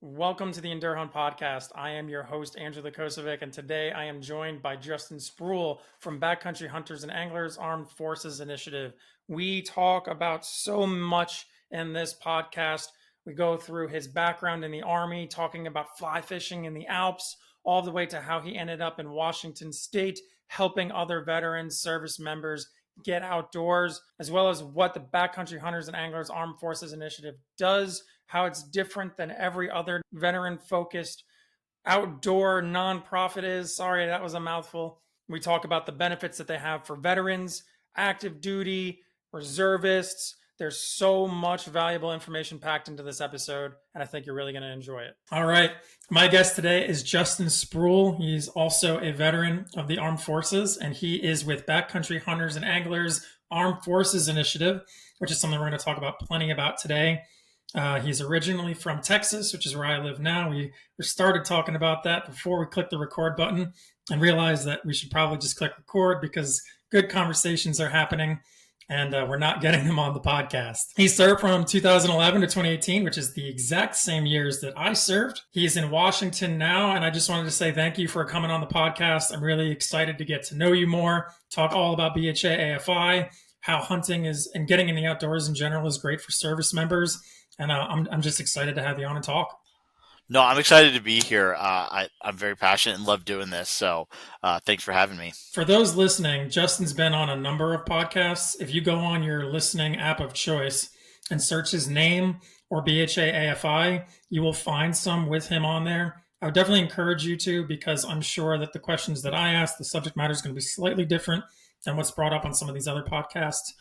Welcome to the EndurHunt podcast. I am your host, Andrew Lukosevic, and today I am joined by Justin Spruiell from Backcountry Hunters and Anglers Armed Forces Initiative. We talk about so much in this podcast. We go through his background in the Army, talking about fly fishing in the Alps, all the way to how he ended up in Washington State, helping other veterans, service members get outdoors, as well as what the Backcountry Hunters and Anglers Armed Forces Initiative does, how it's different than every other veteran-focused outdoor nonprofit is. Sorry, that was a mouthful. We talk about the benefits that they have for veterans, active duty, reservists. There's so much valuable information packed into this episode, and I think you're really going to enjoy it. All right. My guest today is Justin Spruiell. He's also a veteran of the Armed Forces, and he is with Backcountry Hunters and Anglers Armed Forces Initiative, which is something we're going to talk about plenty about today. He's originally from Texas, which is where I live now. We started talking about that before we clicked the record button and realized that we should probably just click record because good conversations are happening and we're not getting them on the podcast. He served from 2011 to 2018, which is the exact same years that I served. He's in Washington now, and I just wanted to say thank you for coming on the podcast. I'm really excited to get to know you more, talk all about BHA AFI, how hunting is and getting in the outdoors in general is great for service members. And I'm just excited to have you on and talk. No, I'm excited to be here. I'm very passionate and love doing this. So thanks for having me. For those listening, Justin's been on a number of podcasts. If you go on your listening app of choice and search his name or BHA AFI, you will find some with him on there. I would definitely encourage you to, because I'm sure that the questions that I ask, the subject matter is going to be slightly different than what's brought up on some of these other podcasts.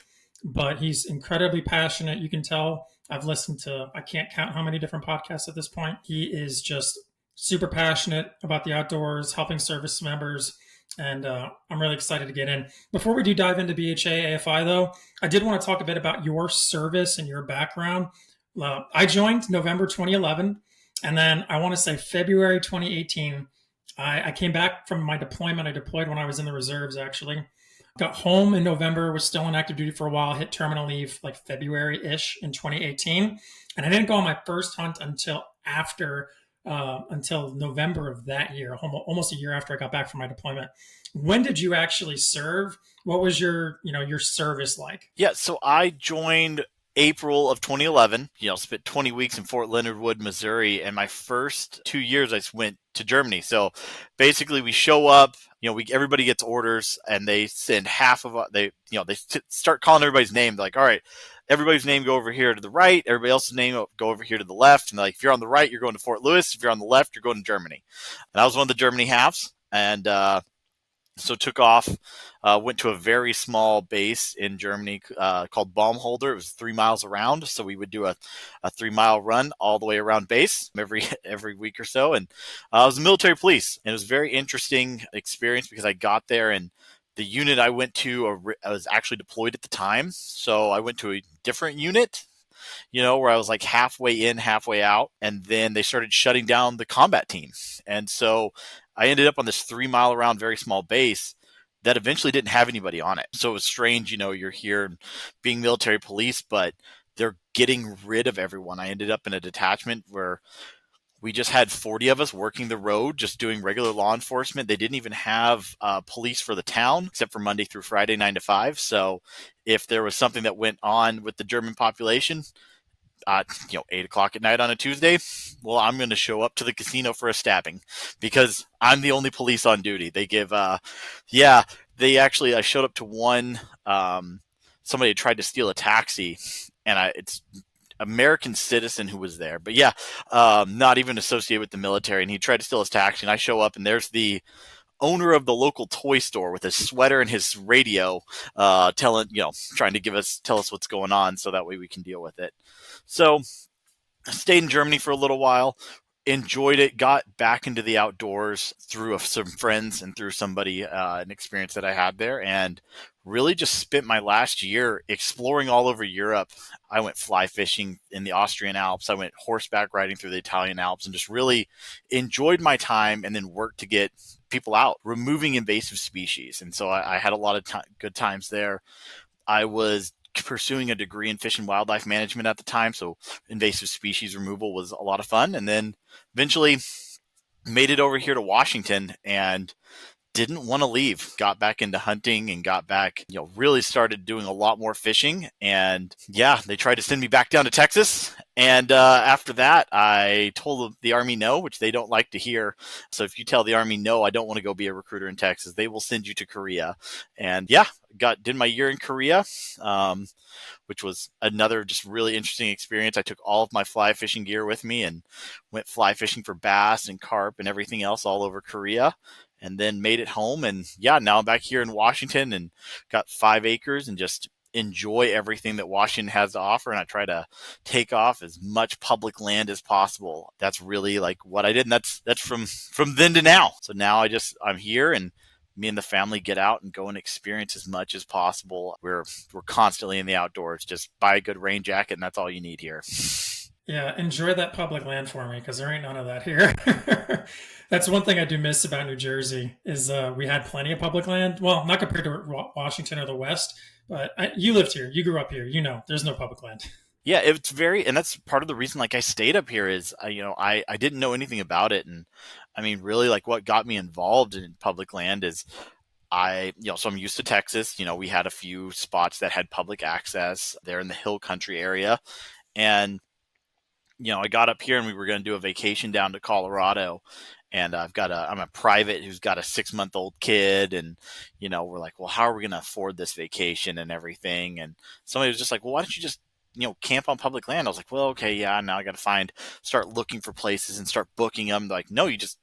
But he's incredibly passionate. You can tell. I've listened to, I can't count how many different podcasts at this point. He is just super passionate about the outdoors, helping service members, and I'm really excited to get in. Before we do dive into BHA AFI, though, I did want to talk a bit about your service and your background. I joined November 2011, and then I want to say February 2018, I came back from my deployment. I deployed when I was in the reserves, actually. Got home in November, was still on active duty for a while, hit terminal leave like February-ish in 2018. And I didn't go on my first hunt until November of that year, almost a year after I got back from my deployment. When did you actually serve? What was your service like? Yeah, so I joined April of 2011, spent 20 weeks in Fort Leonard Wood, Missouri. And my first 2 years I went to Germany. So basically we show up, everybody gets orders and they send half of they start calling everybody's name. They're like, all right, everybody's name go over here to the right. Everybody else's name go over here to the left. And like, if you're on the right, you're going to Fort Lewis. If you're on the left, you're going to Germany. And I was one of the Germany halves. And, so took off, went to a very small base in Germany called Baumholder. It was 3 miles around. So we would do a 3-mile run all the way around base every week or so. And I was military police. And it was a very interesting experience because I got there and the unit I went to, I was actually deployed at the time. So I went to a different unit, where I was like halfway in, halfway out. And then they started shutting down the combat team. And so I ended up on this 3-mile around very small base that eventually didn't have anybody on it. So it was strange, you're here being military police, but they're getting rid of everyone. I ended up in a detachment where we just had 40 of us working the road, just doing regular law enforcement. They didn't even have police for the town, except for Monday through Friday, 9 to 5. So if there was something that went on with the German population, 8 o'clock at night on a Tuesday, well, I'm going to show up to the casino for a stabbing because I'm the only police on duty. They give, I showed up to one, somebody tried to steal a taxi and it's American citizen who was there, but not even associated with the military. And he tried to steal his taxi and I show up and there's the owner of the local toy store with his sweater and his radio, trying to tell us what's going on so that way we can deal with it. So I stayed in Germany for a little while, enjoyed it, got back into the outdoors through some friends and through somebody, an experience that I had there, and really just spent my last year exploring all over Europe. I went fly fishing in the Austrian Alps. I went horseback riding through the Italian Alps and just really enjoyed my time and then worked to get people out, removing invasive species. And so I had a lot of good times there. I was pursuing a degree in fish and wildlife management at the time. So invasive species removal was a lot of fun. And then eventually made it over here to Washington and didn't want to leave. Got back into hunting and got back, really started doing a lot more fishing. And yeah, they tried to send me back down to Texas. And after that, I told the Army no, which they don't like to hear. So if you tell the Army no, I don't want to go be a recruiter in Texas, they will send you to Korea. And yeah, did my year in Korea. Which was another just really interesting experience. I took all of my fly fishing gear with me and went fly fishing for bass and carp and everything else all over Korea, and then made it home. And yeah, now I'm back here in Washington and got 5 acres and just enjoy everything that Washington has to offer. And I try to take off as much public land as possible. That's really like what I did. And that's from then to now. So now I'm here, and me and the family get out and go and experience as much as possible. We're constantly in the outdoors. Just buy a good rain jacket, and that's all you need here. Yeah, enjoy that public land for me because there ain't none of that here. That's one thing I do miss about New Jersey is we had plenty of public land. Well, not compared to Washington or the West, but you lived here, you grew up here, there's no public land. Yeah, and that's part of the reason like I stayed up here is I didn't know anything about it. And I mean, really, like what got me involved in public land is so I'm used to Texas. We had a few spots that had public access there in the hill country area. And I got up here and we were going to do a vacation down to Colorado. And I'm a private who's got a 6-month-old kid. And, we're like, well, how are we going to afford this vacation and everything? And somebody was just like, well, why don't you just, camp on public land? I was like, well, okay, yeah. Now I got to start looking for places and start booking them. They're like, no, you just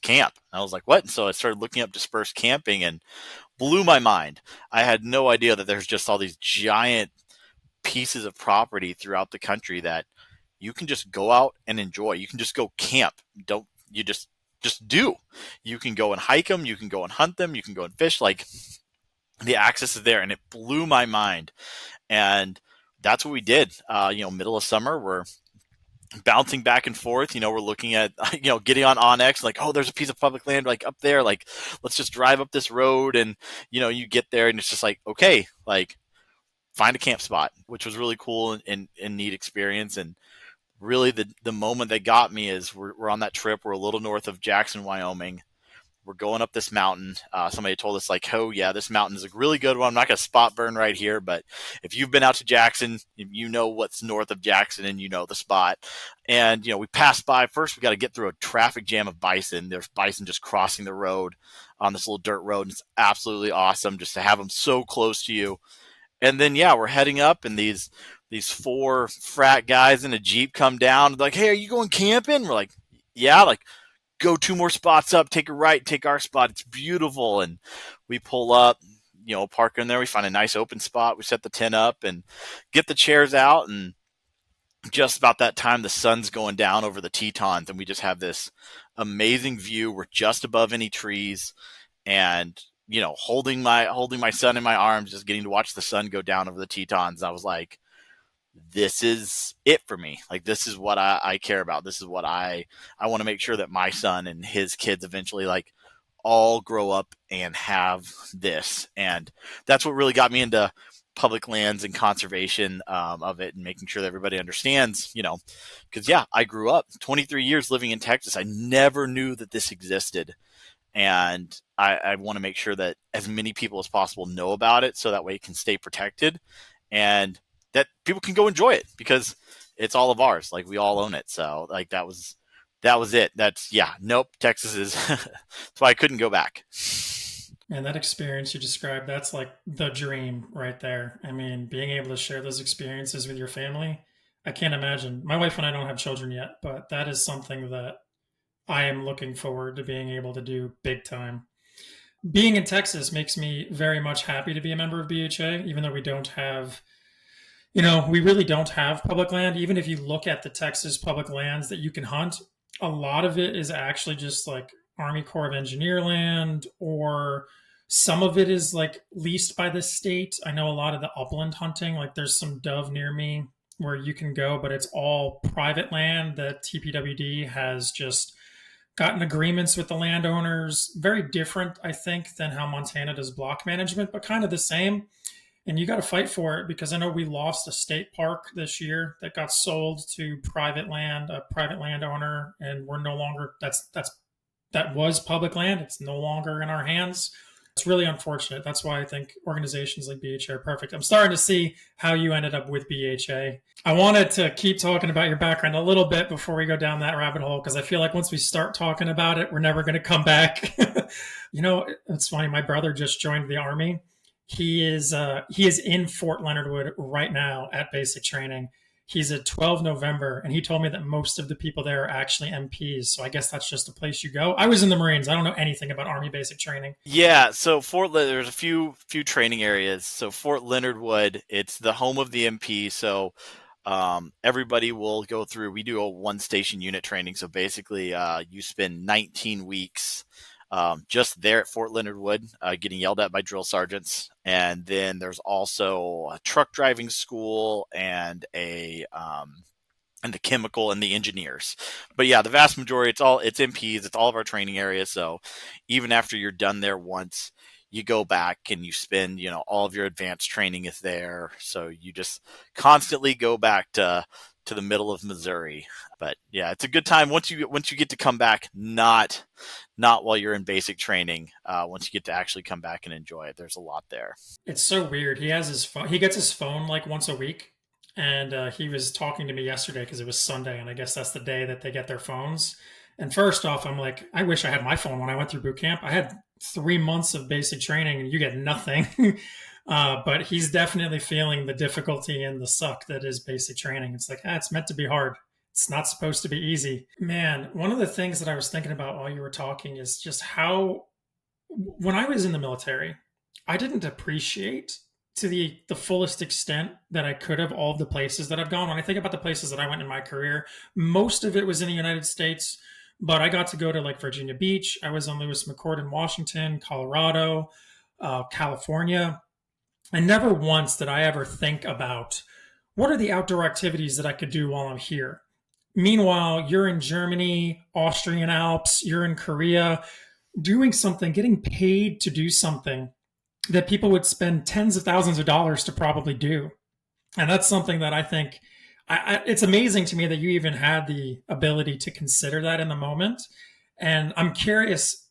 camp. And I was like, what? And so I started looking up dispersed camping and blew my mind. I had no idea that there's just all these giant pieces of property throughout the country that you can just go out and enjoy. You can just go camp. You just do. You can go and hike them. You can go and hunt them. You can go and fish. Like the access is there, and it blew my mind. And that's what we did. Middle of summer, we're bouncing back and forth. We're looking at, getting on Onyx, like, oh, there's a piece of public land like up there. Like, let's just drive up this road. And, you get there and it's just like, okay, like find a camp spot, which was really cool and neat experience. And really the moment that got me is we're on that trip. We're a little north of Jackson, Wyoming. We're going up this mountain. Somebody told us like, oh yeah, this mountain is a really good one. I'm not going to spot burn right here, but if you've been out to Jackson, you know what's north of Jackson and you know the spot. And, we passed by. First, we got to get through a traffic jam of bison. There's bison just crossing the road on this little dirt road. And it's absolutely awesome just to have them so close to you. And then, yeah, we're heading up, and these 4 frat guys in a Jeep come down. They're like, hey, are you going camping? We're like, yeah, like, go 2 more spots up, take a right, take our spot. It's beautiful. And we pull up, park in there. We find a nice open spot. We set the tent up and get the chairs out. And just about that time, the sun's going down over the Tetons, and we just have this amazing view. We're just above any trees, and holding my son in my arms, just getting to watch the sun go down over the Tetons. I was like, this is it for me. Like, this is what I care about. This is what I want to make sure that my son and his kids eventually like all grow up and have this. And that's what really got me into public lands and conservation of it, and making sure that everybody understands, because yeah, I grew up 23 years living in Texas. I never knew that this existed. And I want to make sure that as many people as possible know about it, so that way it can stay protected and that people can go enjoy it, because it's all of ours. Like, we all own it. So like that was it. Nope. Texas is, that's why I couldn't go back. And that experience you described, that's like the dream right there. I mean, being able to share those experiences with your family, I can't imagine. My wife and I don't have children yet, but that is something that I am looking forward to being able to do big time. Being in Texas makes me very much happy to be a member of BHA, even though we don't have, we really don't have public land. Even if you look at the Texas public lands that you can hunt, a lot of it is actually just like Army Corps of Engineer land, or some of it is like leased by the state. I know a lot of the upland hunting, like there's some dove near me where you can go, but it's all private land that TPWD has just gotten agreements with the landowners. Very different, I think, than how Montana does block management, but kind of the same. And you got to fight for it because I know we lost a state park this year that got sold to private land, a private landowner, and we're no longer that was public land. It's no longer in our hands. It's really unfortunate. That's why I think organizations like BHA are perfect. I'm starting to see how you ended up with BHA. I wanted to keep talking about your background a little bit before we go down that rabbit hole because I feel like once we start talking about it, we're never going to come back. It's funny. My brother just joined the Army. He is in Fort Leonard Wood right now at basic training. He's at 12 November, and he told me that most of the people there are actually MPs. So I guess that's just a place you go. I was in the Marines. I don't know anything about Army basic training. Yeah, so there's a few training areas. So Fort Leonard Wood, it's the home of the MP. So everybody will go through. We do a one station unit training. So basically, you spend 19 weeks just there at Fort Leonard Wood, getting yelled at by drill sergeants. And then there's also a truck driving school and and the chemical and the engineers. But yeah, the vast majority, it's MPs, it's all of our training areas. So even after you're done there once, you go back and you spend, all of your advanced training is there. So you just constantly go back to the middle of Missouri. But yeah, it's a good time once you get to come back, not while you're in basic training. Once you get to actually come back and enjoy it, there's a lot there. It's so weird. He has his phone. He gets his phone like once a week, and he was talking to me yesterday because it was Sunday, and I guess that's the day that they get their phones. And first off, I'm like, I wish I had my phone when I went through boot camp. I had 3 months of basic training, and you get nothing. But he's definitely feeling the difficulty and the suck that is basic training. It's like, it's meant to be hard. It's not supposed to be easy. Man, one of the things that I was thinking about while you were talking is just how, when I was in the military, I didn't appreciate to the fullest extent that I could have all of the places that I've gone. When I think about the places that I went in my career, most of it was in the United States, but I got to go to like Virginia Beach. I was on Lewis McChord in Washington, Colorado, California. And never once did I ever think about what are the outdoor activities that I could do while I'm here. Meanwhile, you're in Germany, Austrian Alps, you're in Korea, doing something, getting paid to do something that people would spend tens of thousands of dollars to probably do. And that's something that I think it's amazing to me that you even had the ability to consider that in the moment. And I'm curious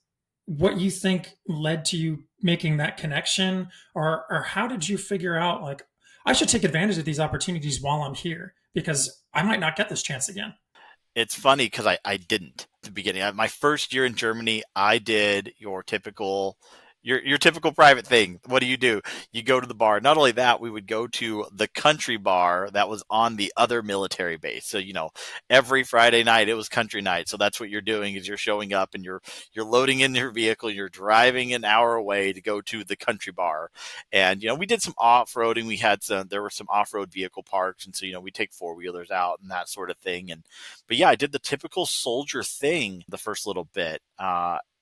what you think led to you making that connection, or how did you figure out like I should take advantage of these opportunities while I'm here because I might not get this chance again. It's funny because I didn't at the beginning. My first year in Germany, I did your typical private thing. What do? You go to the bar. Not only that, we would go to the country bar that was on the other military base. So, every Friday night it was country night. So that's what you're doing is you're showing up and you're loading in your vehicle, you're driving an hour away to go to the country bar. And, we did some off-roading. There were some off-road vehicle parks. And so, we take four-wheelers out and that sort of thing. But yeah, I did the typical soldier thing the first little bit.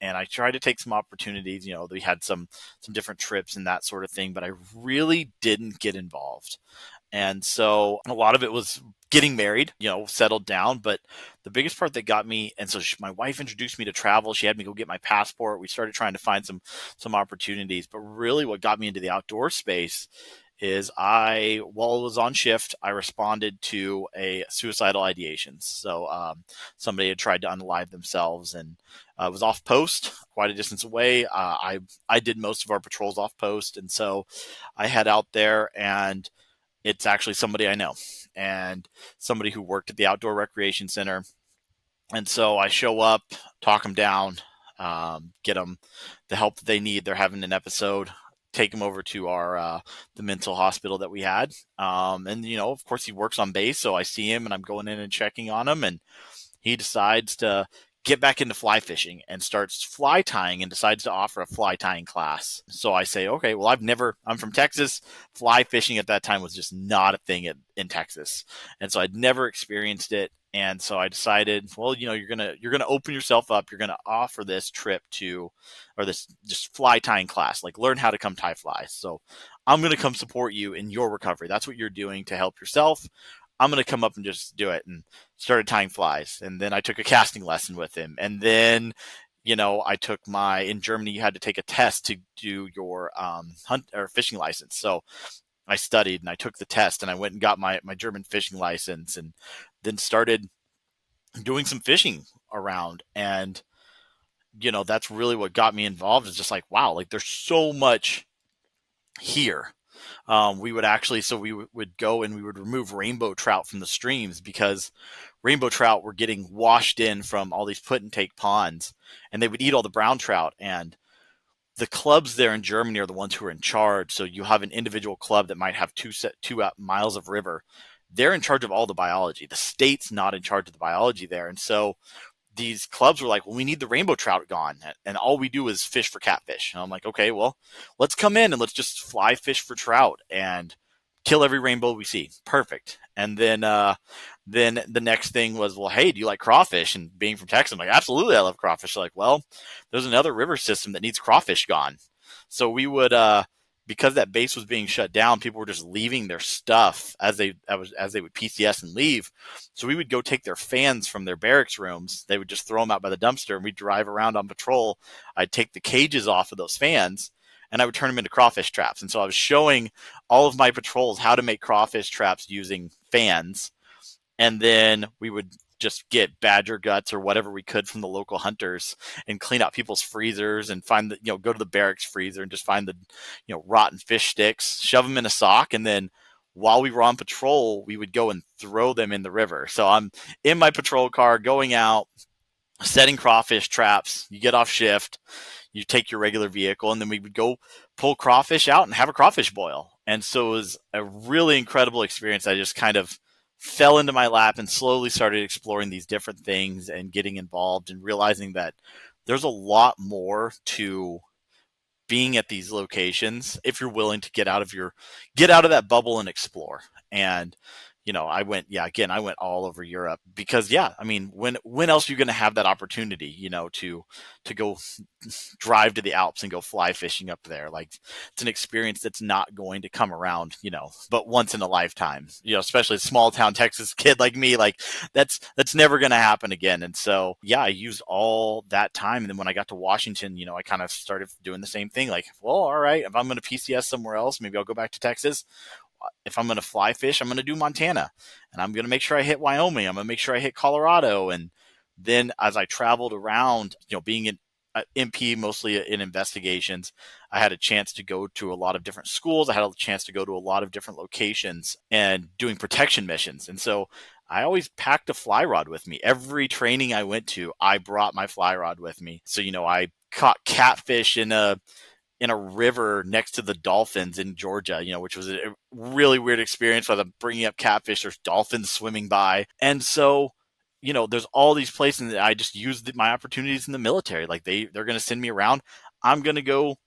And I tried to take some opportunities. We had some different trips and that sort of thing, but I really didn't get involved. And so a lot of it was getting married, settled down. But the biggest part that got me, and so my wife introduced me to travel. She had me go get my passport. We started trying to find some opportunities. But really what got me into the outdoor space is while I was on shift, I responded to a suicidal ideation. So somebody had tried to unalive themselves and was off post quite a distance away. I did most of our patrols off post. And so I head out there and it's actually somebody I know and somebody who worked at the outdoor recreation center. And so I show up, talk them down, get them the help that they need. They're having an episode. Take him over to our the mental hospital that we had, and of course he works on base, so I see him and I'm going in and checking on him, and he decides to get back into fly fishing and starts fly tying and decides to offer a fly tying class. So I say, okay, well I'm from Texas. Fly fishing at that time was just not a thing in Texas, and so I'd never experienced it. And so I decided, well, you're gonna open yourself up. You're gonna offer this trip or this just fly tying class, like learn how to come tie flies. So I'm gonna come support you in your recovery. That's what you're doing to help yourself. I'm gonna come up and just do it, and started tying flies. And then I took a casting lesson with him, and then I took in Germany, you had to take a test to do your hunt or fishing license. So I studied and I took the test and I went and got my German fishing license and then started doing some fishing around. And, that's really what got me involved is just like, wow, like there's so much here. We would actually, so we would go and we would remove rainbow trout from the streams because rainbow trout were getting washed in from all these put and take ponds and they would eat all the brown trout. And the clubs there in Germany are the ones who are in charge. So you have an individual club that might have two miles of river. They're in charge of all the biology. The state's not in charge of the biology there. And so these clubs were like, well, we need the rainbow trout gone. And all we do is fish for catfish. And I'm like, okay, well, let's come in and let's just fly fish for trout and kill every rainbow we see. Perfect. And then the next thing was, well, hey, do you like crawfish? And being from Texas, I'm like, absolutely, I love crawfish. They're like, well, there's another river system that needs crawfish gone. So we would, because that base was being shut down, people were just leaving their stuff as they would PCS and leave. So we would go take their fans from their barracks rooms. They would just throw them out by the dumpster, and we'd drive around on patrol. I'd take the cages off of those fans, and I would turn them into crawfish traps. And so I was showing all of my patrols how to make crawfish traps using fans. And then we would just get badger guts or whatever we could from the local hunters and clean out people's freezers and find the, go to the barracks freezer and just find the, rotten fish sticks, shove them in a sock. And then while we were on patrol, we would go and throw them in the river. So I'm in my patrol car going out, setting crawfish traps. You get off shift, you take your regular vehicle, and then we would go pull crawfish out and have a crawfish boil. And so it was a really incredible experience. I just kind of fell into my lap and slowly started exploring these different things and getting involved and realizing that there's a lot more to being at these locations if you're willing to get out of that bubble and explore. And I went all over Europe because when else are you going to have that opportunity, to go drive to the Alps and go fly fishing up there? Like, it's an experience that's not going to come around, but once in a lifetime, especially a small town Texas kid like me, like that's never going to happen again. And so, yeah, I used all that time. And then when I got to Washington, I kind of started doing the same thing. Like, well, all right, if I'm going to PCS somewhere else, maybe I'll go back to Texas. If I'm going to fly fish, I'm going to do Montana, and I'm going to make sure I hit Wyoming. I'm going to make sure I hit Colorado. And then as I traveled around, being an MP mostly in investigations, I had a chance to go to a lot of different schools. I had a chance to go to a lot of different locations and doing protection missions. And so I always packed a fly rod with me. Every training I went to, I brought my fly rod with me. So, I caught catfish in a river next to the dolphins in Georgia, which was a really weird experience. While I'm bringing up catfish, there's dolphins swimming by. And so, there's all these places that I just used my opportunities in the military. Like they're going to send me around. I'm going to go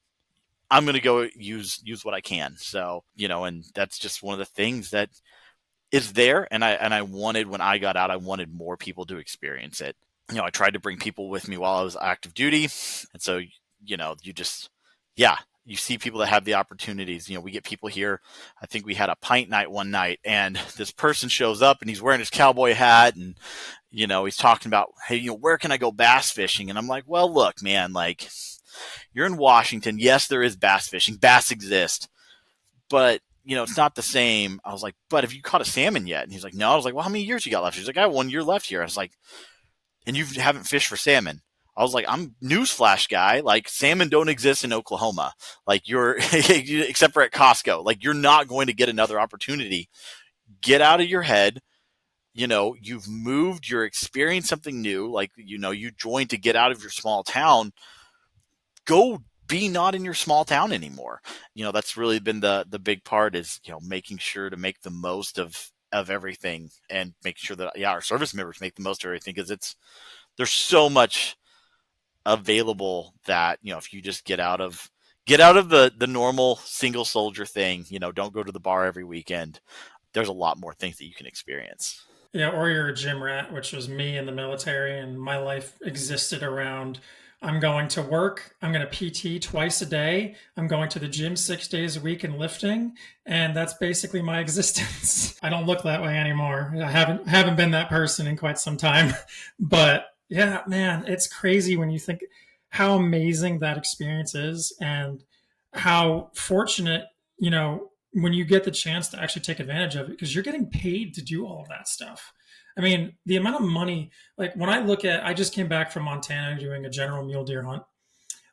use what I can. So, and that's just one of the things that is there. And I wanted, when I got out, I wanted more people to experience it. I tried to bring people with me while I was active duty. And so, you see people that have the opportunities. We get people here. I think we had a pint night one night, and this person shows up and he's wearing his cowboy hat and, he's talking about, hey, where can I go bass fishing? And I'm like, well, look, man, like, you're in Washington. Yes, there is bass fishing. Bass exist, but it's not the same. I was like, but have you caught a salmon yet? And he's like, no. I was like, well, how many years you got left? He's like, I have 1 year left here. I was like, and you haven't fished for salmon? I was like, I'm newsflash guy. Like, salmon don't exist in Oklahoma. Like, except for at Costco. Like, you're not going to get another opportunity. Get out of your head. You've moved, you're experiencing something new. Like, you joined to get out of your small town. Go be not in your small town anymore. That's really been the big part is, making sure to make the most of everything and make sure that, our service members make the most of everything. Because there's so much available that if you just get out of the normal single soldier thing, don't go to the bar every weekend, there's a lot more things that you can experience. Yeah, or you're a gym rat, which was me in the military, and my life existed around I'm going to work, I'm going to PT twice a day, I'm going to the gym 6 days a week and lifting, and that's basically my existence. I don't look that way anymore. I haven't been that person in quite some time. But yeah, man, it's crazy when you think how amazing that experience is and how fortunate, when you get the chance to actually take advantage of it, because you're getting paid to do all of that stuff. I mean, the amount of money, like when I look at, I just came back from Montana doing a general mule deer hunt.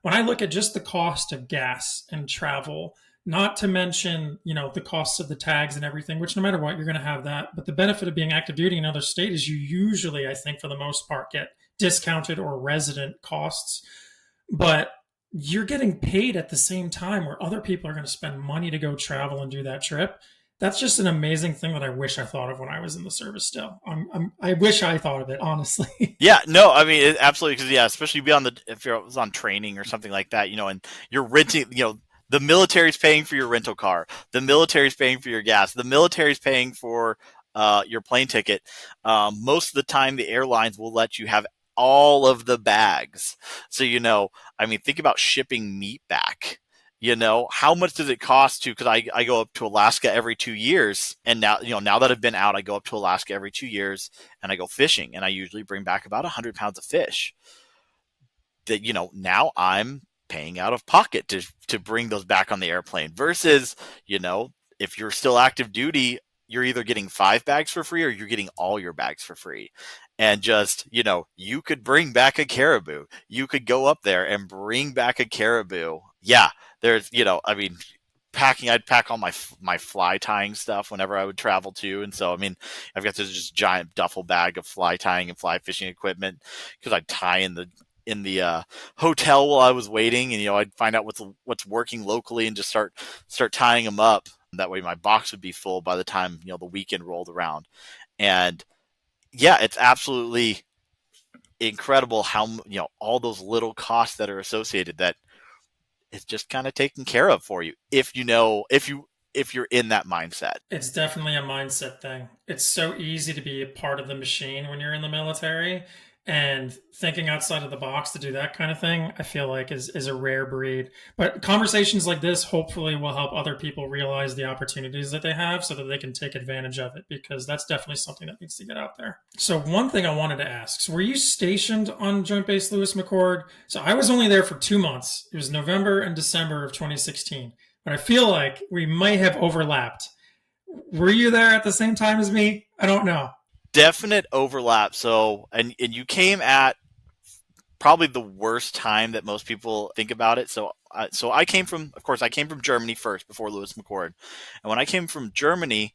When I look at just the cost of gas and travel, not to mention, the costs of the tags and everything, which no matter what, you're going to have that. But the benefit of being active duty in another state is you usually, I think, for the most part, get discounted or resident costs. But you're getting paid at the same time where other people are going to spend money to go travel and do that trip. That's just an amazing thing that I wish I thought of when I was in the service still. I wish I thought of it, honestly. Yeah, no, I mean, absolutely. Because, yeah, especially if you're on training or something like that, and you're renting, the military's paying for your rental car. The military's paying for your gas. The military's paying for your plane ticket. Most of the time, the airlines will let you have all of the bags. So, I mean, think about shipping meat back. How much does it cost to, because I go up to Alaska every 2 years, and now that I've been out, I go up to Alaska every 2 years and I go fishing, and I usually bring back about 100 pounds of fish that, now I'm paying out of pocket to bring those back on the airplane versus, if you're still active duty, you're either getting 5 bags for free or you're getting all your bags for free. And just, you could bring back a caribou. You could go up there and bring back a caribou. Yeah, there's, I mean, I'd pack all my fly tying stuff whenever I would travel too. And so, I mean, I've got this just giant duffel bag of fly tying and fly fishing equipment because I'd tie in the hotel while I was waiting, and I'd find out what's working locally and just start tying them up. That way, my box would be full by the time the weekend rolled around. And yeah, it's absolutely incredible how all those little costs that are associated that it's just kind of taken care of for you if you're in that mindset. It's definitely a mindset thing. It's so easy to be a part of the machine when you're in the military, and thinking outside of the box to do that kind of thing, I feel like is a rare breed. But conversations like this hopefully will help other people realize the opportunities that they have so that they can take advantage of it, because that's definitely something that needs to get out there. So one thing I wanted to ask, so were you stationed on Joint Base Lewis McChord? So I was only there for 2 months. It was November and December of 2016. But I feel like we might have overlapped. Were you there at the same time as me? I don't know. Definite overlap. So, and you came at probably the worst time that most people think about it. So I came from, of course, I came from Germany first before Lewis McChord. And when I came from Germany,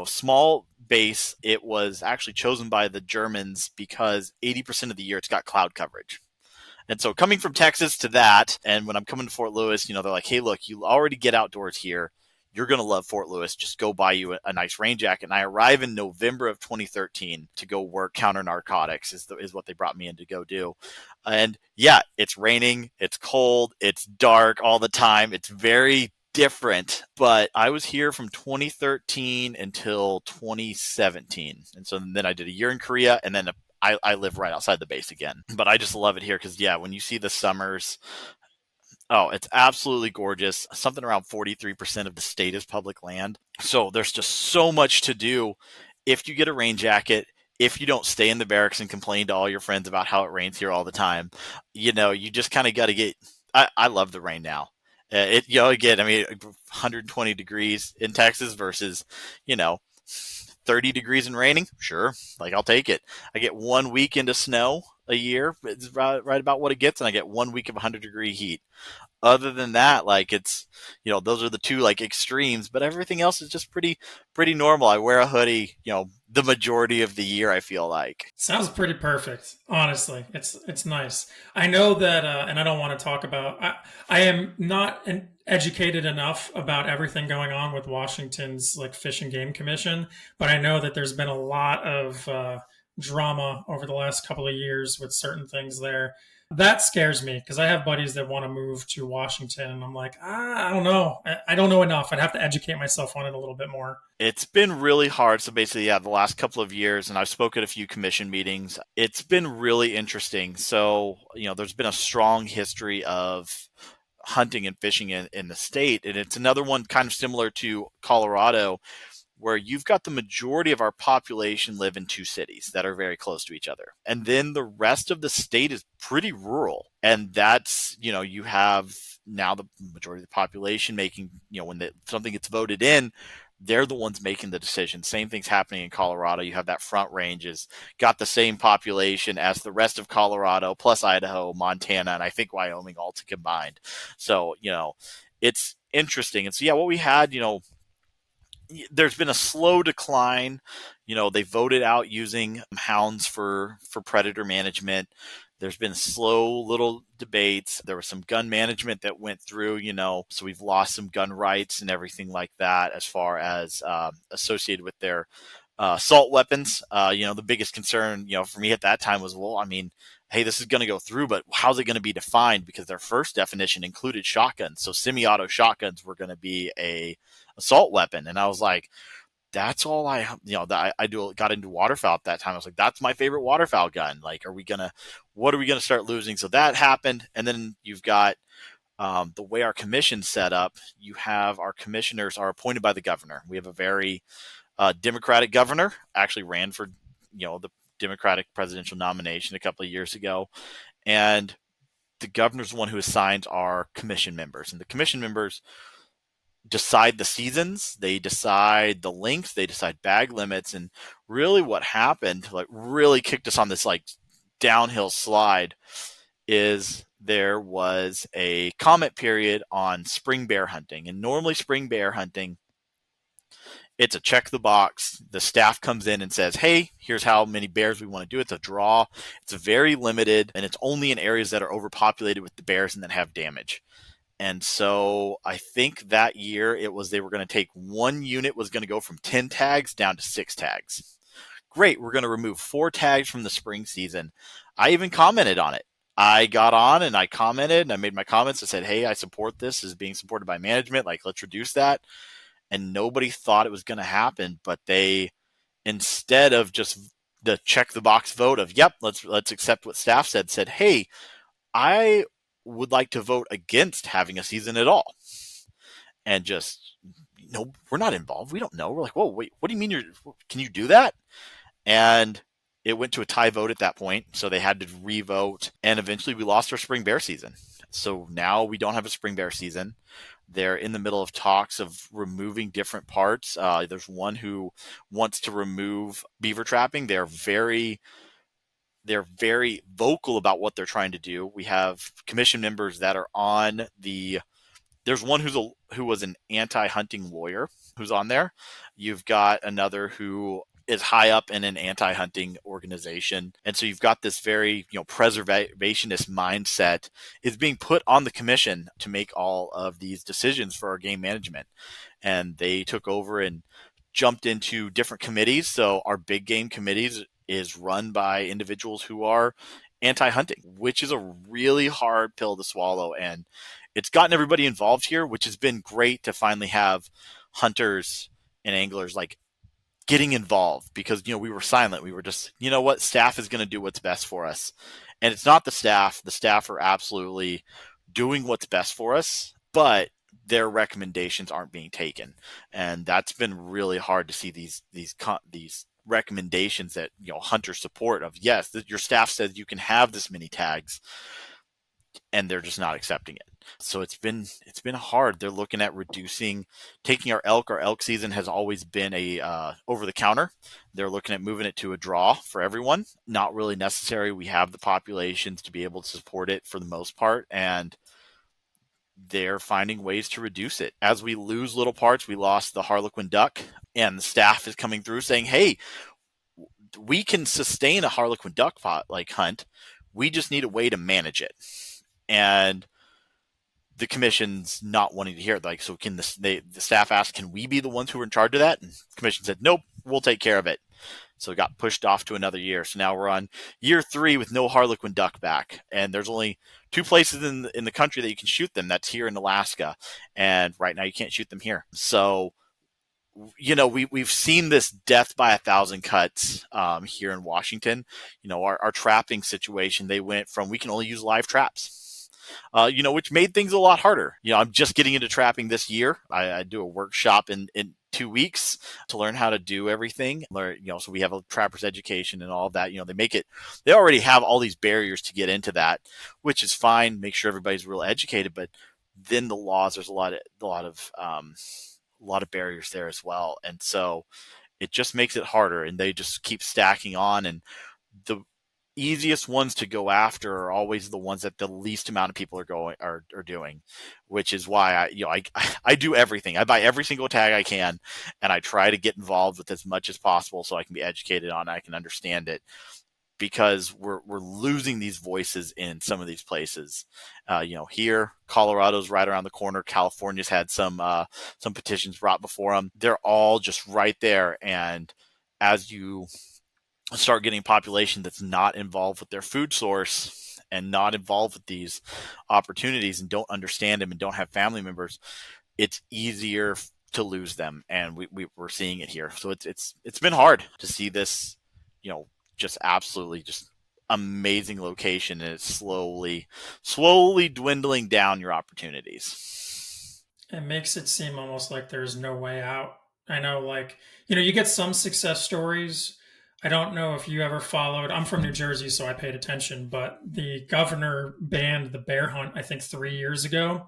small base, it was actually chosen by the Germans because 80% of the year it's got cloud coverage. And so coming from Texas to that, and when I'm coming to Fort Lewis, they're like, hey, look, you already get outdoors here. You're going to love Fort Lewis. Just go buy you a nice rain jacket. And I arrive in November of 2013 to go work counter narcotics is what they brought me in to go do. And yeah, it's raining, it's cold, it's dark all the time. It's very different, but I was here from 2013 until 2017. And so then I did a year in Korea, and then I live right outside the base again. But I just love it here because, yeah, when you see the summers, oh, it's absolutely gorgeous. Something around 43% of the state is public land. So there's just so much to do if you get a rain jacket, if you don't stay in the barracks and complain to all your friends about how it rains here all the time. You just kind of got to get – I love the rain now. Again, I mean, 120 degrees in Texas versus, 30 degrees and raining, sure, like I'll take it. I get 1 week into snow a year, it's right about what it gets, and I get 1 week of 100-degree heat. Other than that, like it's, those are the two like extremes, but everything else is just pretty normal. I wear a hoodie, the majority of the year, I feel like. Sounds pretty perfect, honestly. It's nice. I know that, and I don't want to talk about. I am not educated enough about everything going on with Washington's like Fish and Game Commission, but I know that there's been a lot of drama over the last couple of years with certain things there. That scares me because I have buddies that want to move to Washington, and I'm like, I don't know. I don't know enough. I'd have to educate myself on it a little bit more. It's been really hard. So basically, yeah, the last couple of years, and I've spoken at a few commission meetings, it's been really interesting. So, there's been a strong history of hunting and fishing in the state. And it's another one kind of similar to Colorado, where you've got the majority of our population live in two cities that are very close to each other. And then the rest of the state is pretty rural. And that's, you have now the majority of the population making, when something gets voted in, they're the ones making the decision. Same thing's happening in Colorado. You have that Front Range is got the same population as the rest of Colorado, plus Idaho, Montana, and I think Wyoming all to combined. So, it's interesting. And so, yeah, what we had, there's been a slow decline. They voted out using hounds for predator management. There's been slow little debates. There was some gun management that went through, so we've lost some gun rights and everything like that as far as associated with their assault weapons. The biggest concern, for me at that time was, well, I mean, hey, this is going to go through, but how's it going to be defined? Because their first definition included shotguns. So semi-auto shotguns were going to be a assault weapon. And I was like, that's all got into waterfowl at that time. I was like, that's my favorite waterfowl gun. Like, what are we going to start losing? So that happened. And then you've got the way our commission's set up. You have our commissioners are appointed by the governor. We have a very Democratic governor, actually ran for, the Democratic presidential nomination a couple of years ago. And the governor's the one who assigns our commission members. And the commission members decide the seasons, they decide the length, they decide bag limits. And really what happened, like really kicked us on this like downhill slide, is there was a comment period on spring bear hunting. And normally spring bear hunting, it's a check the box. The staff comes in and says, hey, here's how many bears we want to do. It's a draw. It's very limited, and it's only in areas that are overpopulated with the bears and that have damage. And so I think that year they were going to take one unit was going to go from 10 tags down to 6 tags. Great. We're going to remove 4 tags from the spring season. I even commented on it. I got on and I commented and I made my comments. I said, hey, I support this as being supported by management. Like, let's reduce that. And nobody thought it was going to happen, but they, instead of just the check the box vote of, yep, let's accept what staff said, hey, I would like to vote against having a season at all. And just, no, we're not involved. We don't know. We're like, whoa, wait, what do you mean can you do that? And it went to a tie vote at that point. So they had to re-vote. And eventually we lost our spring bear season. So now we don't have a spring bear season. They're in the middle of talks of removing different parts. There's one who wants to remove beaver trapping. They're very vocal about what they're trying to do. We have commission members that are on the. There's one who was an anti-hunting lawyer who's on there. You've got another who is high up in an anti-hunting organization. And so you've got this very, preservationist mindset is being put on the commission to make all of these decisions for our game management. And they took over and jumped into different committees. So our big game committees is run by individuals who are anti-hunting, which is a really hard pill to swallow. And it's gotten everybody involved here, which has been great to finally have hunters and anglers like getting involved, because we were silent. We were just, what, staff is going to do what's best for us. And it's not the staff are absolutely doing what's best for us, but their recommendations aren't being taken. And that's been really hard to see these recommendations that hunter support of, yes, your staff says you can have this many tags, and they're just not accepting it. So it's been hard. They're looking at taking our elk. Our elk season has always been a over the counter. They're looking at moving it to a draw for everyone. Not really necessary. We have the populations to be able to support it for the most part, and they're finding ways to reduce it. As we lose little parts, we lost the harlequin duck, and the staff is coming through saying, hey, we can sustain a harlequin duck hunt. We just need a way to manage it. And the commission's not wanting to hear it. Like, so can the staff asked, can we be the ones who are in charge of that? And the commission said, nope, we'll take care of it. So it got pushed off to another year. So now we're on year 3 with no harlequin duck back. And there's only 2 places in the country that you can shoot them. That's here in Alaska. And right now you can't shoot them here. So, we've seen this death by 1,000 cuts here in Washington. Our trapping situation, they went from, we can only use live traps. Which made things a lot harder. I'm just getting into trapping this year. I do a workshop in 2 weeks to learn how to do everything. So we have a trapper's education and all of that. They already have all these barriers to get into that, which is fine. Make sure everybody's real educated, but then the laws, there's a lot of barriers there as well. And so it just makes it harder, and they just keep stacking on. And the easiest ones to go after are always the ones that the least amount of people are doing, which is why I do everything. I buy every single tag I can, and I try to get involved with as much as possible so I can be educated on it, I can understand it, because we're losing these voices in some of these places. Here, Colorado's right around the corner. California's had some petitions brought before them. They're all just right there, and as you start getting a population that's not involved with their food source and not involved with these opportunities and don't understand them and don't have family members, it's easier to lose them. And we're seeing it here. So it's been hard to see this, just absolutely just amazing location, and it's slowly dwindling down your opportunities. It makes it seem almost like there's no way out. I know, like, you get some success stories. I don't know if you ever followed. I'm from New Jersey, so I paid attention, but the governor banned the bear hunt, I think, 3 years ago.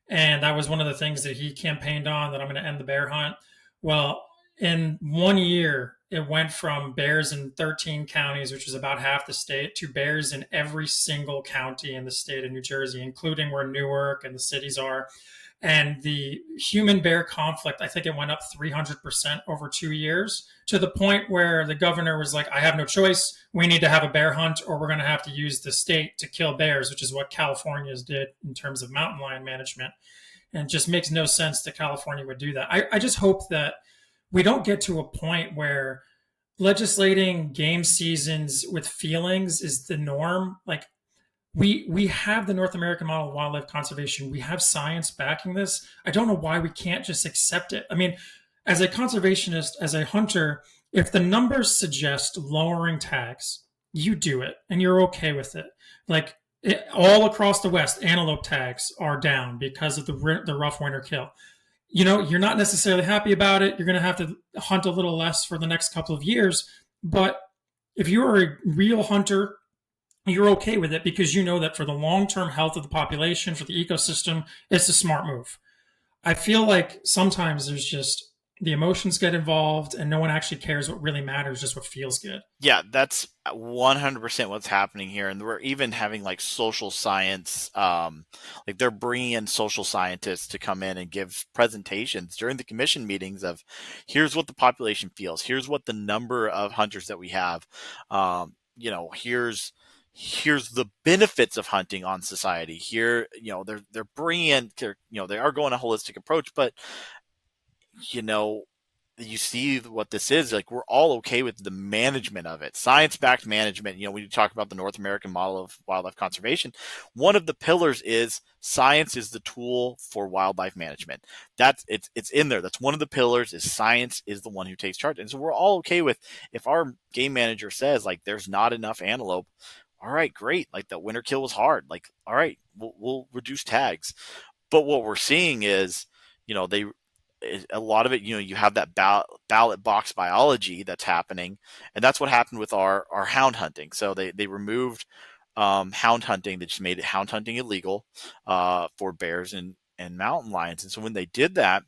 And that was one of the things that he campaigned on, that I'm going to end the bear hunt. Well, in 1 year, it went from bears in 13 counties, which is about half the state, to bears in every single county in the state of New Jersey, including where Newark and the cities are. And the human bear conflict, I think it went up 300% over 2 years, to the point where the governor was like, I have no choice. We need to have a bear hunt, or we're going to have to use the state to kill bears, which is what California's did in terms of mountain lion management. And it just makes no sense that California would do that. I just hope that we don't get to a point where legislating game seasons with feelings is the norm. Like, we have the North American model of wildlife conservation. We have science backing this. I don't know why we can't just accept it. I mean, as a conservationist, as a hunter, if the numbers suggest lowering tags, you do it and you're okay with it. Like, all across the West, antelope tags are down because of the rough winter kill. You're not necessarily happy about it. You're going to have to hunt a little less for the next couple of years. But if you're a real hunter, you're okay with it because you know that for the long-term health of the population, for the ecosystem, it's a smart move. I feel like sometimes there's just the emotions get involved and no one actually cares what really matters, just what feels good. Yeah, that's 100% what's happening here. And we're even having like social science, like they're bringing in social scientists to come in and give presentations during the commission meetings of here's what the population feels, here's what the number of hunters that we have, here's the benefits of hunting on society. Here, they're bringing in, they are going a holistic approach, but you know, you see what this is. Like, we're all okay with the management of it, science-backed management. When you talk about the North American model of wildlife conservation, one of the pillars is science is the tool for wildlife management. It's in there. That's one of the pillars, is science is the one who takes charge. And so we're all okay with, if our game manager says like there's not enough antelope, all right, great. Like, the winter kill was hard. Like, all right, we'll reduce tags. But what we're seeing is, they a lot of it, you have that ballot box biology that's happening, and that's what happened with our hound hunting. So they removed hound hunting. They just made it hound hunting illegal for bears and mountain lions. And so when they did that,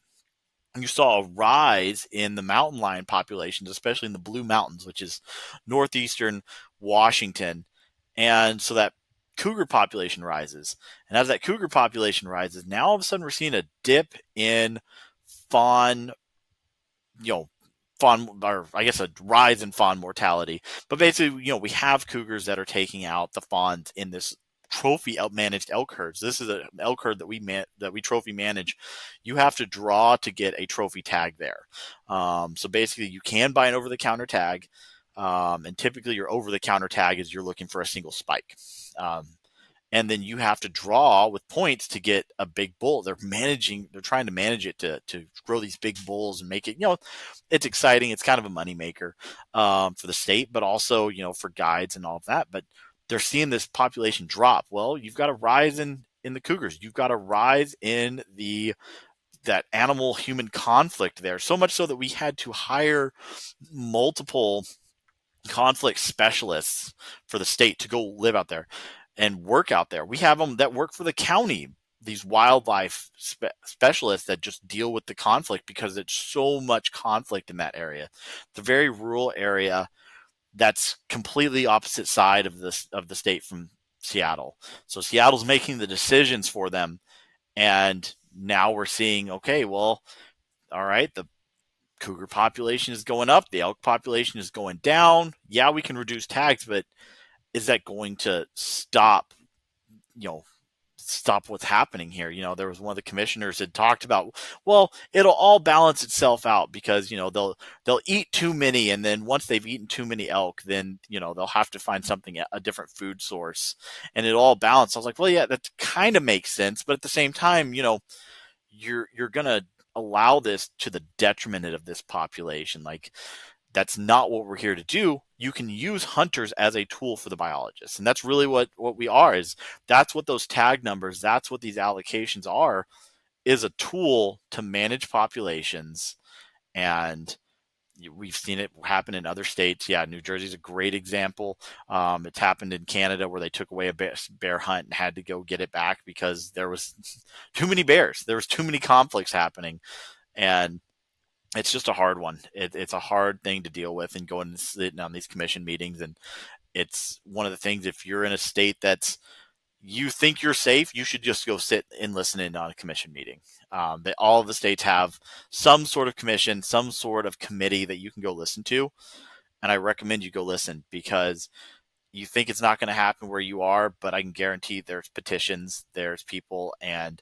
you saw a rise in the mountain lion populations, especially in the Blue Mountains, which is northeastern Washington. And so that cougar population rises. And as that cougar population rises, now all of a sudden we're seeing a dip in fawn, or I guess a rise in fawn mortality. But basically, we have cougars that are taking out the fawns in this trophy managed elk herds. This is an elk herd that we trophy manage. You have to draw to get a trophy tag there. So basically, you can buy an over-the-counter tag, and typically your over-the-counter tag is you're looking for a single spike. And then you have to draw with points to get a big bull. They're trying to manage it to grow these big bulls and make it, it's exciting. It's kind of a moneymaker for the state, but also, for guides and all of that. But they're seeing this population drop. Well, you've got a rise in the cougars. You've got a rise in that animal human conflict there. So much so that we had to hire multiple conflict specialists for the state to go live out there and work out there. We have them that work for the county these wildlife specialists that just deal with the conflict because it's so much conflict in that area. The very rural area that's completely opposite side of the state from Seattle. So Seattle's making the decisions for them, and now we're seeing, okay, well, all right, the cougar population is going up, the elk population is going down. Yeah, we can reduce tags, but is that going to you know, stop what's happening here? There was one of the commissioners had talked about, well, it'll all balance itself out because, they'll eat too many. And then once they've eaten too many elk, then, they'll have to find something, a different food source, and it'll all balance. I was like, well, yeah, that kind of makes sense. But at the same time, you're going to allow this to the detriment of this population. Like, that's not what we're here to do. You can use hunters as a tool for the biologists. And that's really what we are, is that's what those tag numbers, that's what these allocations are, is a tool to manage populations. And we've seen it happen in other states. Yeah, New Jersey's a great example. It's happened in Canada where they took away a bear hunt and had to go get it back because there was too many bears. There was too many conflicts happening. And it's just a hard one. It's a hard thing to deal with, and going and sitting on these commission meetings. And it's one of the things, if you're in a state that's, you think you're safe, you should just go sit and listen in on a commission meeting. All of the states have some sort of commission, some sort of committee that you can go listen to. And I recommend you go listen, because you think it's not going to happen where you are, but I can guarantee there's petitions, there's people, and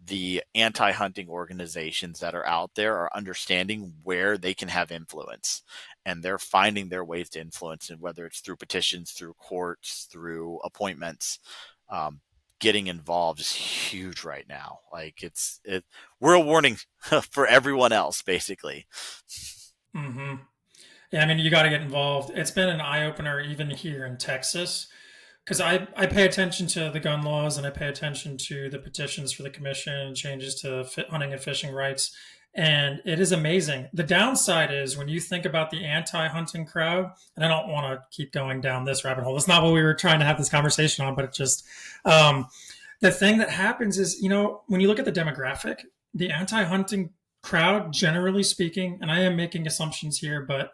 the anti-hunting organizations that are out there are understanding where they can have influence, and they're finding their ways to influence, and whether it's through petitions, through courts, through appointments. Getting involved is huge right now. Like, we're a warning for everyone else, basically. Mm-hmm. Yeah, I mean, you got to get involved. It's been an eye opener even here in Texas, because I pay attention to the gun laws, and I pay attention to the petitions for the commission and changes to hunting and fishing rights. And it is amazing. The downside is, when you think about the anti-hunting crowd, and I don't want to keep going down this rabbit hole. That's not what we were trying to have this conversation on, but it just, the thing that happens is, when you look at the demographic, the anti-hunting crowd, generally speaking, and I am making assumptions here, but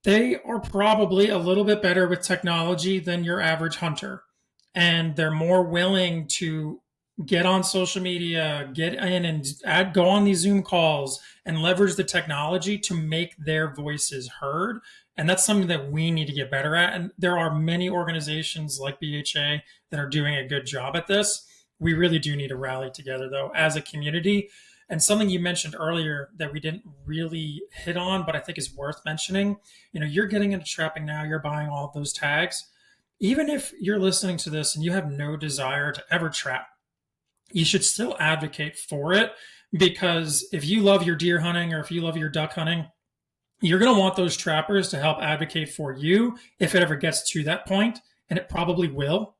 they are probably a little bit better with technology than your average hunter. And they're more willing to get on social media, get in and go on these Zoom calls and leverage the technology to make their voices heard. And that's something that we need to get better at. And there are many organizations like BHA that are doing a good job at this. We really do need to rally together, though, as a community. And something you mentioned earlier that we didn't really hit on, but I think is worth mentioning, you're getting into trapping now, you're buying all of those tags. Even if you're listening to this and you have no desire to ever trap, you should still advocate for it, because if you love your deer hunting or if you love your duck hunting, you're going to want those trappers to help advocate for you if it ever gets to that point, and it probably will.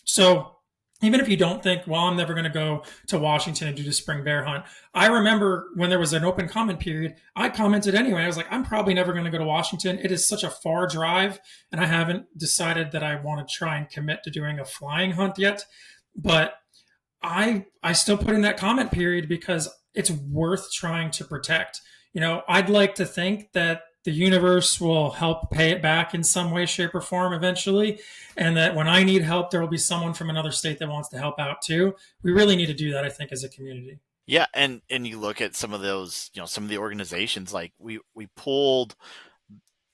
So even if you don't think, well, I'm never going to go to Washington and do the spring bear hunt. I remember when there was an open comment period, I commented anyway. I was like, I'm probably never going to go to Washington. It is such a far drive, and I haven't decided that I want to try and commit to doing a flying hunt yet. But I still put in that comment period because it's worth trying to protect. I'd like to think that the universe will help pay it back in some way, shape, or form eventually. And that when I need help, there will be someone from another state that wants to help out too. We really need to do that, I think, as a community. Yeah, and you look at some of those, some of the organizations, like we pulled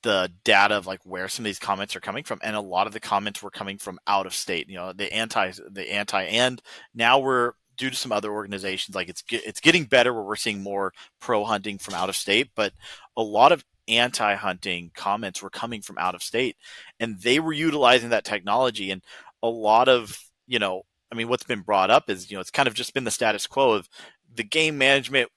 the data of like where some of these comments are coming from, and a lot of the comments were coming from out of state. And now we're, due to some other organizations, like it's getting better where we're seeing more pro hunting from out of state, but a lot of anti-hunting comments were coming from out of state, and they were utilizing that technology. And a lot of, what's been brought up is, it's kind of just been the status quo of the game management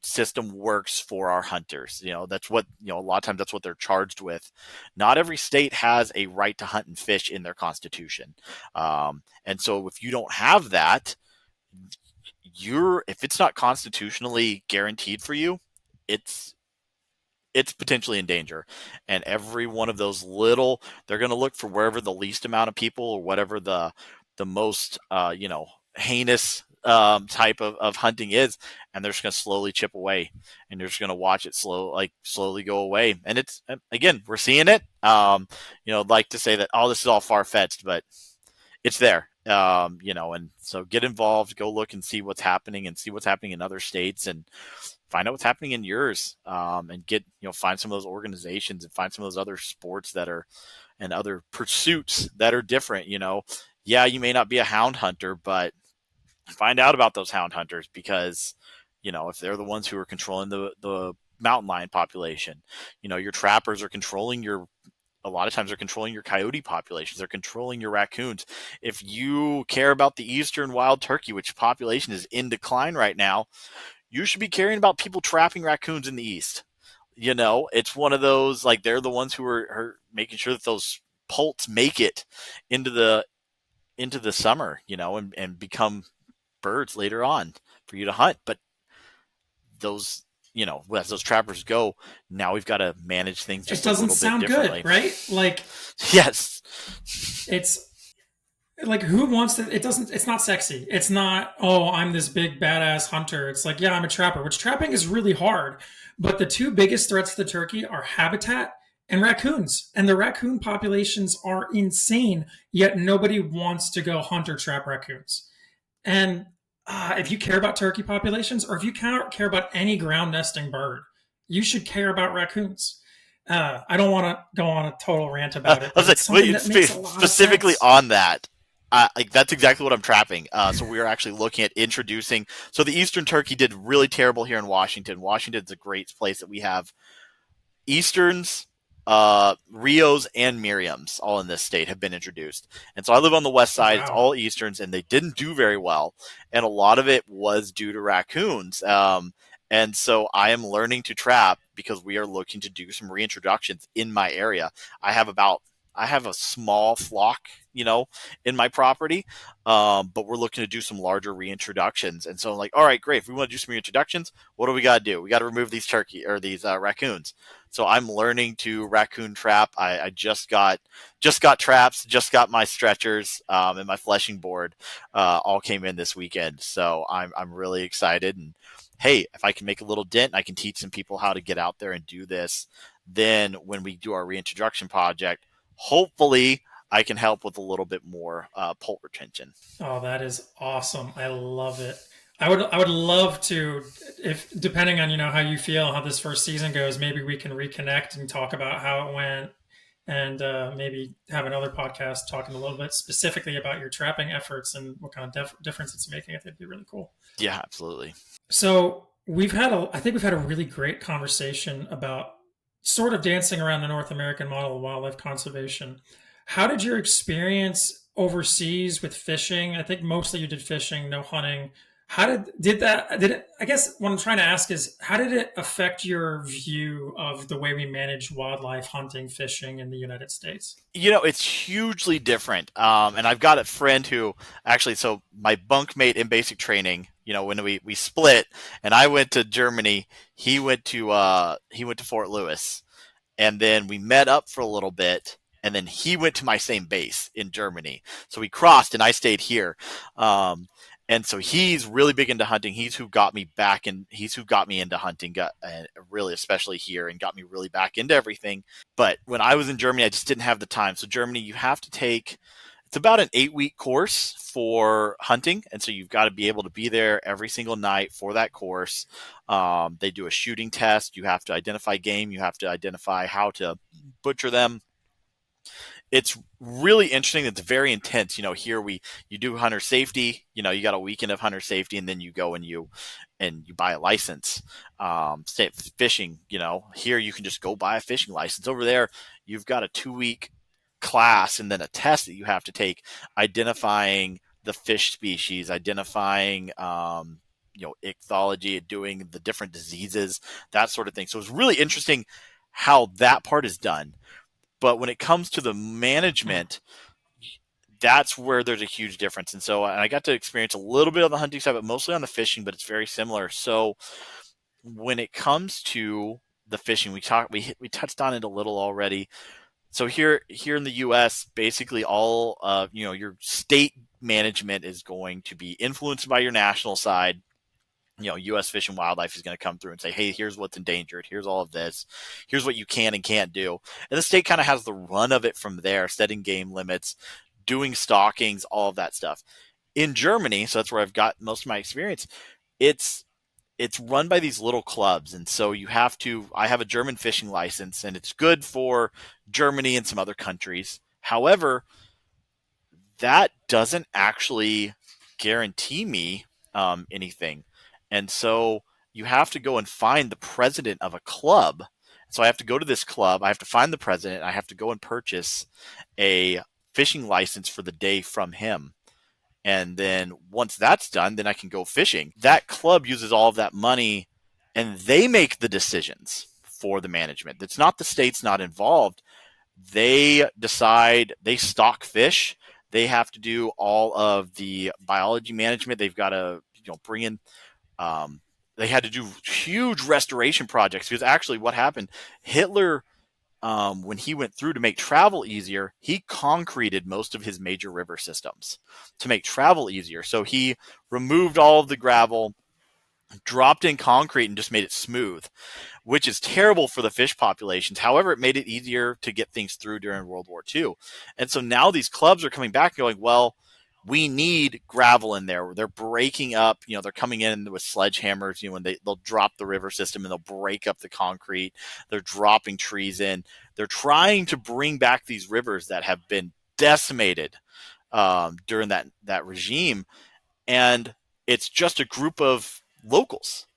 system works for our hunters. That's what, a lot of times that's what they're charged with. Not every state has a right to hunt and fish in their constitution. And so if you don't have that, if it's not constitutionally guaranteed for you, it's potentially in danger. And every one of those they're going to look for wherever the least amount of people, or whatever the most heinous type of hunting is, and they're just going to slowly chip away, and you're just going to watch it slowly go away. And it's, again, we're seeing it. I'd like to say that, oh, this is all far fetched, but it's there. And so get involved, go look and see what's happening, and see what's happening in other states, and find out what's happening in yours, and find some of those organizations and find some of those other sports that are, and other pursuits that are different. Yeah, you may not be a hound hunter, but find out about those hound hunters, because if they're the ones who are controlling the mountain lion population, your trappers are controlling your a lot of times they're controlling your coyote populations. They're controlling your raccoons. If you care about the eastern wild turkey, which population is in decline right now, you should be caring about people trapping raccoons in the east. It's one of those, like, they're the ones who are making sure that those poults make it into the summer, and become birds later on for you to hunt. But those, as those trappers go, now we've got to manage things It just a doesn't little bit sound good, differently. right? Like, Yes. it's like, who wants to? It's not sexy. It's not, oh, I'm this big badass hunter. It's like, yeah, I'm a trapper, which trapping is really hard. But the two biggest threats to turkey are habitat and raccoons. And the raccoon populations are insane, yet nobody wants to go hunt or trap raccoons. And if you care about turkey populations, or if you care about any ground nesting bird, you should care about raccoons. I don't want to go on a total rant about it, but it's something that makes a lot of specifically sense. on that. Like, that's exactly what I'm trapping. So we are actually looking at introducing. So the eastern turkey did really terrible here in Washington. Washington's a great place that we have Easterns, Rios, and Miriams all in this state have been introduced. And so I live on the west Oh, side. It's wow. all Easterns, and they didn't do very well. And a lot of it was due to raccoons. And so I am learning to trap because we are looking to do some reintroductions in my area. I have about I have a small flock, in my property, but we're looking to do some larger reintroductions. And so I'm like, all right, great. If we want to do some reintroductions, what do we got to do? We got to remove these turkey or these raccoons. So I'm learning to raccoon trap. I just got traps, just got my stretchers, and my fleshing board all came in this weekend. So I'm really excited. And hey, if I can make a little dent, I can teach some people how to get out there and do this. Then when we do our reintroduction project, hopefully I can help with a little bit more poult retention. Oh, that is awesome. I love it. I would love to, if depending on how you feel, how this first season goes, maybe we can reconnect and talk about how it went, and maybe have another podcast talking a little bit specifically about your trapping efforts and what kind of difference it's making. I think it'd be really cool. Yeah, absolutely. So I think we've had a really great conversation about sort of dancing around the North American model of wildlife conservation. How did your experience overseas with fishing? I think mostly you did fishing, no hunting. How did it? I guess what I'm trying to ask is, how did it affect your view of the way we manage wildlife hunting, fishing in the United States? It's hugely different. And I've got a friend who actually, so my bunkmate in basic training, when we split and I went to Germany, he went to Fort Lewis, and then we met up for a little bit, and then he went to my same base in Germany. So we crossed, and I stayed here. And so he's really big into hunting. He's who got me back, and he's who got me into hunting, really, especially here, and got me really back into everything. But when I was in Germany, I just didn't have the time. So Germany, you have to take, it's about an 8-week course for hunting, and so you've got to be able to be there every single night for that course. They do a shooting test. You have to identify game. You have to identify how to butcher them. It's really interesting. It's very intense. Here you do hunter safety. You got a weekend of hunter safety, and then you go and you buy a license. Fishing. Here you can just go buy a fishing license. Over there, you've got a 2-week class and then a test that you have to take, identifying the fish species, identifying ichthyology, doing the different diseases, that sort of thing. So it's really interesting how that part is done. But when it comes to the Hmm. management, that's where there's a huge difference. And I got to experience a little bit on the hunting side, but mostly on the fishing, but it's very similar. So when it comes to the fishing, we touched on it a little already. So here in the U.S., basically all your state management is going to be influenced by your national side. U.S. Fish and Wildlife is going to come through and say, hey, here's what's endangered. Here's all of this. Here's what you can and can't do. And the state kind of has the run of it from there, setting game limits, doing stockings, all of that stuff. In Germany, so that's where I've got most of my experience, it's it's run by these little clubs. And so I have a German fishing license, and it's good for Germany and some other countries. However, that doesn't actually guarantee me anything. And so you have to go and find the president of a club. So I have to go to this club. I have to find the president. I have to go and purchase a fishing license for the day from him. And then once that's done, then I can go fishing. That club uses all of that money and they make the decisions for the management. It's not the state's not involved. They decide, they stock fish. They have to do all of the biology management. They've got to, bring in, they had to do huge restoration projects because actually what happened, Hitler, when he went through to make travel easier, he concreted most of his major river systems to make travel easier. So he removed all of the gravel, dropped in concrete, and just made it smooth, which is terrible for the fish populations. However, it made it easier to get things through during World War II. And so now these clubs are coming back going, well, we need gravel in there. They're breaking up, they're coming in with sledgehammers, when they'll drop the river system and they'll break up the concrete. They're dropping trees in. They're trying to bring back these rivers that have been decimated during that regime. And it's just a group of locals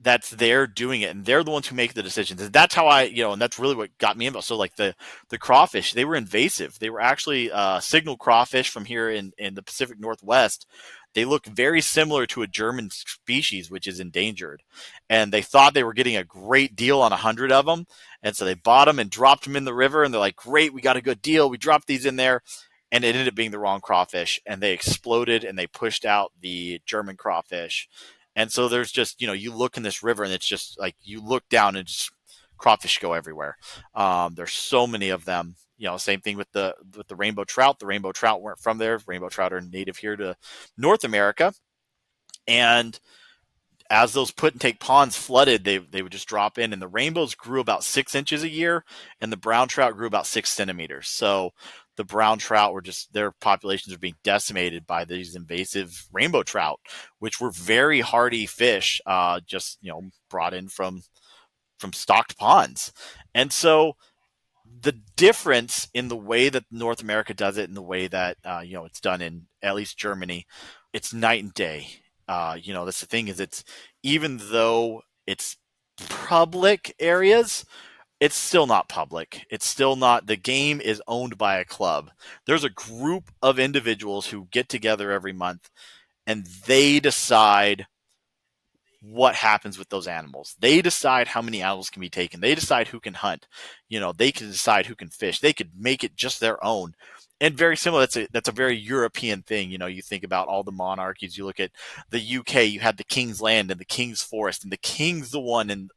that's there doing it, and they're the ones who make the decisions. And that's how and that's really what got me involved. So like the crawfish, they were invasive. They were actually signal crawfish from here in the Pacific Northwest. They look very similar to a German species, which is endangered. And they thought they were getting a great deal on 100 of them. And so they bought them and dropped them in the river. And they're like, great, we got a good deal. We dropped these in there. And it ended up being the wrong crawfish. And they exploded and they pushed out the German crawfish. And so there's just, you look in this river and it's just like you look down and just crawfish go everywhere. There's so many of them. Same thing with the rainbow trout. The rainbow trout weren't from there. Rainbow trout are native here to North America. And as those put and take ponds flooded, they would just drop in, and the rainbows grew about 6 inches a year, and the brown trout grew about 6 centimeters. So the brown trout were their populations are being decimated by these invasive rainbow trout, which were very hardy fish, brought in from stocked ponds. And so the difference in the way that North America does it and the way that it's done in at least Germany, it's night and day. That's the thing, is it's, even though it's public areas, it's still not public. It's still not, the game is owned by a club. There's a group of individuals who get together every month and they decide what happens with those animals. They decide how many animals can be taken. They decide who can hunt. They can decide who can fish. They could make it just their own. And very similar, that's a very European thing. You think about all the monarchies. You look at the UK, you had the King's Land and the King's Forest, and the King's the one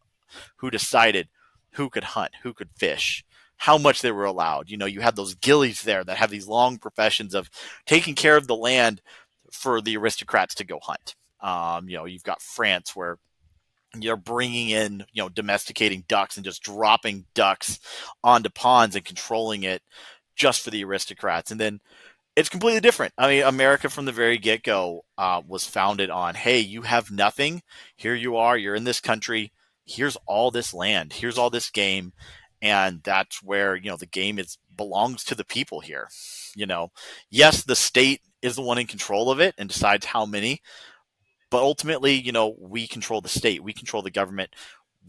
who decided who could hunt, who could fish, how much they were allowed. You had those gillies there that have these long professions of taking care of the land for the aristocrats to go hunt. You've got France where you're bringing in, domesticating ducks and just dropping ducks onto ponds and controlling it just for the aristocrats. And then it's completely different. I mean, America from the very get-go was founded on, hey, you have nothing. Here you are. You're in this country. Here's all this land. Here's all this game. And that's where, the game belongs to the people here. Yes, the state is the one in control of it and decides how many. But ultimately, we control the state. We control the government.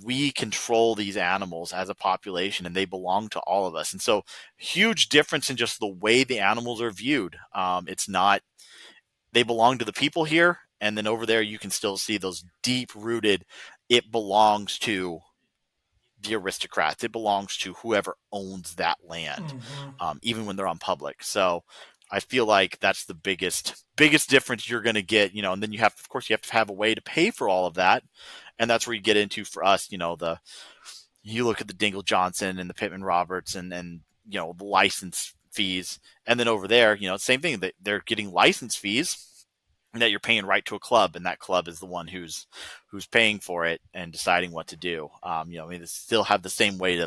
We control these animals as a population, and they belong to all of us. And so, huge difference in just the way the animals are viewed. It's not, they belong to the people here, and then over there you can still see those deep-rooted, it belongs to the aristocrats. It belongs to whoever owns that land, even when they're on public. So I feel like that's the biggest difference you're going to get, and then you have to have a way to pay for all of that. And that's where you get into, for us, you look at the Dingle Johnson and the Pittman Roberts and the license fees. And then over there, same thing. They're getting license fees that you're paying right to a club, and that club is the one who's paying for it and deciding what to do. I mean, they still have the same weight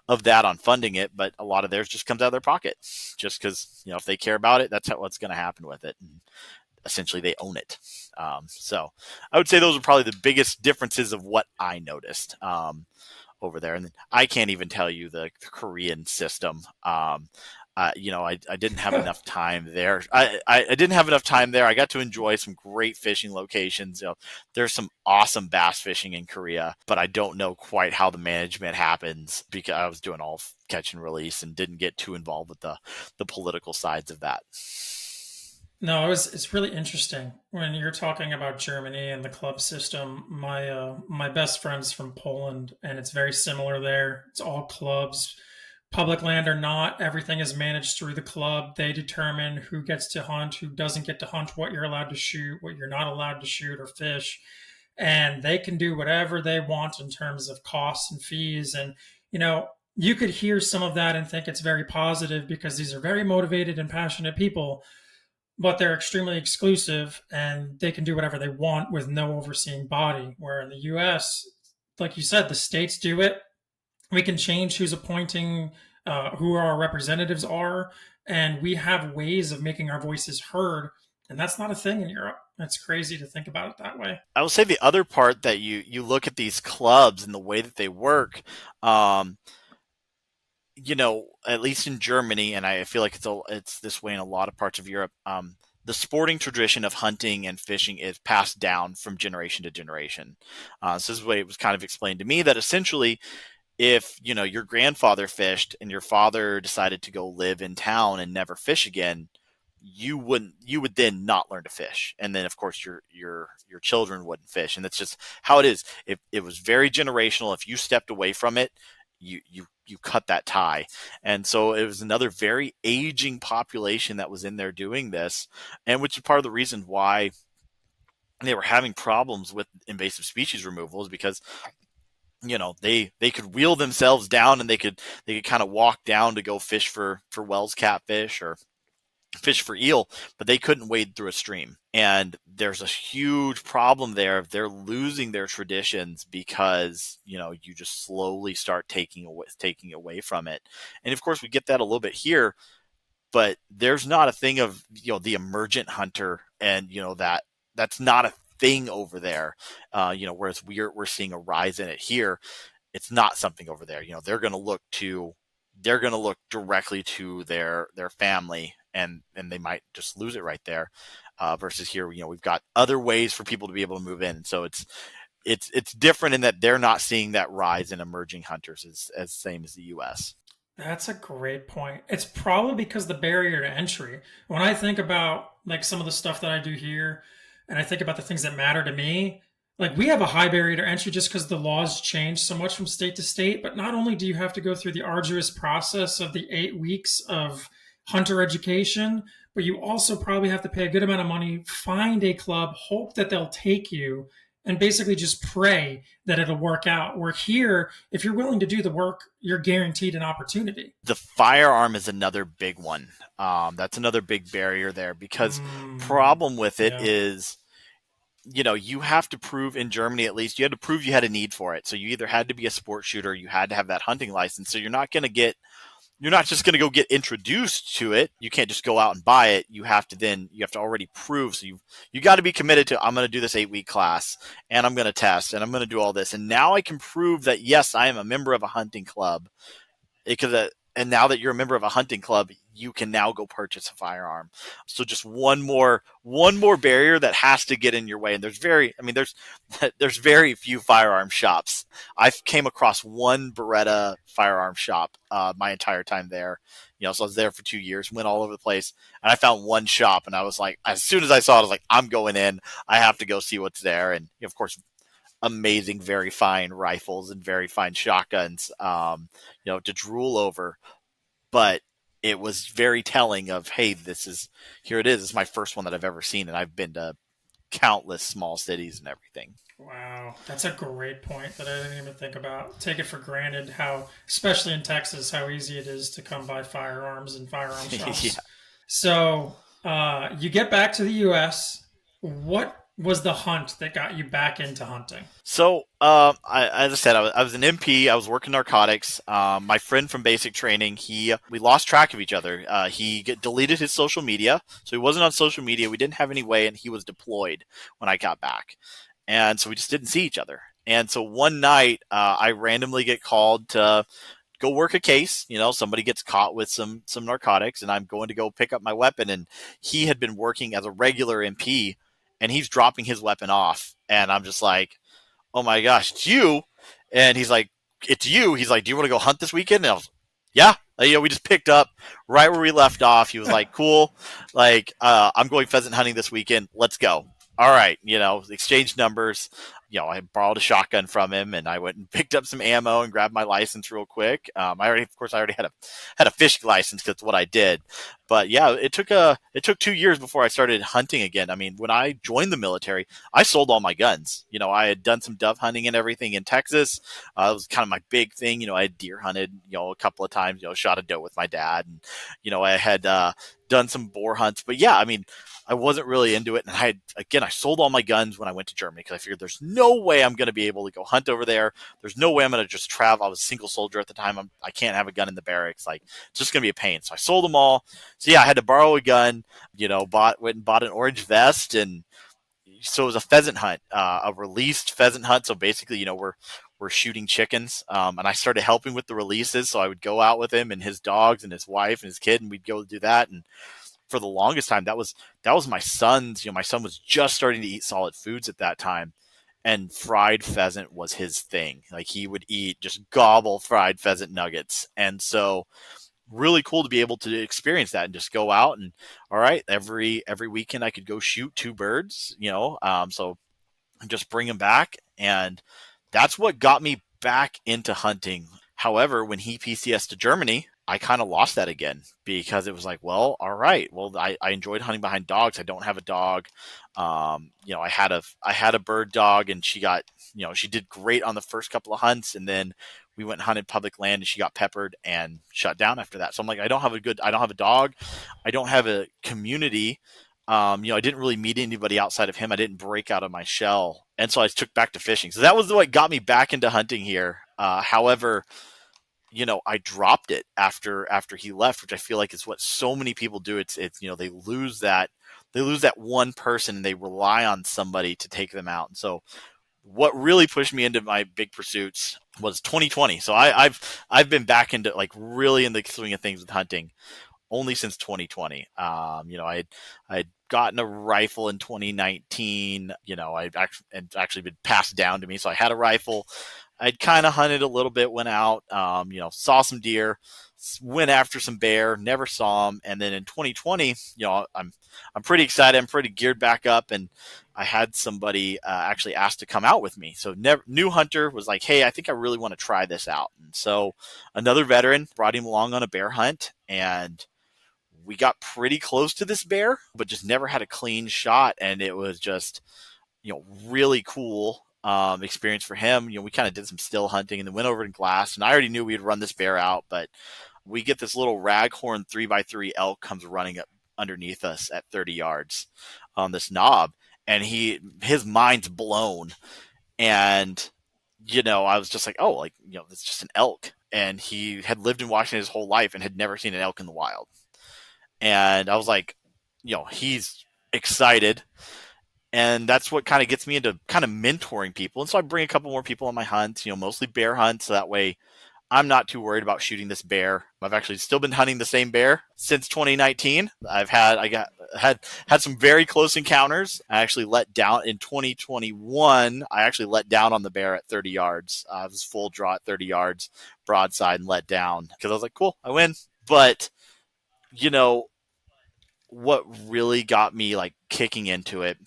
of that on funding it, but a lot of theirs just comes out of their pocket, just because if they care about it, that's what's going to happen with it. And essentially, they own it. So I would say those are probably the biggest differences of what I noticed. Over there. And I can't even tell you the Korean system. I didn't have enough time there. I didn't have enough time there. I got to enjoy some great fishing locations. There's some awesome bass fishing in Korea, but I don't know quite how the management happens because I was doing all catch and release and didn't get too involved with the political sides of that. No, it's really interesting when you're talking about Germany and the club system. My best friend's from Poland, and it's very similar there. It's all clubs, public land or not. Everything is managed through the club. They determine who gets to hunt, who doesn't get to hunt, what you're allowed to shoot, what you're not allowed to shoot or fish, and they can do whatever they want in terms of costs and fees. And you could hear some of that and think it's very positive because these are very motivated and passionate people, but they're extremely exclusive and they can do whatever they want with no overseeing body. Where in the US, like you said, the states do it. We can change who's appointing, who our representatives are, and we have ways of making our voices heard. And that's not a thing in Europe. It's crazy to think about it that way. I will say the other part that you look at these clubs and the way that they work. At least in Germany, and I feel like it's this way in a lot of parts of Europe. The sporting tradition of hunting and fishing is passed down from generation to generation. So this is the way it was kind of explained to me that essentially, if your grandfather fished and your father decided to go live in town and never fish again, you would then not learn to fish, and then of course your children wouldn't fish, and that's just how it is. If it was very generational, if you stepped away from it, you cut that tie. And so it was another very aging population that was in there doing this, and which is part of the reason why they were having problems with invasive species removal, is because they could wheel themselves down and they could kind of walk down to go fish for Wells catfish or fish for eel, but they couldn't wade through a stream. And there's a huge problem there. They're losing their traditions because you just slowly start taking away from it. And of course we get that a little bit here, but there's not a thing of the emergent hunter, and that's not a thing over there. Whereas we're seeing a rise in it here. It's not something over there. They're going to look directly to their family, and they might just lose it right there. Versus here, we've got other ways for people to be able to move in. So it's different in that they're not seeing that rise in emerging hunters as same as the U.S. That's a great point. It's probably because the barrier to entry. When I think about like some of the stuff that I do here, and I think about the things that matter to me, like we have a high barrier to entry just because the laws change so much from state to state. But not only do you have to go through the arduous process of the 8 weeks of hunter education, but you also probably have to pay a good amount of money, find a club, hope that they'll take you, and basically just pray that it'll work out. Where here, if you're willing to do the work, you're guaranteed an opportunity. The firearm is another big one. That's another big barrier there, because problem with it Yeah. is, you have to prove, in Germany at least, you had to prove you had a need for it. So you either had to be a sport shooter, you had to have that hunting license. So you're not just going to go get introduced to it. You can't just go out and buy it. You have to already prove. So you got to be committed to, I'm going to do this 8-week class, and I'm going to test, and I'm going to do all this. And now I can prove that, yes, I am a member of a hunting club. And now that you're a member of a hunting club, you can now go purchase a firearm. So just one more barrier that has to get in your way. And there's very few firearm shops. I've came across one Beretta firearm shop my entire time there. So I was there for 2 years, went all over the place, and I found one shop, and I was like, as soon as I saw it, I was like, I'm going in. I have to go see what's there. And of course, amazing, very fine rifles and very fine shotguns, to drool over. But it was very telling of, hey, here it is. This is my first one that I've ever seen, and I've been to countless small cities and everything. Wow, that's a great point that I didn't even think about. Take it for granted how, especially in Texas, how easy it is to come by firearms and firearm Yeah. shops. So, you get back to the U.S. What was the hunt that got you back into hunting? So, as I said, I was an MP. I was working narcotics. My friend from basic training, we lost track of each other. Deleted his social media, so he wasn't on social media. We didn't have any way, and he was deployed when I got back, and so we just didn't see each other. And so one night, I randomly get called to go work a case. Somebody gets caught with some narcotics, and I'm going to go pick up my weapon. And he had been working as a regular MP, and he's dropping his weapon off, and I'm just like, oh my gosh, it's you. And he's like, it's you. He's like, do you want to go hunt this weekend? And I was, yeah. We just picked up right where we left off. He was like, cool. Like, I'm going pheasant hunting this weekend. Let's go. All right. Exchange numbers. I borrowed a shotgun from him, and I went and picked up some ammo and grabbed my license real quick. Of course, I already had a fishing license because that's what I did. But yeah, it took 2 years before I started hunting again. I mean, when I joined the military, I sold all my guns. I had done some dove hunting and everything in Texas. It was kind of my big thing. I had deer hunted, a couple of times, shot a doe with my dad. And, I had done some boar hunts. But yeah, I mean, I wasn't really into it. And I sold all my guns when I went to Germany because I figured there's no way I'm going to be able to go hunt over there. There's no way I'm going to just travel. I was a single soldier at the time. I can't have a gun in the barracks. Like, it's just going to be a pain. So I sold them all. So yeah, I had to borrow a gun, went and bought an orange vest. And so it was a pheasant hunt, a released pheasant hunt. So basically, we're shooting chickens. And I started helping with the releases. So I would go out with him and his dogs and his wife and his kid, and we'd go do that. And for the longest time, that was my son's. My son was just starting to eat solid foods at that time, and fried pheasant was his thing. Like, he would eat, just gobble fried pheasant nuggets. And so, really cool to be able to experience that and just go out and, all right, every weekend I could go shoot two birds. So just bring them back, and that's what got me back into hunting. However, when he PCS to Germany, I kind of lost that again because it was like, well, all right, well, I enjoyed hunting behind dogs. I don't have a dog. I had a bird dog, and she did great on the first couple of hunts, and then we went and hunted public land, and she got peppered and shut down after that. So I'm like, I don't have a dog. I don't have a community. I didn't really meet anybody outside of him. I didn't break out of my shell. And so I took back to fishing. So that was what got me back into hunting here. However, I dropped it after he left, which I feel like is what so many people do. It's they lose that one person, and they rely on somebody to take them out. And so what really pushed me into my big pursuits was 2020. So I've been back into, like, really in the swing of things with hunting only since 2020. I'd gotten a rifle in 2019. I'd actually been passed down to me, so I had a rifle. I'd kind of hunted a little bit, went out, saw some deer, went after some bear, never saw them. And then in 2020, I'm pretty excited. I'm pretty geared back up, and I had somebody actually asked to come out with me. So new hunter was like, hey, I think I really want to try this out. And so another veteran brought him along on a bear hunt, and we got pretty close to this bear, but just never had a clean shot. And it was just, really cool experience for him. We kind of did some still hunting and then went over to glass, and I already knew we'd run this bear out, but we get this little raghorn 3x3 elk comes running up underneath us at 30 yards on this knob, and his mind's blown. And, I was just like, oh, like, it's just an elk. And he had lived in Washington his whole life and had never seen an elk in the wild. And I was like, he's excited. And that's what kind of gets me into kind of mentoring people. And so I bring a couple more people on my hunts, mostly bear hunts. So that way I'm not too worried about shooting this bear. I've actually still been hunting the same bear since 2019. Had some very close encounters. I actually let down in 2021. I actually let down on the bear at 30 yards. I was full draw at 30 yards, broadside, and let down because I was like, cool, I win. But, what really got me, like, kicking into it,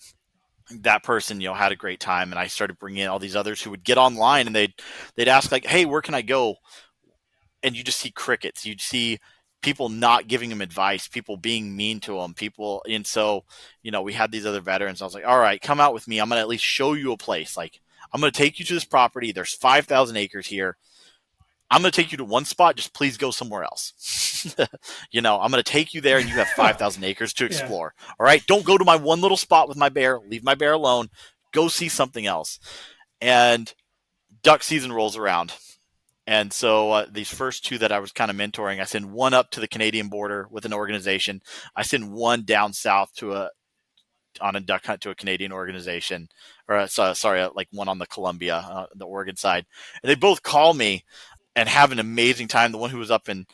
that person, had a great time, and I started bringing in all these others who would get online, and they'd ask, like, hey, where can I go? And you just see crickets. You'd see people not giving them advice, people being mean to them, people. And so, we had these other veterans. I was like, all right, come out with me. I'm going to at least show you a place. Like, I'm going to take you to this property. There's 5,000 acres here. I'm going to take you to one spot. Just please go somewhere else. I'm going to take you there and you have 5,000 acres to Yeah. explore. All right. Don't go to my one little spot with my bear. Leave my bear alone. Go see something else. And duck season rolls around. And so these first two that I was kind of mentoring, I send one up to the Canadian border with an organization. I send one down south on a duck hunt to a Canadian organization, or like one on the Columbia, the Oregon side. And they both call me and have an amazing time. The one who was up in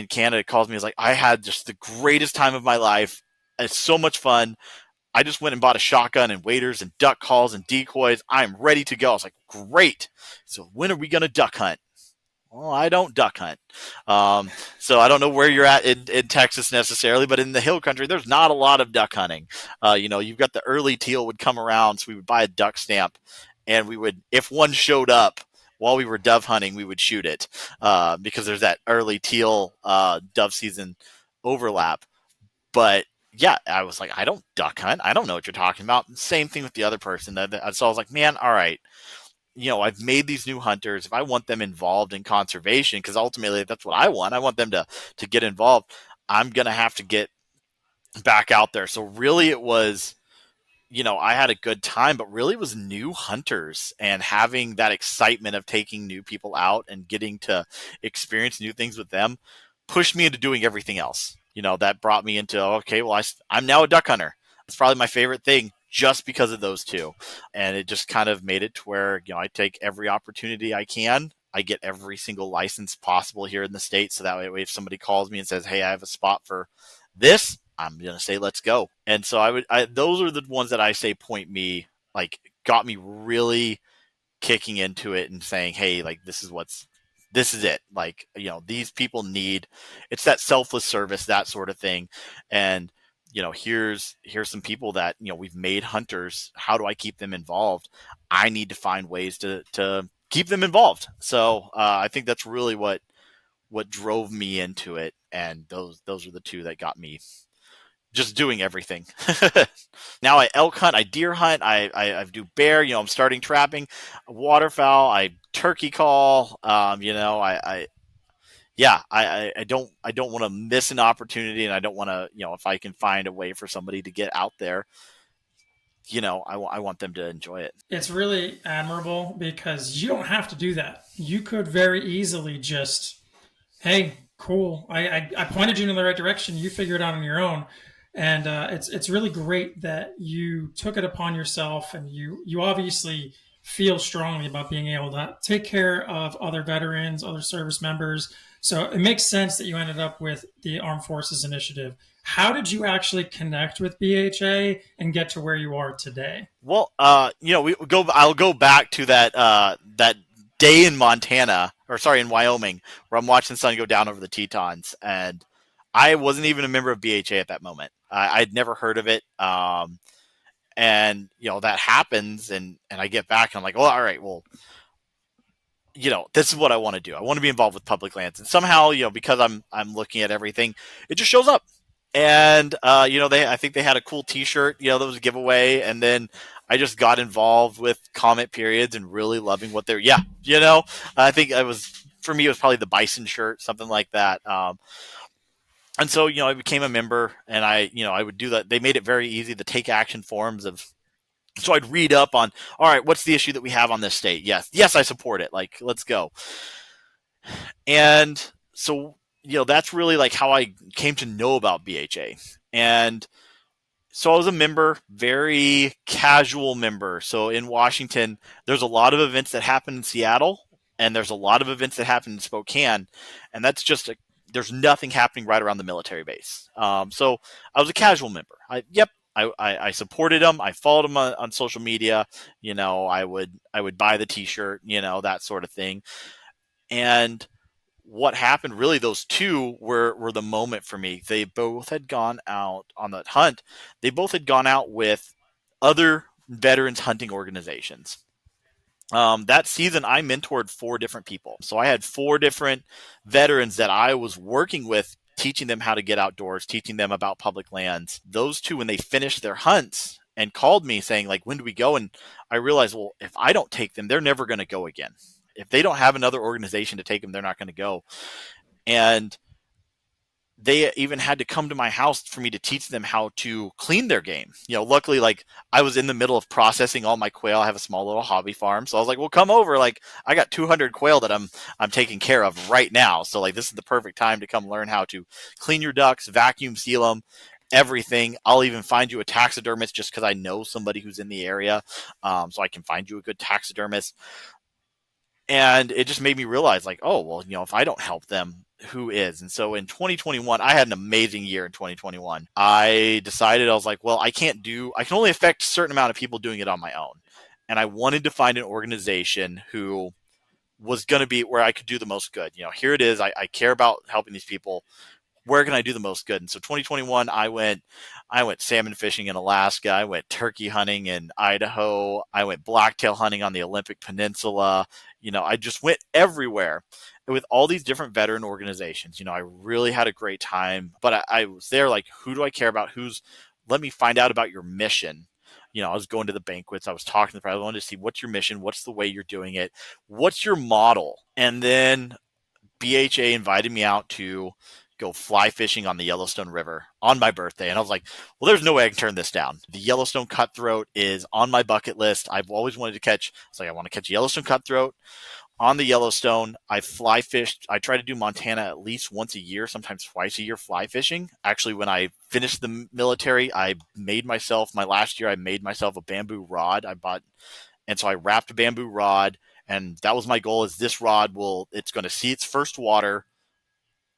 Canada calls me, is like, I had just the greatest time of my life. It's so much fun. I just went and bought a shotgun and waders and duck calls and decoys. I'm ready to go. I was like, great. So when are we going to duck hunt? Well, I don't duck hunt. So I don't know where you're at in Texas necessarily, but in the hill country, there's not a lot of duck hunting. You've got the early teal would come around, so we would buy a duck stamp, and we would, if one showed up while we were dove hunting, we would shoot it because there's that early teal dove season overlap. But yeah, I was like, I don't duck hunt. I don't know what you're talking about. Same thing with the other person. So I was like, man, all right. I've made these new hunters. If I want them involved in conservation, because ultimately that's what I want. I want them to get involved. I'm going to have to get back out there. So really it was, I had a good time, but really it was new hunters and having that excitement of taking new people out and getting to experience new things with them pushed me into doing everything else. That brought me into, okay, well, I'm now a duck hunter. It's probably my favorite thing just because of those two. And it just kind of made it to where, I take every opportunity I can. I get every single license possible here in the state. So that way, if somebody calls me and says, hey, I have a spot for this, I'm going to say, let's go. And so those are the ones that I say got me really kicking into it and saying, hey, like, this is it. Like, these people it's that selfless service, that sort of thing. And, here's some people that, we've made hunters. How do I keep them involved? I need to find ways to keep them involved. So I think that's really what drove me into it. And those are the two that got me just doing everything. Now I elk hunt, I deer hunt, I do bear. I'm starting trapping, waterfowl, I turkey call. I don't want to miss an opportunity, and I don't want to, if I can find a way for somebody to get out there, I want them to enjoy it. It's really admirable because you don't have to do that. You could very easily just, hey, cool. I pointed you in the right direction. You figure it out on your own. And it's really great that you took it upon yourself, and you obviously feel strongly about being able to take care of other veterans, other service members. So it makes sense that you ended up with the Armed Forces Initiative. How did you actually connect with BHA and get to where you are today? Well, I'll go back to that day in Montana, or sorry, in Wyoming, where I'm watching the sun go down over the Tetons, and I wasn't even a member of BHA at that moment. I'd never heard of it. And that happens, and I get back and I'm like, well, all right, well, this is what I want to do. I want to be involved with public lands, and somehow, because I'm looking at everything, it just shows up. And I think they had a cool T-shirt, that was a giveaway, and then I just got involved with comment periods and really loving what they're. Yeah, I think it was, for me, it was probably the bison shirt, something like that. And so, I became a member, and I would do that. They made it very easy to take action forms of. So I'd read up on, all right, what's the issue that we have on this state? Yes, I support it. Like, let's go. And so, that's really like how I came to know about BHA. And so I was a member, very casual member. So in Washington, there's a lot of events that happen in Seattle, and there's a lot of events that happen in Spokane. And that's just there's nothing happening right around the military base. So I was a casual member. I supported them. I followed them on social media. I would buy the T-shirt, that sort of thing. And what happened, really, those two were the moment for me. They both had gone out on that hunt. They both had gone out with other veterans hunting organizations. That season, I mentored 4 different people. So I had 4 different veterans that I was working with teaching them how to get outdoors, teaching them about public lands. Those two, when they finished their hunts and called me saying, like, when do we go? And I realized, well, if I don't take them, they're never going to go again. If they don't have another organization to take them, they're not going to go. And they even had to come to my house for me to teach them how to clean their game. Luckily, like, I was in the middle of processing all my quail. I have a small little hobby farm. So I was like, well, come over. Like, I got 200 quail that I'm taking care of right now. So, like, this is the perfect time to come learn how to clean your ducks, vacuum seal them, everything. I'll even find you a taxidermist just because I know somebody who's in the area. So I can find you a good taxidermist. And it just made me realize, like, oh, well, if I don't help them, who is? And so in 2021, I had an amazing year in 2021. I decided, I was like, well, I can only affect a certain amount of people doing it on my own. And I wanted to find an organization who was going to be where I could do the most good. Here it is. I care about helping these people. Where can I do the most good? And so 2021, I went salmon fishing in Alaska. I went turkey hunting in Idaho. I went blacktail hunting on the Olympic Peninsula. I just went everywhere with all these different veteran organizations. I really had a great time, but I was there like, who do I care about? Let me find out about your mission. I was going to the banquets. I was talking to the president. I wanted to see, what's your mission? What's the way you're doing it? What's your model? And then BHA invited me out to go fly fishing on the Yellowstone River on my birthday. And I was like, well, there's no way I can turn this down. The Yellowstone cutthroat is on my bucket list. I've always wanted to catch. It's like, I want to catch a Yellowstone cutthroat on the Yellowstone. I fly fished. I try to do Montana at least once a year, sometimes twice a year, fly fishing. Actually, when I finished the military, my last year, I made myself a bamboo rod I bought. And so I wrapped a bamboo rod, and that was my goal, is this rod it's going to see its first water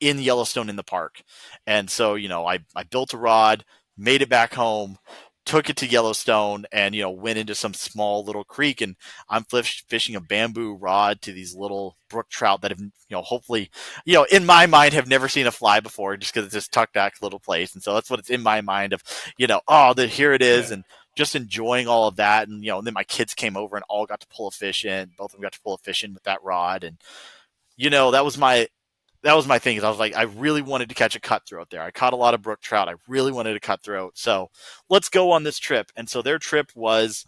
in Yellowstone in the park. And so, I built a rod, made it back home, took it to Yellowstone, and, went into some small little creek, and I'm fishing a bamboo rod to these little brook trout that have, hopefully, in my mind, have never seen a fly before, just because it's this tucked back little place. And so that's what it's in my mind of, here it is. Yeah. And just enjoying all of that. And, and then my kids came over and all got to pull a fish in. Both of them got to pull a fish in with that rod. And, that was my thing. Is I was like, I really wanted to catch a cutthroat there. I caught a lot of brook trout. I really wanted a cutthroat. So let's go on this trip. And so their trip was,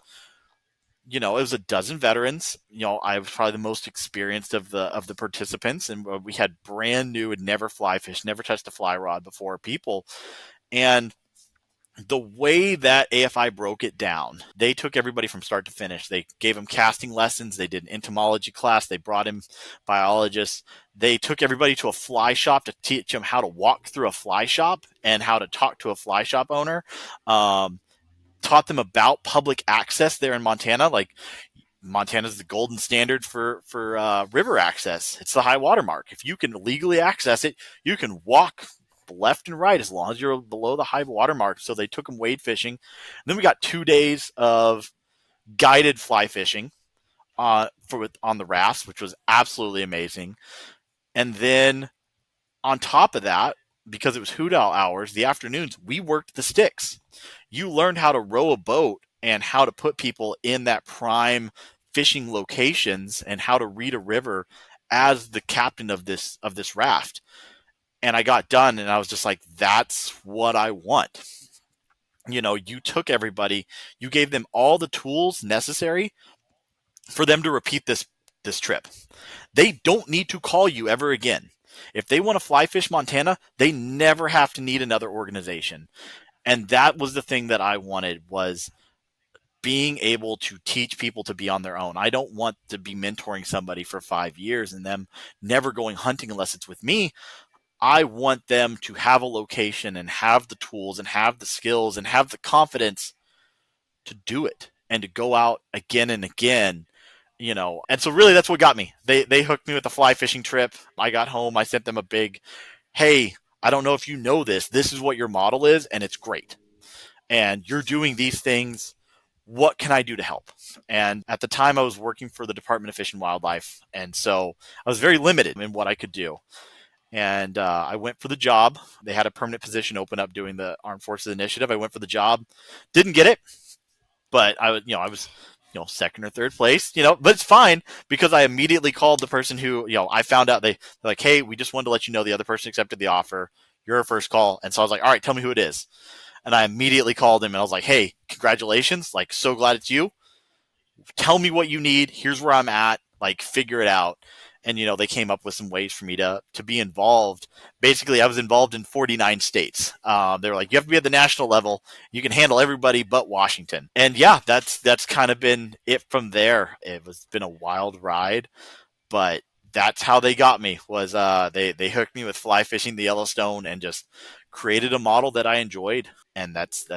it was a dozen veterans. I was probably the most experienced of the participants, and we had brand new and never fly fish, never touched a fly rod before people. And the way that AFI broke it down, they took everybody from start to finish. They gave them casting lessons. They did an entomology class. They brought in biologists. They took everybody to a fly shop to teach them how to walk through a fly shop and how to talk to a fly shop owner. Taught them about public access there in Montana. Like, Montana's the golden standard for river access. It's the high water mark. If you can legally access it, you can walk left and right as long as you're below the high water mark. So they took them wade fishing. And then we got 2 days of guided fly fishing on the rafts, which was absolutely amazing. And then on top of that, because it was hoot owl hours, the afternoons, we worked the sticks. You learned how to row a boat and how to put people in that prime fishing locations and how to read a river as the captain of this raft. And I got done, and I was just like, that's what I want. You took everybody, you gave them all the tools necessary for them to repeat this trip. They don't need to call you ever again. If they want to fly fish Montana, they never have to need another organization. And that was the thing that I wanted, was being able to teach people to be on their own. I don't want to be mentoring somebody for 5 years and them never going hunting unless it's with me. I want them to have a location and have the tools and have the skills and have the confidence to do it and to go out again and again, And so really that's what got me. They hooked me with a fly fishing trip. I got home. I sent them a big, hey, I don't know if you know this. This is what your model is, and it's great. And you're doing these things. What can I do to help? And at the time I was working for the Department of Fish and Wildlife. And so I was very limited in what I could do. And I went for the job. They had a permanent position open up doing the Armed Forces Initiative. I went for the job, didn't get it, but I was second or third place, but it's fine because I immediately called the person who, I found out they're like, hey, we just wanted to let you know the other person accepted the offer. You're our first call. And so I was like, all right, tell me who it is. And I immediately called him and I was like, hey, congratulations. Like, so glad it's you. Tell me what you need. Here's where I'm at. Like, figure it out. And, they came up with some ways for me to be involved. Basically, I was involved in 49 states. They were like, you have to be at the national level. You can handle everybody but Washington. And yeah, that's kind of been it from there. It was been a wild ride, but that's how they got me. Was they hooked me with fly fishing the Yellowstone and just created a model that I enjoyed, and that's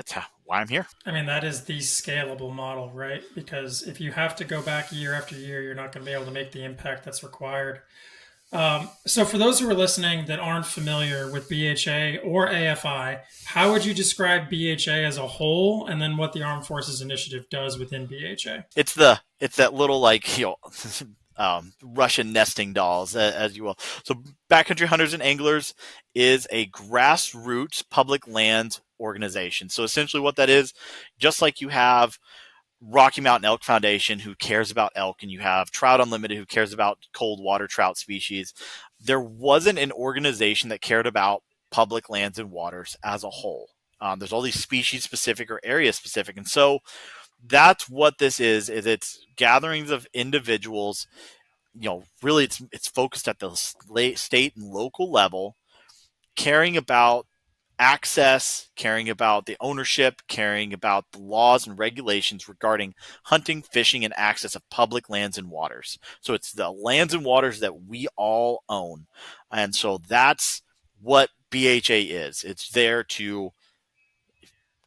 why I'm here. I mean, that is the scalable model, right? Because if you have to go back year after year, you're not going to be able to make the impact that's required. So, for those who are listening that aren't familiar with BHA or AFI, how would you describe BHA as a whole, and then what the Armed Forces Initiative does within BHA? It's that little like Russian nesting dolls, as you will. So, Backcountry Hunters and Anglers is a grassroots public lands organization. So, essentially, what that is, just like you have Rocky Mountain Elk Foundation, who cares about elk, and you have Trout Unlimited, who cares about cold water trout species, there wasn't an organization that cared about public lands and waters as a whole. There's all these species specific or area specific. And so that's what this is it's gatherings of individuals. Really it's focused at the state and local level, caring about access, caring about the ownership, caring about the laws and regulations regarding hunting, fishing, and access of public lands and waters. So it's the lands and waters that we all own. And so that's what BHA is. It's there to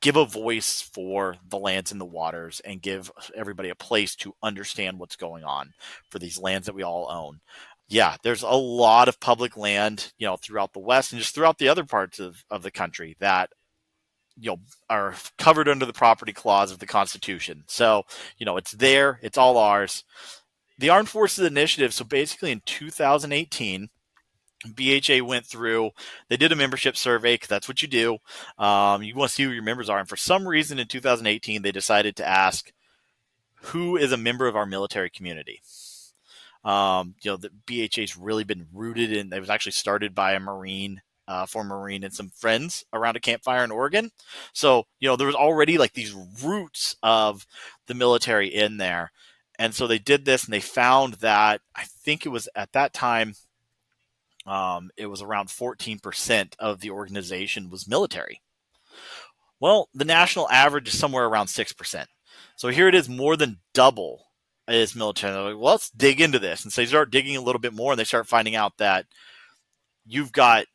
give a voice for the lands and the waters and give everybody a place to understand what's going on for these lands that we all own. Yeah, there's a lot of public land, throughout the West and just throughout the other parts of the country that, are covered under the property clause of the Constitution. So, it's there, it's all ours. The Armed Forces Initiative, so basically in 2018, BHA went through, they did a membership survey because that's what you do. You want to see who your members are. And for some reason in 2018, they decided to ask, who is a member of our military community? The BHA's really been rooted in, it was actually started by a Marine, former Marine, and some friends around a campfire in Oregon. So, there was already like these roots of the military in there. And so they did this and they found that, I think it was at that time, it was around 14% of the organization was military. Well, the national average is somewhere around 6%. So here it is, more than double is military. They're like, well, let's dig into this. And so they start digging a little bit more and they start finding out that you've got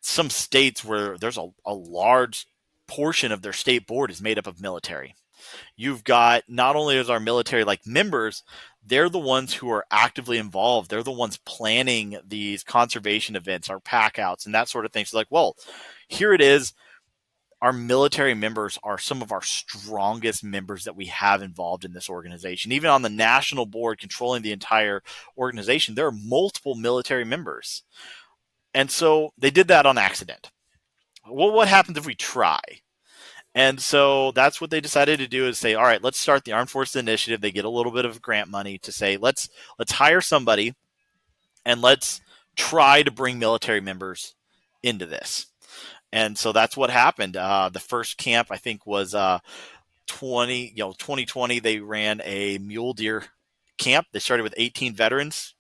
some states where there's a large portion of their state board is made up of military. You've got, not only is our military like members, they're the ones who are actively involved. They're the ones planning these conservation events, our pack outs, and that sort of thing. So like, well, here it is. Our military members are some of our strongest members that we have involved in this organization. Even on the national board controlling the entire organization, there are multiple military members. And so they did that on accident. Well, what happens if we try? And so that's what they decided to do, is say, all right, let's start the Armed Forces Initiative. They get a little bit of grant money to say, let's hire somebody and let's try to bring military members into this. And so that's what happened. The first camp, I think, was 2020. They ran a mule deer camp. They started with 18 veterans,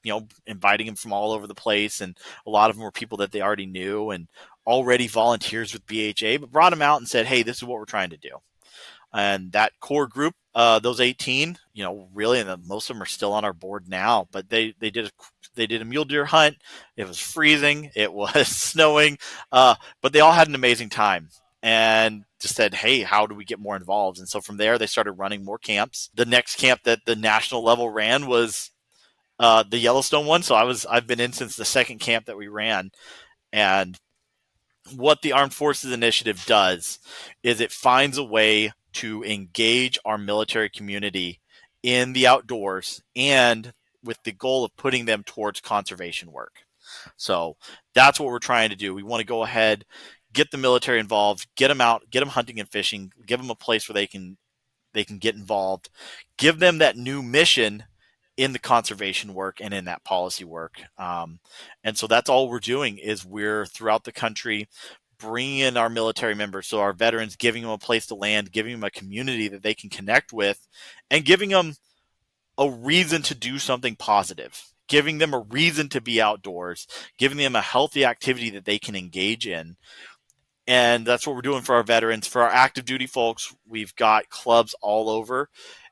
inviting them from all over the place. And a lot of them were people that they already knew and already volunteers with BHA, but brought them out and said, hey, this is what we're trying to do. And that core group, those 18, really, and most of them are still on our board now, but they did a mule deer hunt. It was freezing. It was snowing, but they all had an amazing time and just said, hey, how do we get more involved? And so from there, they started running more camps. The next camp that the national level ran was the Yellowstone one. So I've been in since the second camp that we ran. And what the Armed Forces Initiative does is it finds a way to engage our military community in the outdoors, and with the goal of putting them towards conservation work. So that's what we're trying to do. We want to go ahead, get the military involved, get them out, get them hunting and fishing, give them a place where they can get involved, give them that new mission in the conservation work and in that policy work. And so that's all we're doing, is we're throughout the country bringing in our military members, so our veterans, giving them a place to land, giving them a community that they can connect with, and giving them a reason to do something positive, giving them a reason to be outdoors, giving them a healthy activity that they can engage in. And that's what we're doing for our veterans. For our active duty folks, we've got clubs all over.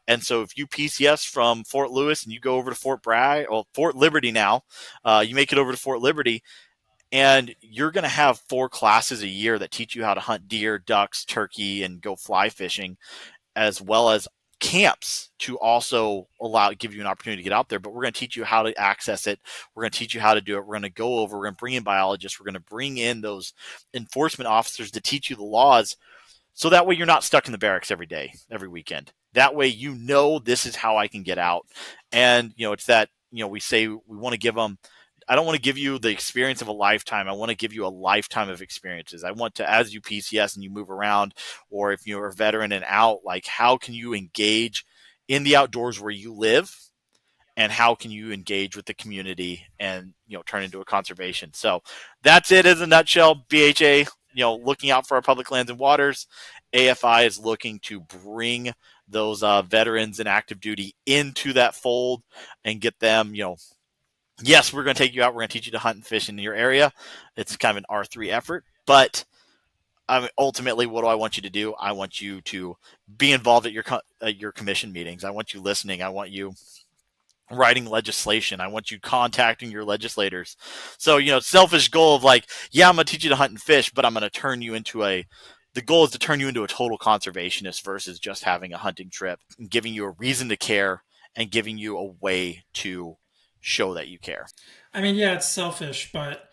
And so if you PCS from Fort Lewis and you go over to Fort Bragg, or Fort Liberty now, you make it over to Fort Liberty, and you're going to have 4 classes a year that teach you how to hunt deer, ducks, turkey, and go fly fishing, as well as camps to also give you an opportunity to get out there. But we're going to teach you how to access it. We're going to teach you how to do it. We're going to go over, we're going to bring in biologists. We're going to bring in those enforcement officers to teach you the laws. So that way you're not stuck in the barracks every day, every weekend. That way, this is how I can get out. And, it's that, we say we want to give them, I don't want to give you the experience of a lifetime. I want to give you a lifetime of experiences. I want to, as you PCS and you move around, or if you're a veteran and out, like, how can you engage in the outdoors where you live, and how can you engage with the community and, turn into a conservation? So that's it as a nutshell. BHA, looking out for our public lands and waters. AFI is looking to bring those veterans and active duty into that fold and get them, yes, we're going to take you out. We're going to teach you to hunt and fish in your area. It's kind of an R3 effort, but ultimately, what do I want you to do? I want you to be involved at your commission meetings. I want you listening. I want you writing legislation. I want you contacting your legislators. So, selfish goal of like, yeah, I'm going to teach you to hunt and fish, but I'm going to turn you into the goal is to turn you into a total conservationist versus just having a hunting trip and giving you a reason to care and giving you a way to show that you care. I mean, yeah, it's selfish, but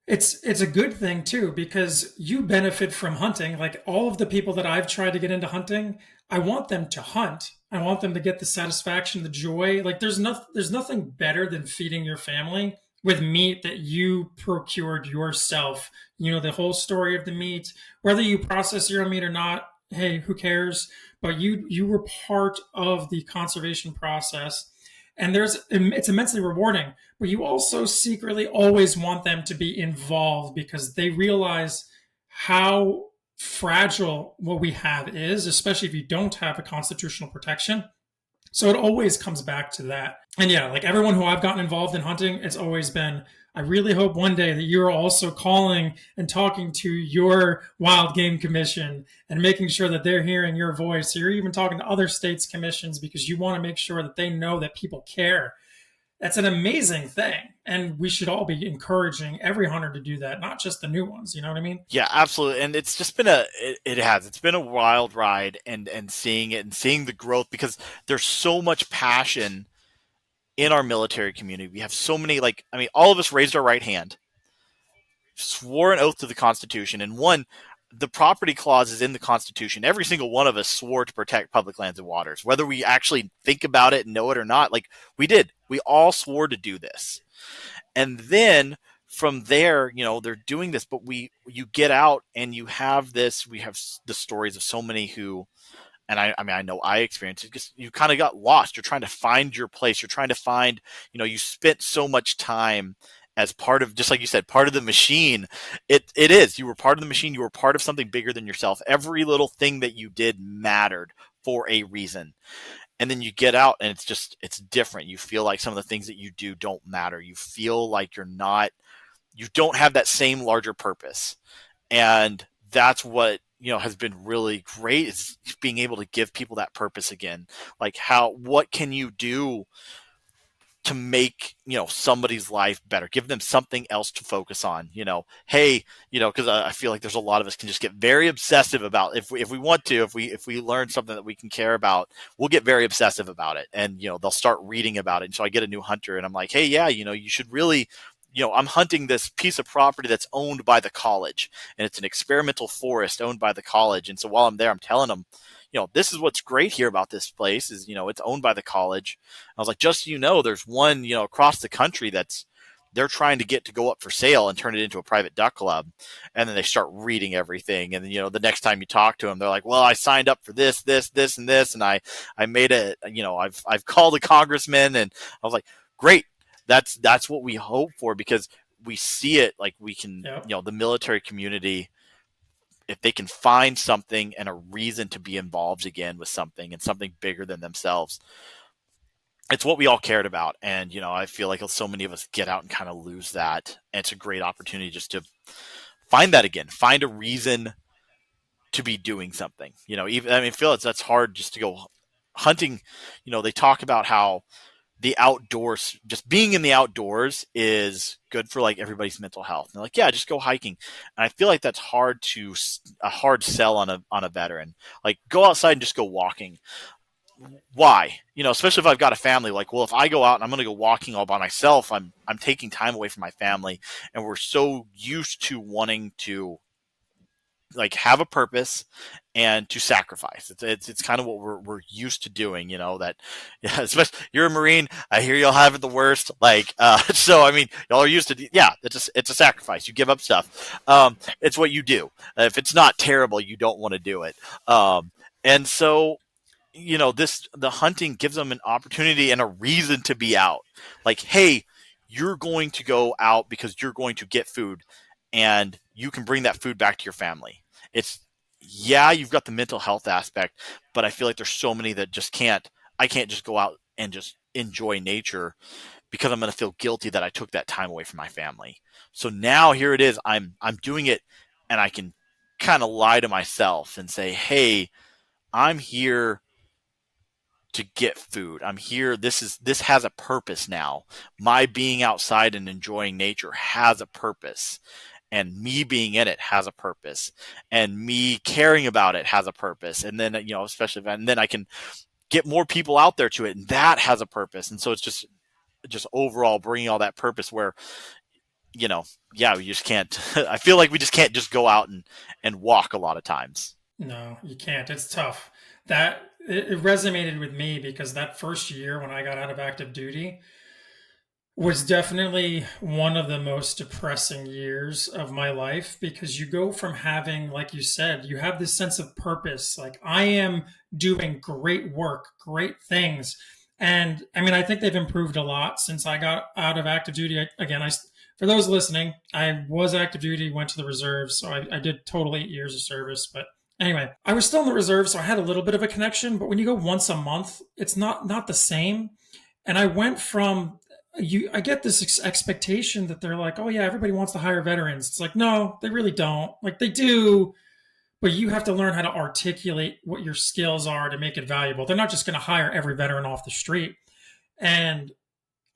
it's a good thing too because you benefit from hunting. Like all of the people that I've tried to get into hunting, I want them to hunt. I want them to get the satisfaction, the joy. Like there's nothing better than feeding your family with meat that you procured yourself. The whole story of the meat, whether you process your own meat or not, hey, who cares? But you were part of the conservation process. And it's immensely rewarding, but you also secretly always want them to be involved because they realize how fragile what we have is, especially if you don't have a constitutional protection. So it always comes back to that. And yeah, like everyone who I've gotten involved in hunting, it's always been, I really hope one day that you're also calling and talking to your wild game commission and making sure that they're hearing your voice. Or you're even talking to other states' commissions because you want to make sure that they know that people care. That's an amazing thing. And we should all be encouraging every hunter to do that, not just the new ones. You know what I mean? Yeah, absolutely. And it's just been it's been a wild ride and seeing it and seeing the growth because there's so much passion in our military community. We have so many, all of us raised our right hand, swore an oath to the Constitution, and the property clause is in the Constitution. Every single one of us swore to protect public lands and waters, whether we actually think about it and know it or not. Like we did, we all swore to do this. And then from there, they're doing this, but you get out and you have this, we have the stories of so many who, and I know I experienced it because you kind of got lost. You're trying to find your place. You're trying to find, you spent so much time as part of, just like you said, part of the machine. It is. You were part of the machine. You were part of something bigger than yourself. Every little thing that you did mattered for a reason. And then you get out and it's different. You feel like some of the things that you do don't matter. You feel like you don't have that same larger purpose. And that's what, has been really great is being able to give people that purpose again. Like what can you do to make, somebody's life better, give them something else to focus on, hey, because I feel like there's a lot of us can just get very obsessive about if we want to, if we learn something that we can care about, we'll get very obsessive about it. And, they'll start reading about it. And so I get a new hunter and I'm like, hey, yeah, you should really, I'm hunting this piece of property that's owned by the college and it's an experimental forest owned by the college. And so while I'm there, I'm telling them, this is what's great here about this place is, it's owned by the college. I was like, just so you know, there's one, across the country they're trying to get to go up for sale and turn it into a private duck club. And then they start reading everything. And then, the next time you talk to them, they're like, well, I signed up for this, and this. And I made it, I've called a congressman and I was like, great. That's what we hope for because we see it, like we can, Yep. the military community, if they can find something and a reason to be involved again with something and something bigger than themselves, it's what we all cared about. And, I feel like so many of us get out and kind of lose that. And it's a great opportunity just to find that again, find a reason to be doing something. Even, I feel that's hard just to go hunting. They talk about how the outdoors, just being in the outdoors is good for like everybody's mental health. And they're like, yeah, just go hiking. And I feel like that's a hard sell on a veteran. Like, go outside and just go walking. Why? Especially if I've got a family. Like, well, if I go out and I'm going to go walking all by myself, I'm taking time away from my family, and we're so used to wanting to like have a purpose and to sacrifice. It's kind of what we're used to doing, that, yeah, especially you're a Marine. I hear y'all have it the worst. Like, so, y'all are used to, yeah, it's a sacrifice. You give up stuff. It's what you do. If it's not terrible, you don't want to do it. And so, the hunting gives them an opportunity and a reason to be out. Like, hey, you're going to go out because you're going to get food, and you can bring that food back to your family. It's, yeah, you've got the mental health aspect, but I feel like there's so many that just can't. I can't just go out and just enjoy nature because I'm going to feel guilty that I took that time away from my family. So now here it is. I'm doing it, and I can kind of lie to myself and say, hey, I'm here to get food. I'm here. This has a purpose now. My being outside and enjoying nature has a purpose. And me being in it has a purpose. And me caring about it has a purpose. And then, especially, and then I can get more people out there to it, and that has a purpose. And so it's just overall bringing all that purpose where, yeah, we just can't, I feel like we just can't just go out and walk a lot of times. No, you can't. It's tough. It resonated with me because that first year when I got out of active duty was definitely one of the most depressing years of my life because you go from having, like you said, you have this sense of purpose. Like, I am doing great work, great things. And I think they've improved a lot since I got out of active duty. Again, for those listening, I was active duty, went to the reserves. So I did total 8 years of service. But anyway, I was still in the reserve. So I had a little bit of a connection. But when you go once a month, it's not the same. And I went from I get this expectation that they're like, oh yeah, everybody wants to hire veterans. It's like, no, they really don't. Like, they do, but you have to learn how to articulate what your skills are to make it valuable. They're not just going to hire every veteran off the street. And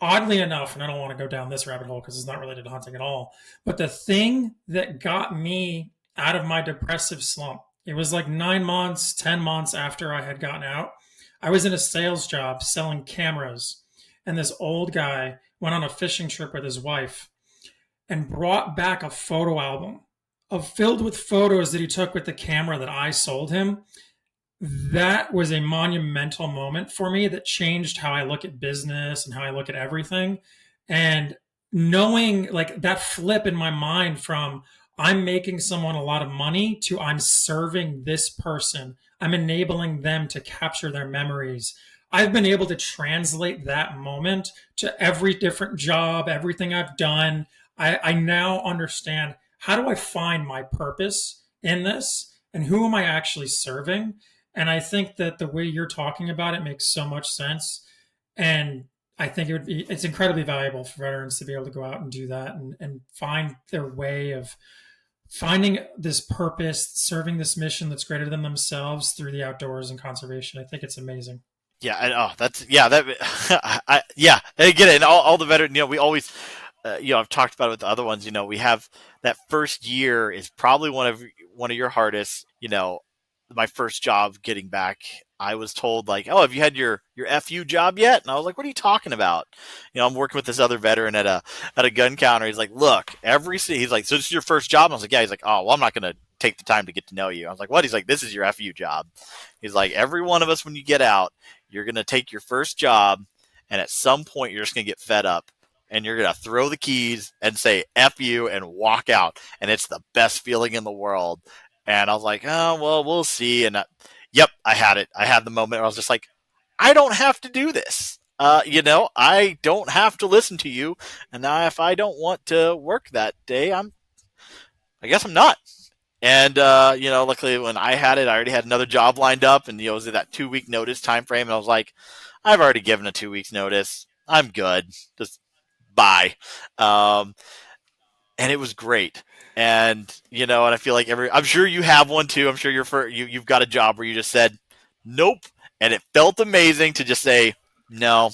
oddly enough, and I don't want to go down this rabbit hole because it's not related to hunting at all, but the thing that got me out of my depressive slump, it was like 9 months, 10 months after I had gotten out. I was in a sales job selling cameras, and this old guy went on a fishing trip with his wife and brought back a photo album filled with photos that he took with the camera that I sold him. That was a monumental moment for me that changed how I look at business and how I look at everything. And knowing, like, that flip in my mind from I'm making someone a lot of money to I'm serving this person, I'm enabling them to capture their memories. I've been able to translate that moment to every different job, everything I've done. I now understand, how do I find my purpose in this and who am I actually serving? And I think that the way you're talking about it makes so much sense. And I think it's incredibly valuable for veterans to be able to go out and do that and find their way of finding this purpose, serving this mission that's greater than themselves through the outdoors and conservation. I think it's amazing. Yeah, that's, yeah, that, yeah, I get it. And all the veterans, we always, I've talked about it with the other ones. We have that first year is probably one of your hardest. My first job getting back, I was told, like, oh, have you had your FU job yet? And I was like, what are you talking about? I'm working with this other veteran at a gun counter. He's like, look, he's like, so this is your first job? And I was like, yeah. He's like, oh, well, I'm not going to take the time to get to know you. I was like, what? He's like, this is your FU job. He's like, every one of us, when you get out, you're going to take your first job, and at some point you're just going to get fed up, and you're going to throw the keys and say F you and walk out. And it's the best feeling in the world. And I was like, oh, well, we'll see. And yep, I had it. I had the moment where I was just like, I don't have to do this. I don't have to listen to you, and now if I don't want to work that day, I guess I'm not. And luckily when I had it, I already had another job lined up, and it was in that 2 week notice time frame, and I was like, I've already given a 2 weeks notice. I'm good. Just bye. Um, and it was great. And I feel like I'm sure you have one too. I'm sure you've got a job where you just said nope, and it felt amazing to just say no.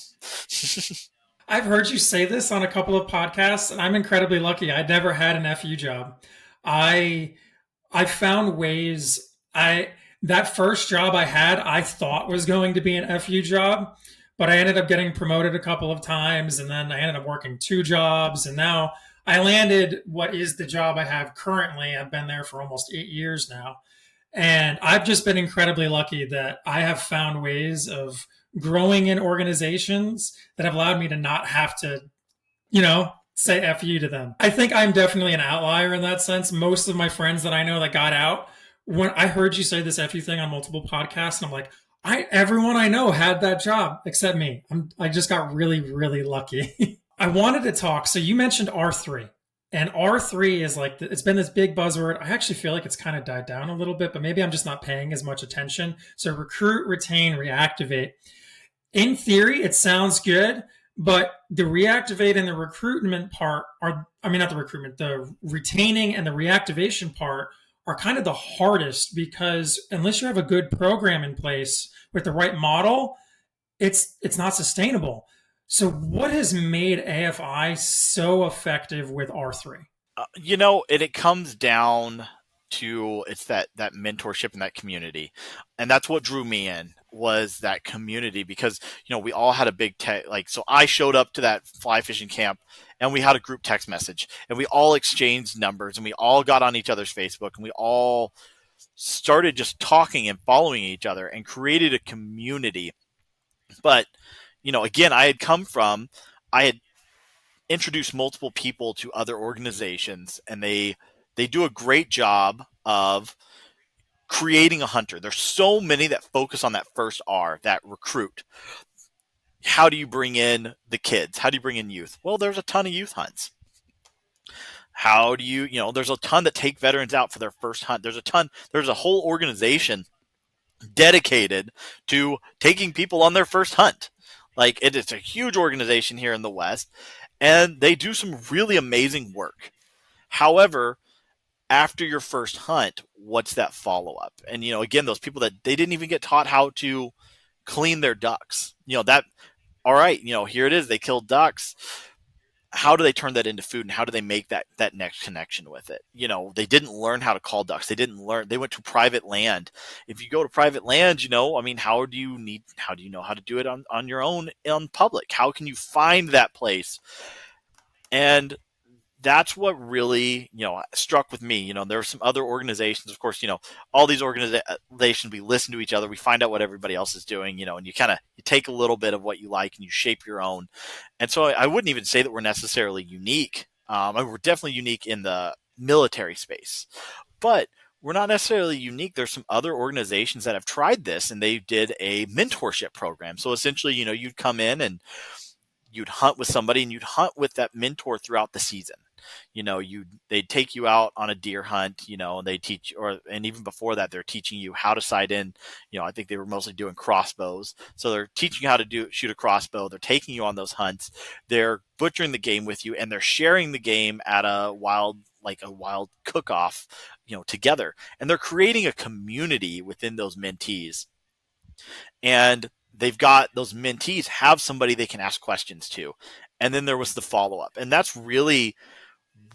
I've heard you say this on a couple of podcasts, and I'm incredibly lucky. I never had an FU job. I I found ways. I That first job I had, I thought was going to be an FU job, but I ended up getting promoted a couple of times, and then I ended up working two jobs, and now I landed what is the job I have currently. I've been there for almost 8 years now, and I've just been incredibly lucky that I have found ways of growing in organizations that have allowed me to not have to, say F you to them. I think I'm definitely an outlier in that sense. Most of my friends that I know that got out, when I heard you say this F you thing on multiple podcasts, and I'm like, everyone I know had that job except me. I just got really, really lucky. I wanted to talk. So you mentioned R3. And R3 is like, it's been this big buzzword. I actually feel like it's kind of died down a little bit, but maybe I'm just not paying as much attention. So recruit, retain, reactivate. In theory, it sounds good, but the reactivate and the recruitment part are, I mean, not the recruitment, the retaining and the reactivation part are kind of the hardest because unless you have a good program in place with the right model, it's not sustainable. So what has made AFI so effective with R3? And it comes down to it's that mentorship and that community, and that's what drew me in was that community because we all had a big so I showed up to that fly fishing camp and we had a group text message and we all exchanged numbers and we all got on each other's Facebook and we all started just talking and following each other and created a community. But again, I had introduce multiple people to other organizations, and they do a great job of creating a hunter. There's so many that focus on that first R, that recruit. How do you bring in the kids? How do you bring in youth? Well, there's a ton of youth hunts. How do there's a ton that take veterans out for their first hunt. There's a whole organization dedicated to taking people on their first hunt. Like it is a huge organization here in the West, and they do some really amazing work. However, after your first hunt, what's that follow up? And again, those people that they didn't even get taught how to clean their ducks. That all right, here it is. They killed ducks. How do they turn that into food and how do they make that next connection with it? They didn't learn how to call ducks. They went to private land. If you go to private land, how do you know how to do it on your own in public? How can you find that place? And that's what really struck with me. There are some other organizations, of course. All these organizations, we listen to each other, we find out what everybody else is doing, and you take a little bit of what you like and you shape your own. And so I wouldn't even say that we're necessarily unique. We're definitely unique in the military space, but we're not necessarily unique. There's some other organizations that have tried this and they did a mentorship program. So essentially, you'd come in and you'd hunt with somebody and you'd hunt with that mentor throughout the season. They'd take you out on a deer hunt, and they teach and even before that they're teaching you how to sight in. I think they were mostly doing crossbows, so they're teaching you how to shoot a crossbow. They're taking you on those hunts, they're butchering the game with you, and they're sharing the game at a wild cook-off together, and they're creating a community within those mentees. And they've got those mentees have somebody they can ask questions to. And then there was the follow-up, and that's really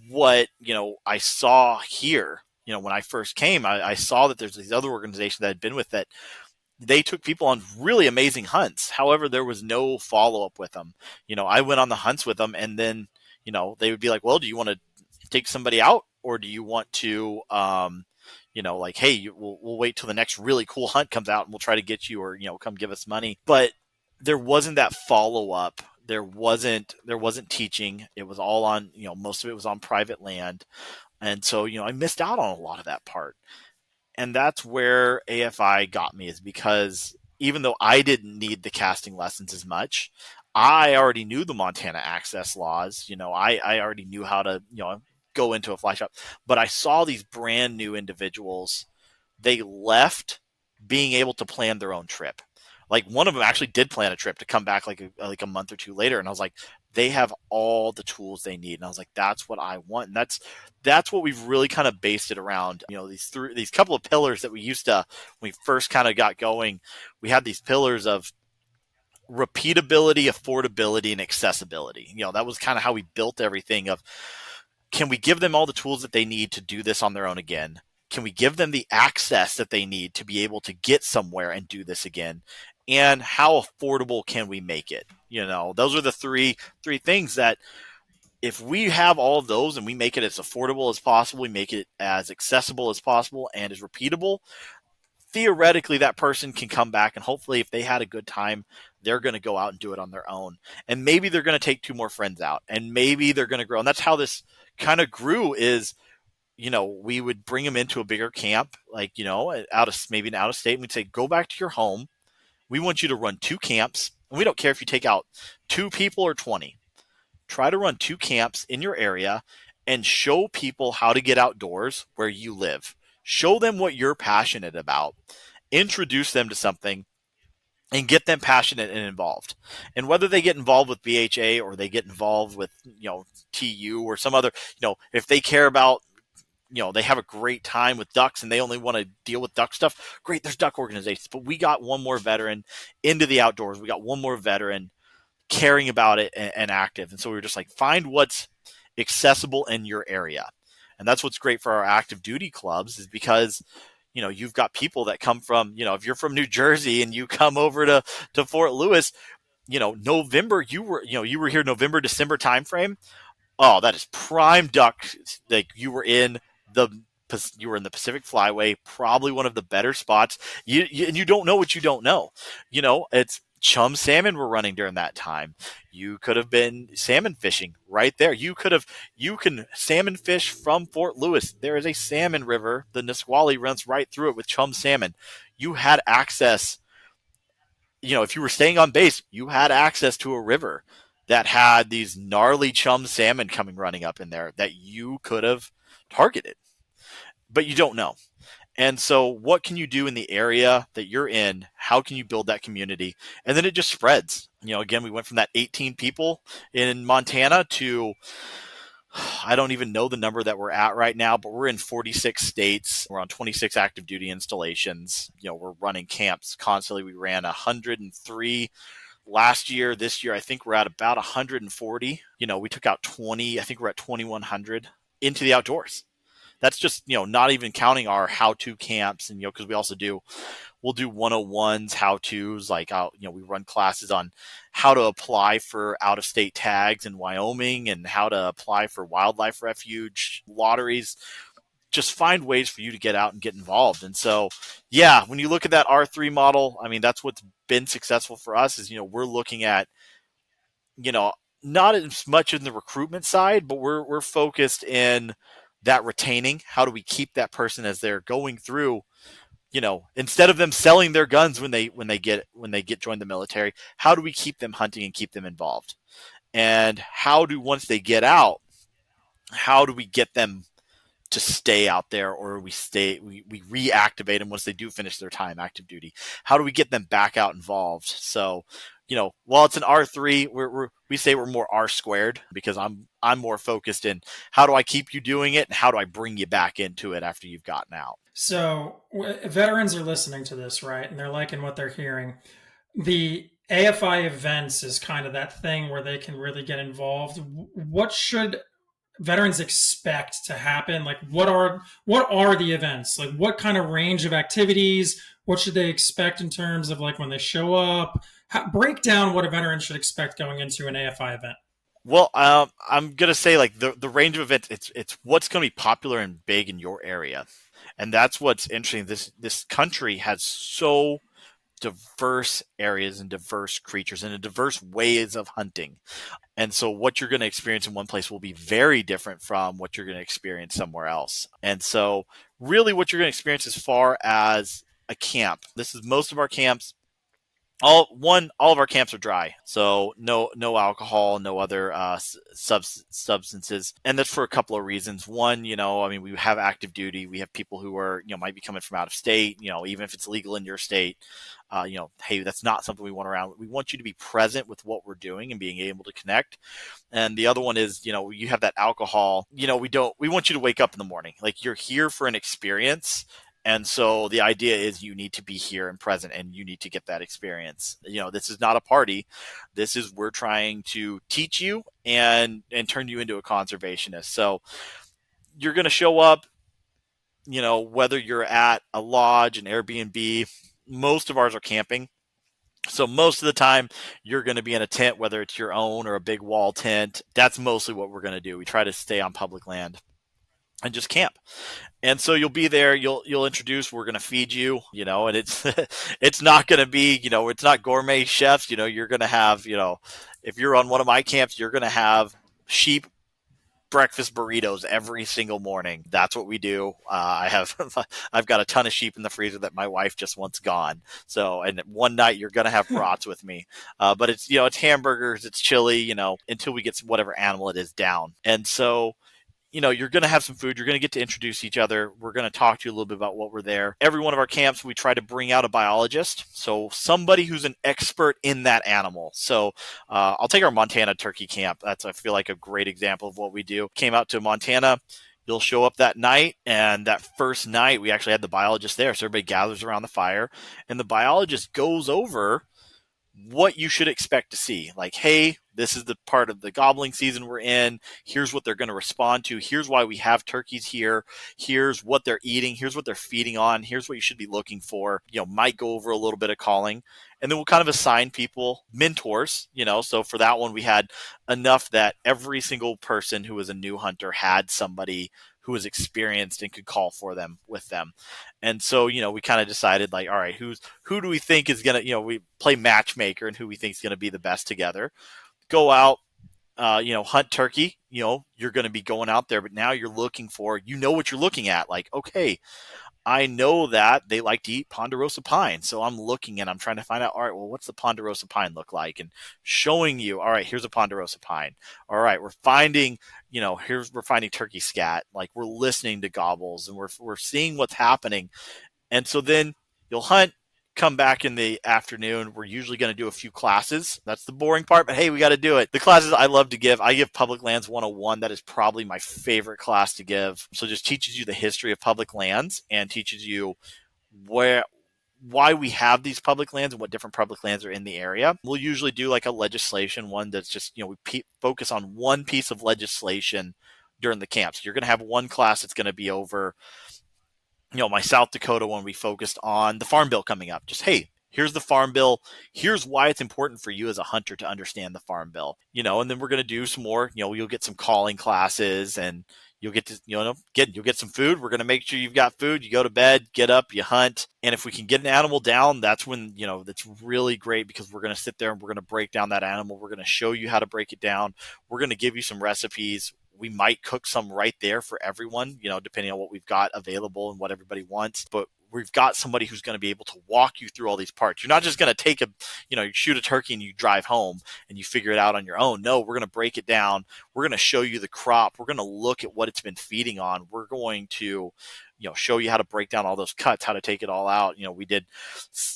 what I saw here. When I first came, I saw that there's these other organizations that had been with that. They took people on really amazing hunts. However, there was no follow up with them. I went on the hunts with them, and then they would be like, "Well, do you want to take somebody out, or do you want to, like, hey, we'll wait till the next really cool hunt comes out, and we'll try to get you, or come give us money." But there wasn't that follow up. There wasn't teaching. It was all on, most of it was on private land. And so, I missed out on a lot of that part. And that's where AFI got me, is because even though I didn't need the casting lessons as much, I already knew the Montana access laws. I already knew how to, go into a fly shop, but I saw these brand new individuals. They left being able to plan their own trip. Like one of them actually did plan a trip to come back like a month or two later, and I was like, they have all the tools they need, and I was like, that's what I want, and that's what we've really kind of based it around. These couple of pillars that we used to when we first kind of got going. We had these pillars of repeatability, affordability, and accessibility. That was kind of how we built everything of, can we give them all the tools that they need to do this on their own again? Can we give them the access that they need to be able to get somewhere and do this again? And how affordable can we make it? Those are the three things that, if we have all of those and we make it as affordable as possible, we make it as accessible as possible and as repeatable, theoretically that person can come back, and hopefully if they had a good time, they're going to go out and do it on their own, and maybe they're going to take two more friends out, and maybe they're going to grow. And that's how this kind of grew. Is we would bring them into a bigger camp, like maybe an out of state, and we'd say, go back to your home. We want you to run two camps, and we don't care if you take out two people or 20. Try to run two camps in your area and show people how to get outdoors where you live. Show them what you're passionate about. Introduce them to something and get them passionate and involved. And whether they get involved with BHA or they get involved with, TU or some other, if they care about, they have a great time with ducks and they only want to deal with duck stuff, great, there's duck organizations. But we got one more veteran into the outdoors. We got one more veteran caring about it and active. And so we were just like, find what's accessible in your area. And that's what's great for our active duty clubs, is because you've got people that come from, if you're from New Jersey and you come over to Fort Lewis, November, you were here November, December timeframe. Oh, that is prime duck. Like the you were in the Pacific Flyway, probably one of the better spots. And you don't know what you don't know. It's chum salmon were running during that time. You could have been salmon fishing right there. You can salmon fish from Fort Lewis. There is a salmon river. The Nisqually runs right through it with chum salmon. You had access. If you were staying on base, you had access to a river that had these gnarly chum salmon coming running up in there that you could have targeted, but you don't know. And so what can you do in the area that you're in? How can you build that community? And then it just spreads. Again, we went from that 18 people in Montana to, I don't even know the number that we're at right now, but we're in 46 states. We're on 26 active duty installations. We're running camps constantly. We ran 103 last year. This year, I think we're at about 140. We took out 20. I think we're at 2,100 into the outdoors. That's just, not even counting our how-to camps. And, because we'll do 101s, how-tos, like, we run classes on how to apply for out-of-state tags in Wyoming and how to apply for wildlife refuge lotteries. Just find ways for you to get out and get involved. And so, yeah, when you look at that R3 model, I mean, that's what's been successful for us is, we're looking at, not as much in the recruitment side, but we're focused in that retaining. How do we keep that person as they're going through, instead of them selling their guns when they get joined the military, how do we keep them hunting and keep them involved? And once they get out, how do we get them to stay out there, or we reactivate them once they do finish their time active duty? How do we get them back out involved? So, while it's an R3, we say we're more R squared, because I'm more focused in how do I keep you doing it and how do I bring you back into it after you've gotten out. So veterans are listening to this, right? And they're liking what they're hearing. The AFI events is kind of that thing where they can really get involved. What should veterans expect to happen? Like, what are the events? Like, what kind of range of activities? What should they expect in terms of, like, when they show up? Break down what a veteran should expect going into an AFI event. Well, I'm gonna say, like, the range of events. It's what's gonna be popular and big in your area, and that's what's interesting. This country has so diverse areas and diverse creatures and diverse ways of hunting. And so what you're going to experience in one place will be very different from what you're going to experience somewhere else. And so really what you're going to experience as far as a camp, this is most of our camps All of our camps are dry, so no alcohol, no other substances, and that's for a couple of reasons. One, I mean, we have active duty, we have people who are might be coming from out of state, even if it's legal in your state. Hey, that's not something we want around. We want you to be present with what we're doing and being able to connect. And the other one is, you have that alcohol. We want you to wake up in the morning. Like, you're here for an experience. And so the idea is you need to be here and present, and you need to get that experience. This is not a party. We're trying to teach you and turn you into a conservationist. So you're going to show up, whether you're at a lodge, an Airbnb. Most of ours are camping. So most of the time you're going to be in a tent, whether it's your own or a big wall tent. That's mostly what we're going to do. We try to stay on public land and just camp. And so you'll be there, you'll introduce, we're going to feed you, and it's it's not going to be, it's not gourmet chefs. You're going to have, if you're on one of my camps, you're going to have sheep breakfast burritos every single morning. That's what we do. I've got a ton of sheep in the freezer that my wife just wants gone. So, and one night you're going to have brats with me. But it's hamburgers, it's chili, until we get whatever animal it is down. And so, you're going to have some food. You're going to get to introduce each other. We're going to talk to you a little bit about what we're there. Every one of our camps, we try to bring out a biologist. So somebody who's an expert in that animal. So I'll take our Montana turkey camp. That's, I feel like, a great example of what we do. Came out to Montana. You'll show up that night, and that first night, we actually had the biologist there. So everybody gathers around the fire, and the biologist goes over what you should expect to see. Like, hey, this is the part of the gobbling season we're in. Here's what they're going to respond to. Here's why we have turkeys here. Here's what they're eating. Here's what they're feeding on. Here's what you should be looking for. Might go over a little bit of calling. And then we'll kind of assign people mentors, So for that one, we had enough that every single person who was a new hunter had somebody who was experienced and could call for them with them. And so, we kind of decided, like, all right, who do we think is going to, we play matchmaker, and who we think is going to be the best together. Go out, hunt turkey. You're going to be going out there, but now you're looking for, what you're looking at. Like, okay, I know that they like to eat ponderosa pine. So I'm looking and I'm trying to find out, all right, well, what's the ponderosa pine look like? And showing you, all right, here's a ponderosa pine. All right, we're finding, we're finding turkey scat. Like, we're listening to gobbles, and we're seeing what's happening. And so then you'll hunt, come back in the afternoon. We're usually going to do a few classes. That's the boring part, but hey, we got to do it. The classes I love to give, I give Public Lands 101. That is probably my favorite class to give. So just teaches you the history of public lands and teaches you why we have these public lands and what different public lands are in the area. We'll usually do like a legislation one that's just, we focus on one piece of legislation during the camps. You're going to have one class that's going to be over, my South Dakota one, we focused on the Farm Bill coming up. Just, hey, here's the Farm Bill. Here's why it's important for you as a hunter to understand the Farm Bill. And then we're going to do some more, you'll get some calling classes, and you'll get to, you'll get some food. We're going to make sure you've got food. You go to bed, get up, you hunt. And if we can get an animal down, that's when, that's really great, because we're going to sit there and we're going to break down that animal. We're going to show you how to break it down. We're going to give you some recipes. We might cook some right there for everyone, depending on what we've got available and what everybody wants. But we've got somebody who's going to be able to walk you through all these parts. You're not just going to take you shoot a turkey and you drive home and you figure it out on your own. No, we're going to break it down. We're going to show you the crop. We're going to look at what it's been feeding on. We're going to, show you how to break down all those cuts, how to take it all out. We did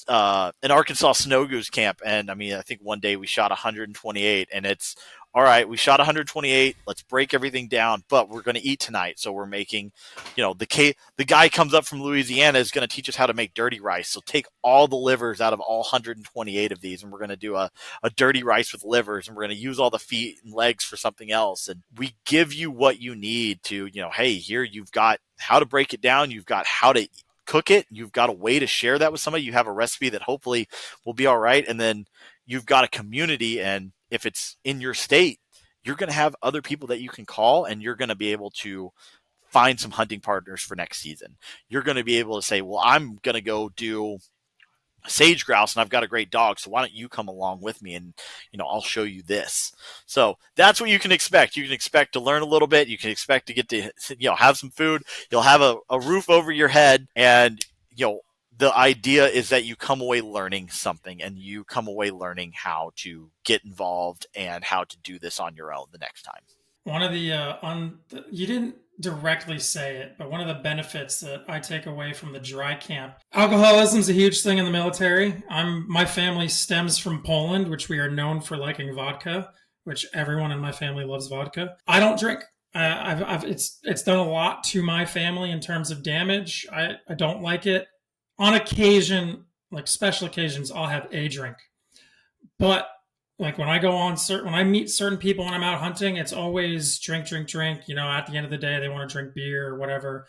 an Arkansas snow goose camp. And I mean, I think one day we shot 128, and it's, all right, we shot 128. Let's break everything down, but we're going to eat tonight. So we're making, the guy comes up from Louisiana is going to teach us how to make dirty rice. So take all the livers out of all 128 of these, and we're going to do a dirty rice with livers, and we're going to use all the feet and legs for something else. And we give you what you need to, hey, here you've got how to break it down. You've got how to cook it. You've got a way to share that with somebody. You have a recipe that hopefully will be all right. And then you've got a community, and if it's in your state, you're going to have other people that you can call, and you're going to be able to find some hunting partners for next season. You're going to be able to say, well, I'm going to go do sage grouse, and I've got a great dog, so why don't you come along with me, and I'll show you this. So that's what you can expect. You can expect to learn a little bit. You can expect to get to have some food. You'll have a roof over your head, and the idea is that you come away learning something, and you come away learning how to get involved and how to do this on your own the next time. One of the you didn't directly say it, but one of the benefits that I take away from the dry camp, alcoholism is a huge thing in the military. My family stems from Poland, which we are known for liking vodka, which everyone in my family loves vodka. I don't drink. It's done a lot to my family in terms of damage. I don't like it. On occasion, like special occasions, I'll have a drink, but like when I go on certain, when I meet certain people when I'm out hunting, it's always drink, drink, drink. You know, at the end of the day, they want to drink beer or whatever,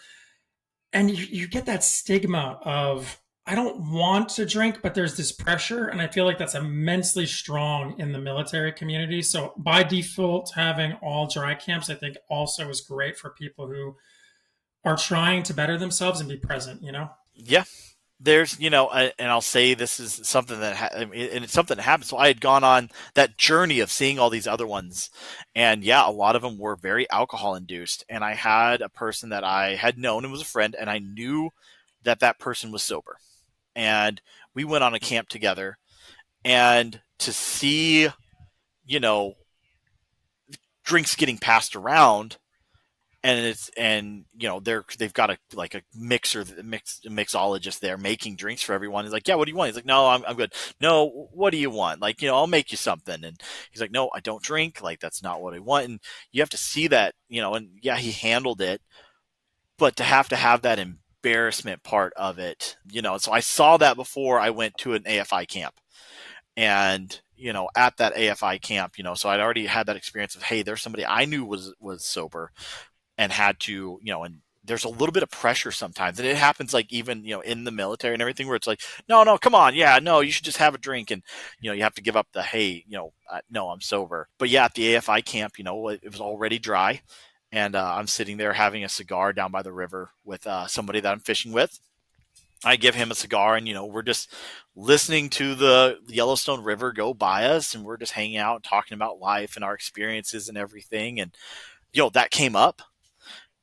and you get that stigma of I don't want to drink, but there's this pressure, and I feel like that's immensely strong in the military community. So by default, having all dry camps, I think, also is great for people who are trying to better themselves and be present. You know. Yeah, there's, and I'll say this is something that and it's something that happened. So I had gone on that journey of seeing all these other ones, and yeah, a lot of them were very alcohol induced. And I had a person that I had known and was a friend, and I knew that that person was sober, and we went on a camp together, and to see, you know, drinks getting passed around, and they've got a mixologist there making drinks for everyone. He's like, yeah, what do you want? He's like, no, I'm good. No, what do you want? Like, I'll make you something. And he's like, no, I don't drink. Like, that's not what I want. And you have to see that, and yeah, he handled it, but to have that embarrassment part of it, so I saw that before I went to an AFI camp. And at that AFI camp, so I'd already had that experience of, hey, there's somebody I knew was sober, and had to, and there's a little bit of pressure sometimes. And it happens like even, in the military and everything, where it's like, no, come on. Yeah, no, you should just have a drink. And, you have to give up the, hey, no, I'm sober. But yeah, at the AFI camp, it was already dry. And I'm sitting there having a cigar down by the river with somebody that I'm fishing with. I give him a cigar, and, we're just listening to the Yellowstone River go by us, and we're just hanging out and talking about life and our experiences and everything. And, that came up.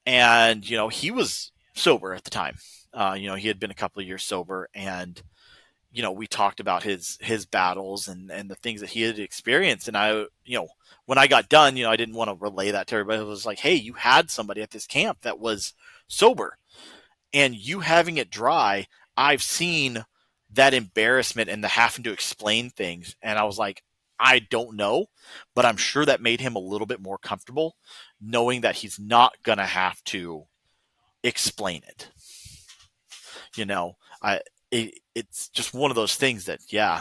And, he was sober at the time. He had been a couple of years sober, and, we talked about his battles and the things that he had experienced. And I, when I got done, I didn't want to relay that to everybody. It was like, hey, you had somebody at this camp that was sober, and you having it dry. I've seen that embarrassment and the having to explain things. And I was like, I don't know, but I'm sure that made him a little bit more comfortable knowing that he's not going to have to explain it. It's just one of those things that, yeah.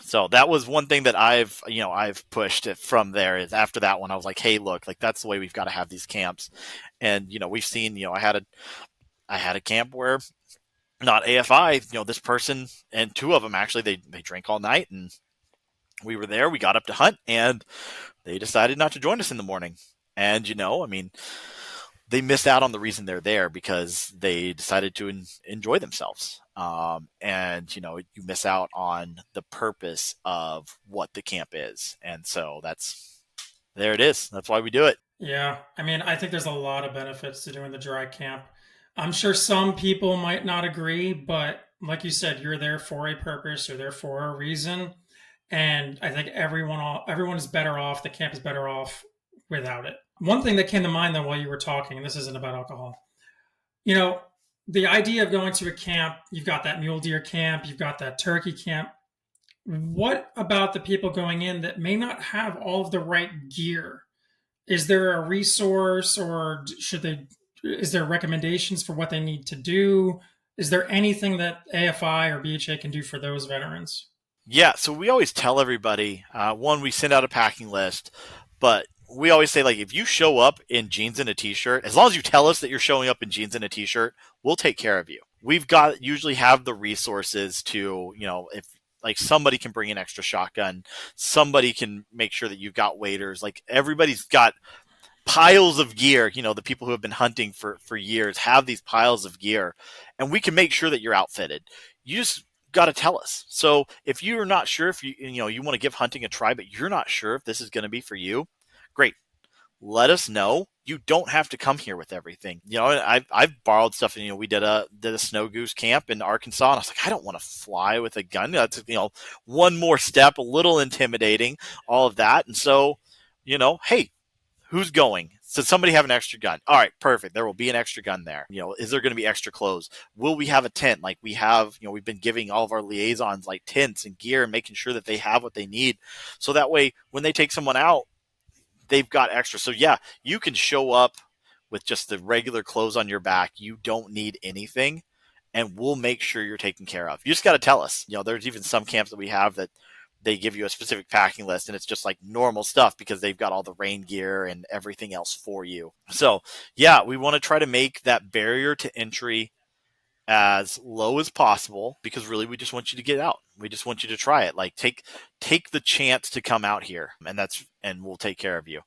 So that was one thing that I've pushed it from there. Is after that one, I was like, hey, look, like that's the way we've got to have these camps. And, we've seen, I had a camp where not AFI, this person and two of them actually, they drank all night, and we were there, we got up to hunt, and they decided not to join us in the morning. And, they missed out on the reason they're there because they decided to enjoy themselves. And, you miss out on the purpose of what the camp is. And so there it is. That's why we do it. Yeah, I mean, I think there's a lot of benefits to doing the dry camp. I'm sure some people might not agree, but like you said, you're there for a purpose, you're there for a reason, and I think everyone is better off. The camp is better off without it. One thing that came to mind though while you were talking, and this isn't about alcohol, you know, the idea of going to a camp, you've got that mule deer camp, you've got that turkey camp. What about the people going in that may not have all of the right gear? Is there a resource, or is there recommendations for what they need to do? Is there anything that AFI or BHA can do for those veterans? Yeah, so we always tell everybody, one, we send out a packing list, but we always say, like, if you show up in jeans and a t-shirt, as long as you tell us that you're showing up in jeans and a t-shirt, we'll take care of you. We've got usually have the resources to, if like somebody can bring an extra shotgun, somebody can make sure that you've got waders. Like everybody's got piles of gear. The people who have been hunting for years have these piles of gear, and we can make sure that you're outfitted. You just got to tell us. So if you're not sure if you want to give hunting a try, but you're not sure if this is going to be for you, great. let us know. You don't have to come here with everything. I've borrowed stuff, and we did a snow goose camp in Arkansas, and I was like, I don't want to fly with a gun. That's one more step, a little intimidating, all of that. And so, hey, who's going? Does somebody have an extra gun? All right, perfect. There will be an extra gun there. Is there going to be extra clothes? Will we have a tent? Like we have, we've been giving all of our liaisons like tents and gear and making sure that they have what they need. So that way, when they take someone out, they've got extra. So yeah, you can show up with just the regular clothes on your back. You don't need anything, and we'll make sure you're taken care of. You just got to tell us. There's even some camps that we have that they give you a specific packing list, and it's just like normal stuff because they've got all the rain gear and everything else for you. So yeah, we want to try to make that barrier to entry as low as possible because really we just want you to get out. We just want you to try it. Like take the chance to come out here, and we'll take care of you.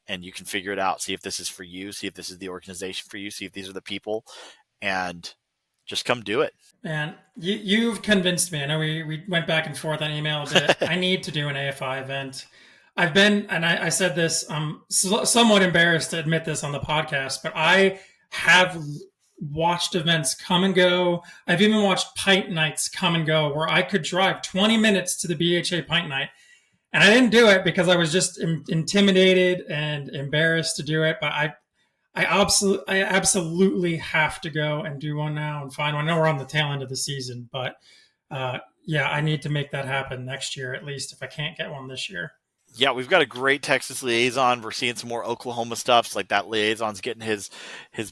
And you can figure it out. See if this is for you, see if this is the organization for you, see if these are the people, and just come do it. Man, you've convinced me. I know we went back and forth on email a bit. I need to do an AFI event. I've been, and I said this, I'm somewhat embarrassed to admit this on the podcast, but I have watched events come and go. I've even watched pint nights come and go where I could drive 20 minutes to the BHA pint night. And I didn't do it because I was just intimidated and embarrassed to do it. But I absolutely have to go and do one now and find one. I know we're on the tail end of the season, but yeah, I need to make that happen next year at least if I can't get one this year. Yeah, we've got a great Texas liaison. We're seeing some more Oklahoma stuff. So like that liaison's getting his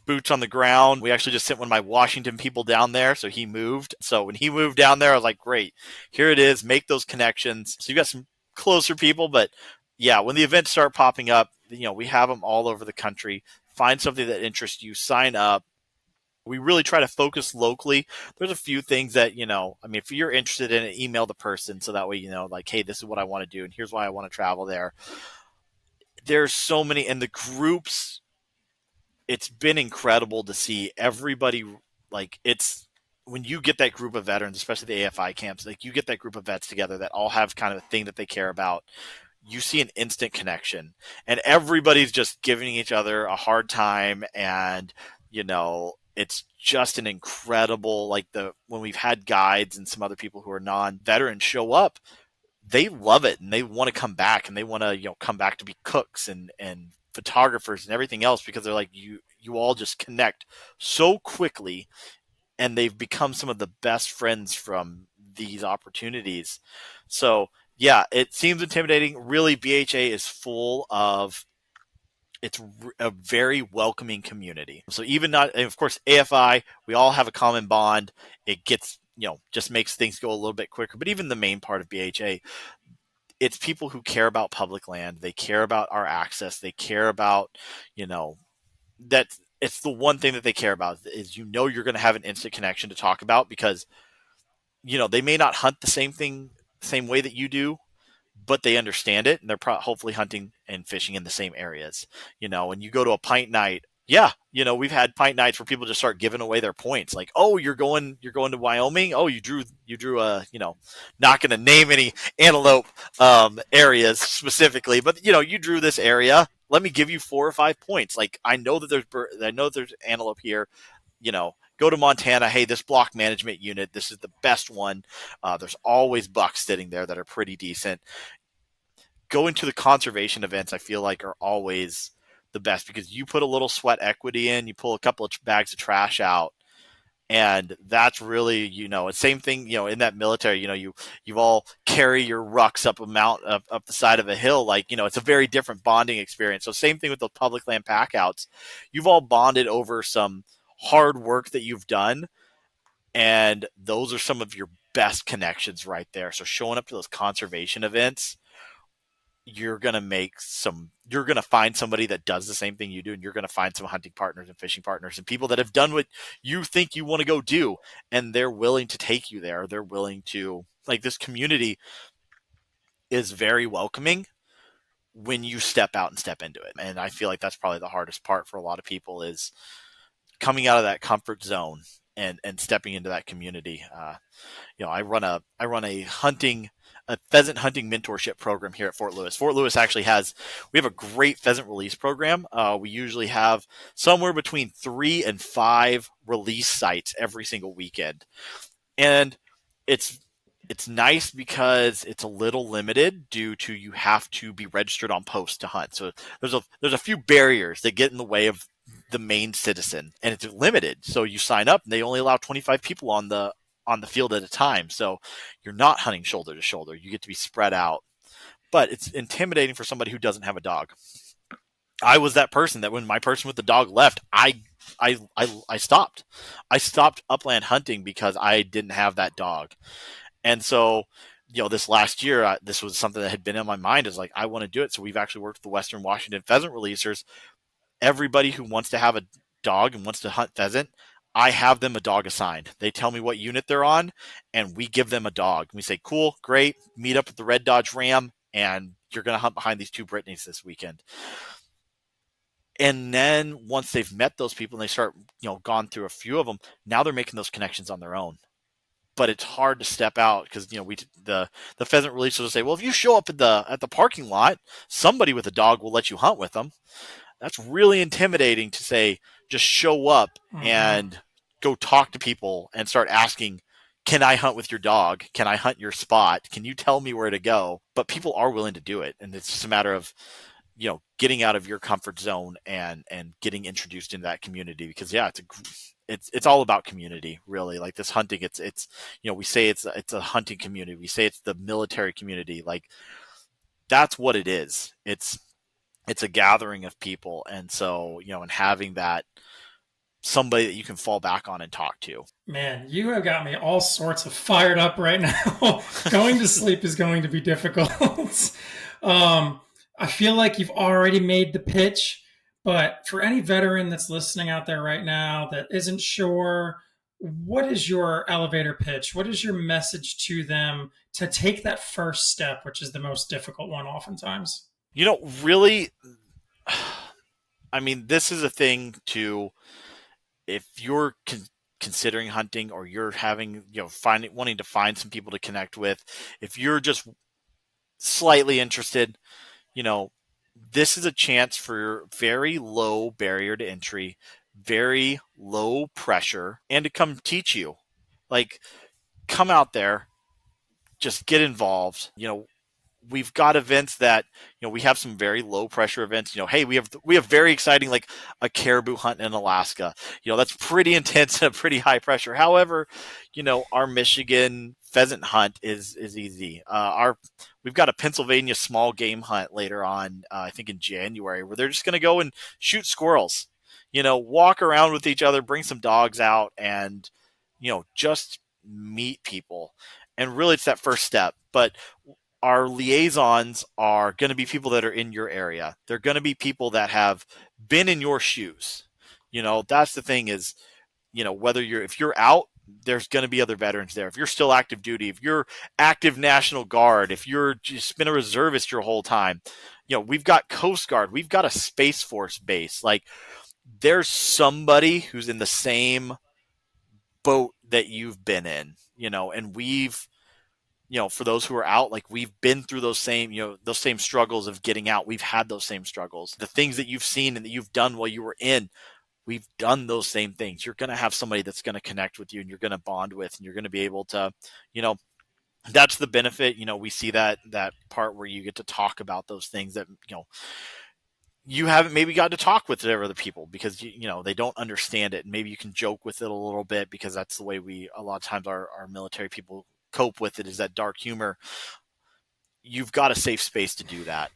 boots on the ground. We actually just sent one of my Washington people down there, so he moved. So when he moved down there, I was like, great, here it is. Make those connections. So you got some closer people, but yeah, when the events start popping up, we have them all over the country. Find something that interests you. Sign up. We really try to focus locally. There's a few things that, if you're interested in it, email the person so that way, like, hey, this is what I want to do and here's why I want to travel there. There's so many, and the groups, it's been incredible to see everybody. Like, it's when you get that group of veterans, especially the AFI camps, like you get that group of vets together that all have kind of a thing that they care about. You see an instant connection, and everybody's just giving each other a hard time, and it's just an incredible, like, when we've had guides and some other people who are non-veterans show up, they love it and they want to come back, and they want to come back to be cooks and photographers and everything else because they're like, you all just connect so quickly, and they've become some of the best friends from these opportunities. So yeah, it seems intimidating. Really, BHA is full of, it's a very welcoming community. So even not, and of course, AFI, we all have a common bond. It gets, just makes things go a little bit quicker. But even the main part of BHA, it's people who care about public land. They care about our access. They care about, that it's the one thing that they care about is, you're going to have an instant connection to talk about because, they may not hunt the same way that you do, but they understand it, and they're hopefully hunting and fishing in the same areas. When you go to a pint night, yeah, we've had pint nights where people just start giving away their points. Like, oh, you're going to Wyoming. Oh, you drew a, not going to name any antelope areas specifically, but you drew this area. Let me give you 4 or 5 points. Like, I know that there's antelope here. Go to Montana. Hey, this block management unit, this is the best one. There's always bucks sitting there that are pretty decent. Going to the conservation events, I feel like, are always the best because you put a little sweat equity in, you pull a couple of bags of trash out, and that's really, it's same thing, in that military, you all carry your rucks up a mount up the side of a hill, like, it's a very different bonding experience. So same thing with the public land packouts. You've all bonded over some hard work that you've done, and those are some of your best connections right there. So showing up to those conservation events, you're going to find somebody that does the same thing you do, and you're going to find some hunting partners and fishing partners and people that have done what you think you want to go do, and they're willing to take you there. They're willing to, like, this community is very welcoming when you step out and step into it. And I feel like that's probably the hardest part for a lot of people is coming out of that comfort zone and stepping into that community. I run a hunting a pheasant hunting mentorship program here at Fort Lewis. Fort Lewis actually we have a great pheasant release program. We usually have somewhere between 3 and 5 release sites every single weekend. And it's it's nice because it's a little limited due to you have to be registered on post to hunt. So there's a few barriers that get in the way of the main citizen, and it's limited. So you sign up, and they only allow 25 people on the field at a time. So you're not hunting shoulder to shoulder. You get to be spread out, but it's intimidating for somebody who doesn't have a dog. I was that person that when my person with the dog left, I stopped. I stopped upland hunting because I didn't have that dog. And so, this last year, this was something that had been in my mind is like, I want to do it. So we've actually worked with the Western Washington pheasant releasers. Everybody who wants to have a dog and wants to hunt pheasant, I have them a dog assigned. They tell me what unit they're on, and we give them a dog. We say, cool, great, meet up at the Red Dodge Ram, and you're going to hunt behind these two Britneys this weekend. And then once they've met those people and they start, gone through a few of them, now they're making those connections on their own. But it's hard to step out because the pheasant releasers will say, well, if you show up at the parking lot, somebody with a dog will let you hunt with them. That's really intimidating to say, just show up and go talk to people and start asking, can I hunt with your dog? Can I hunt your spot? Can you tell me where to go? But people are willing to do it. And it's just a matter of, getting out of your comfort zone and getting introduced into that community because it's all about community, really. Like this hunting, it's we say it's a hunting community. We say it's the military community. Like that's what it is. It's a gathering of people. And so, and having that somebody that you can fall back on and talk to. Man, you have got me all sorts of fired up right now. Going to sleep is going to be difficult. I feel like you've already made the pitch, but for any veteran that's listening out there right now that isn't sure, what is your elevator pitch? What is your message to them to take that first step, which is the most difficult one oftentimes? Really, I mean, this is a thing to, if you're considering hunting or you're having, wanting to find some people to connect with, if you're just slightly interested, this is a chance for very low barrier to entry, very low pressure, and to come teach you. Like, come out there, just get involved. We've got events that we have some very low pressure events. Hey, we have very exciting, like a caribou hunt in Alaska. That's pretty intense and pretty high pressure. However, our Michigan pheasant hunt is easy. We've got a Pennsylvania small game hunt later on, I think in January, where they're just going to go and shoot squirrels. Walk around with each other, bring some dogs out, and just meet people. And really, it's that first step. But our liaisons are going to be people that are in your area. They're going to be people that have been in your shoes. That's the thing is, if you're out, there's going to be other veterans there. If you're still active duty, if you're active National Guard, if you're just been a reservist your whole time, we've got Coast Guard, we've got a Space Force base. Like there's somebody who's in the same boat that you've been in, and we've, for those who are out, like we've been through those same struggles of getting out. We've had those same struggles. The things that you've seen and that you've done while you were in, we've done those same things. You're going to have somebody that's going to connect with you and you're going to bond with, and you're going to be able to, that's the benefit. We see that part where you get to talk about those things that, you haven't maybe got to talk with other people because they don't understand it. And maybe you can joke with it a little bit because that's the way a lot of times our military people cope with it, is that dark humor. You've got a safe space to do that.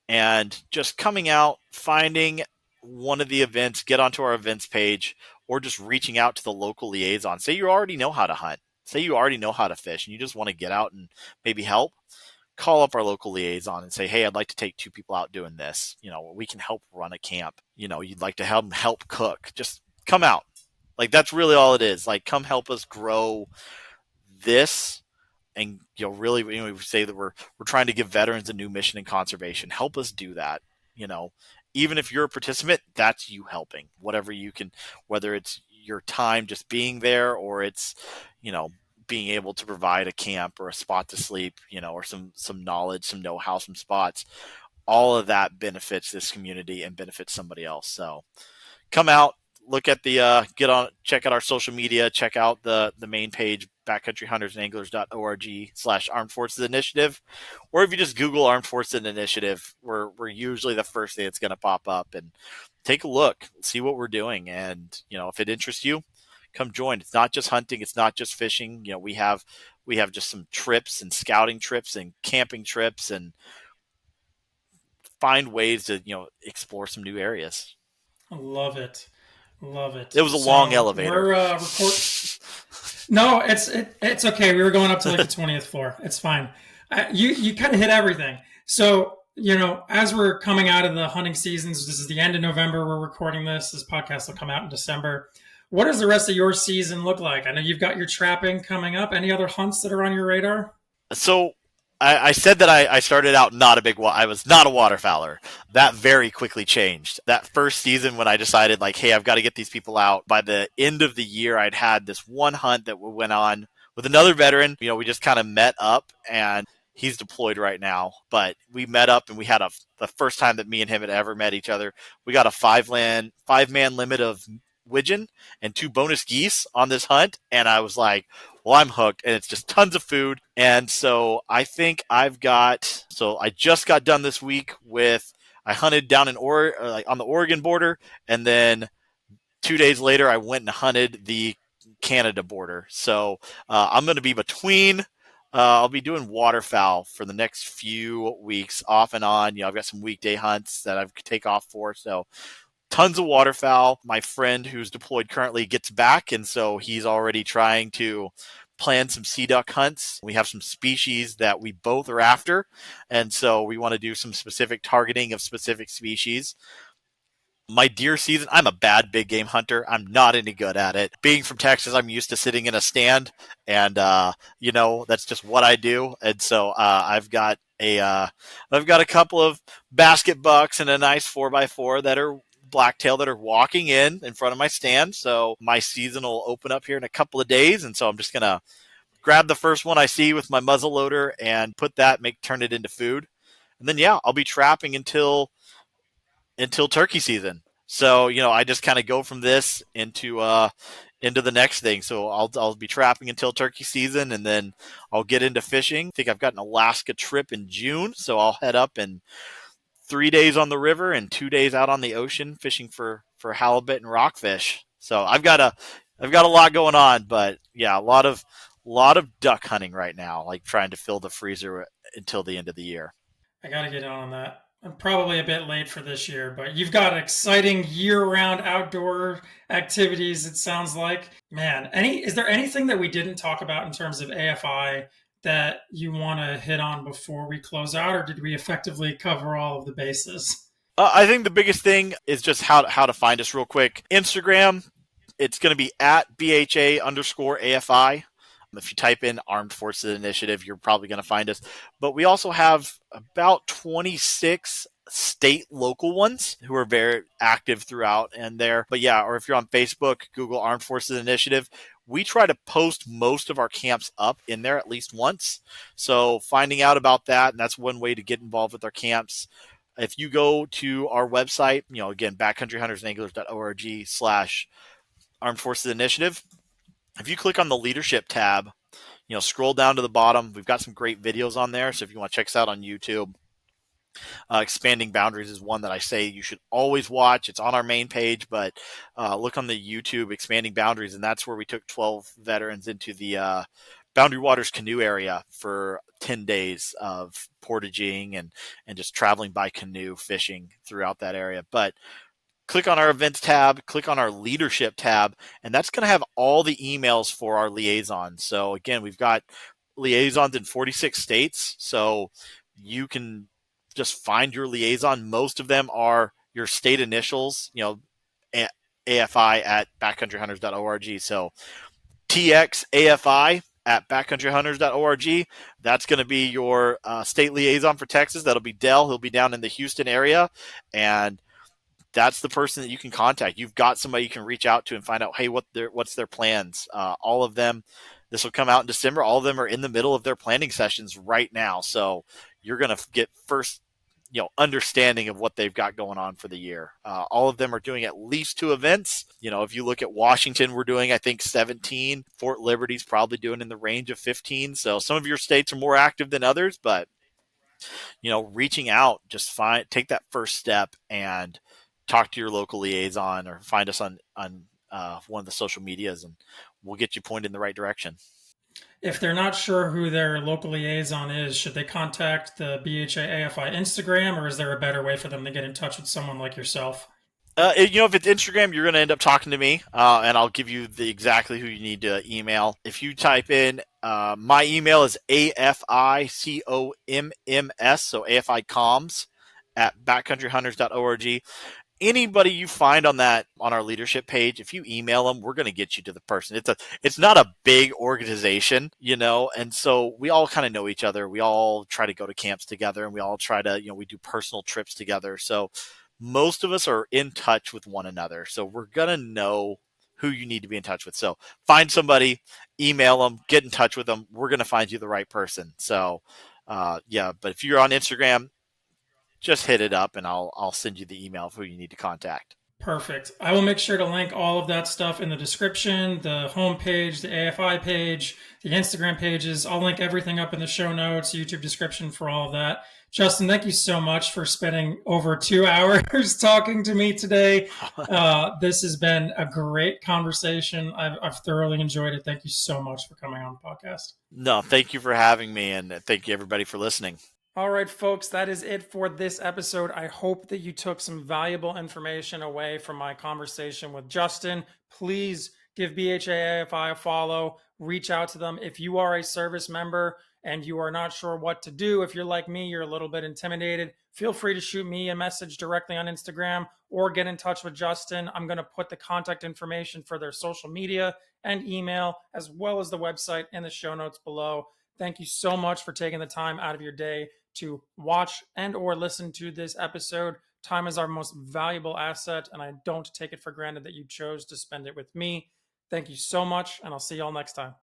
And just coming out, finding one of the events, get onto our events page, or just reaching out to the local liaison. Say you already know how to hunt. Say you already know how to fish and you just want to get out and maybe help. Call up our local liaison and say, hey, I'd like to take 2 people out doing this. We can help run a camp. You'd like to help cook. Just come out. Like that's really all it is. Like come help us grow this. And really, we say that we're trying to give veterans a new mission in conservation. Help us do that. Even if you're a participant, that's you helping. Whatever you can, whether it's your time just being there or it's being able to provide a camp or a spot to sleep, or some knowledge, some know-how, some spots, all of that benefits this community and benefits somebody else. So come out, look at the check out our social media, check out the main page, backcountryhuntersandanglers.org/Armed Forces Initiative, or if you just Google Armed Forces Initiative, we're usually the first thing that's going to pop up, and take a look, see what we're doing, and if it interests you, come join. It's not just hunting, it's not just fishing. We have just some trips and scouting trips and camping trips, and find ways to explore some new areas. I love it. Love it. It was a long So elevator. we're No, it's okay. We were going up to like the 20th floor. It's fine. You kind of hit everything. So as we're coming out of the hunting seasons, this is the end of November. We're recording this. This podcast will come out in December. What does the rest of your season look like? I know you've got your trapping coming up. Any other hunts that are on your radar? So I said that I started out I was not a waterfowler. That very quickly changed. That first season when I decided like, hey, I've got to get these people out. By the end of the year, I'd had this one hunt that we went on with another veteran. We just kind of met up, and he's deployed right now. But we met up, and we had the first time that me and him had ever met each other. We got a five-man limit of widgeon and 2 bonus geese on this hunt, and I was like, well, I'm hooked, and it's just tons of food. And so I think I just got done this week I hunted down on the Oregon border, and then 2 days later I went and hunted the Canada border. So I'm going to be between. I'll be doing waterfowl for the next few weeks, off and on. I've got some weekday hunts that I take off for, so tons of waterfowl. My friend who's deployed currently gets back, and so he's already trying to plan some sea duck hunts. We have some species that we both are after, and so we want to do some specific targeting of specific species. My deer season, I'm a bad big game hunter. I'm not any good at it. Being from Texas, I'm used to sitting in a stand, and that's just what I do. And so I've got a couple of basket bucks and a nice 4x4 that are blacktail that are walking in front of my stand. So my season will open up here in a couple of days, and so I'm just gonna grab the first one I see with my muzzle loader and turn it into food. And then I'll be trapping until turkey season. So I just kind of go from this into the next thing. So I'll be trapping until turkey season, and then I'll get into fishing. I think I've got an Alaska trip in June, so I'll head up and 3 days on the river and 2 days out on the ocean fishing for halibut and rockfish. So I've got a lot going on, but yeah, a lot of duck hunting right now, like trying to fill the freezer until the end of the year. I got to get on that. I'm probably a bit late for this year, but you've got exciting year-round outdoor activities. It sounds like, man. Is there anything that we didn't talk about in terms of AFI that you want to hit on before we close out, or did we effectively cover all of the bases? I think the biggest thing is just how to find us real quick. Instagram, it's going to be at BHA_AFI. If you type in Armed Forces Initiative, you're probably going to find us. But we also have about 26 state local ones who are very active throughout and there. But yeah, or if you're on Facebook, Google Armed Forces Initiative. We try to post most of our camps up in there at least once. So finding out about that, and that's one way to get involved with our camps. If you go to our website, again, backcountryhuntersandanglers.org/Armed Forces Initiative, if you click on the leadership tab, scroll down to the bottom. We've got some great videos on there. So if you want to check us out on YouTube, Expanding Boundaries is one that I say you should always watch. It's on our main page, but look on the YouTube Expanding Boundaries, and that's where we took 12 veterans into the Boundary Waters canoe area for 10 days of portaging and just traveling by canoe fishing throughout that area. But click on our events tab, click on our leadership tab, and that's going to have all the emails for our liaisons. So again, we've got liaisons in 46 states, so you can just find your liaison. Most of them are your state initials, AFI at backcountryhunters.org. So TX AFI at backcountryhunters.org. That's going to be your state liaison for Texas. That'll be Dell. He'll be down in the Houston area, and that's the person that you can contact. You've got somebody you can reach out to and find out, hey, what's their plans. All of them This will come out in December. All of them are in the middle of their planning sessions right now. So you're going to get first understanding of what they've got going on for the year. All of them are doing at least 2 events. If you look at Washington, we're doing, I think, 17. Fort Liberty's probably doing in the range of 15. So some of your states are more active than others, but reaching out, just take that first step and talk to your local liaison or find us on one of the social medias, and we'll get you pointed in the right direction. If they're not sure who their local liaison is, should they contact the BHA AFI Instagram, or is there a better way for them to get in touch with someone like yourself? If it's Instagram, you're going to end up talking to me, and I'll give you exactly who you need to email. If you type in, my email is AFICOMMS, so AFI comms at backcountryhunters.org. Anybody you find on our leadership page, if you email them, we're going to get you to the person. It's not a big organization, and so we all kind of know each other. We all try to go to camps together, and we all try to, we do personal trips together. So most of us are in touch with one another. So we're going to know who you need to be in touch with. So find somebody, email them, get in touch with them. We're going to find you the right person. So, but if you're on Instagram, just hit it up and I'll send you the email of who you need to contact. Perfect. I will make sure to link all of that stuff in the description, the homepage, the AFI page, the Instagram pages. I'll link everything up in the show notes, YouTube description for all of that. Justin, thank you so much for spending over 2 hours talking to me today. This has been a great conversation. I've thoroughly enjoyed it. Thank you so much for coming on the podcast. No, thank you for having me, and thank you everybody for listening. All right, folks, that is it for this episode. I hope that you took some valuable information away from my conversation with Justin. Please give BHA AFI a follow. Reach out to them. If you are a service member and you are not sure what to do, if you're like me, you're a little bit intimidated, feel free to shoot me a message directly on Instagram or get in touch with Justin. I'm going to put the contact information for their social media and email, as well as the website in the show notes below. Thank you so much for taking the time out of your day to watch and or listen to this episode. Time is our most valuable asset, and I don't take it for granted that you chose to spend it with me. Thank you so much, and I'll see y'all next time.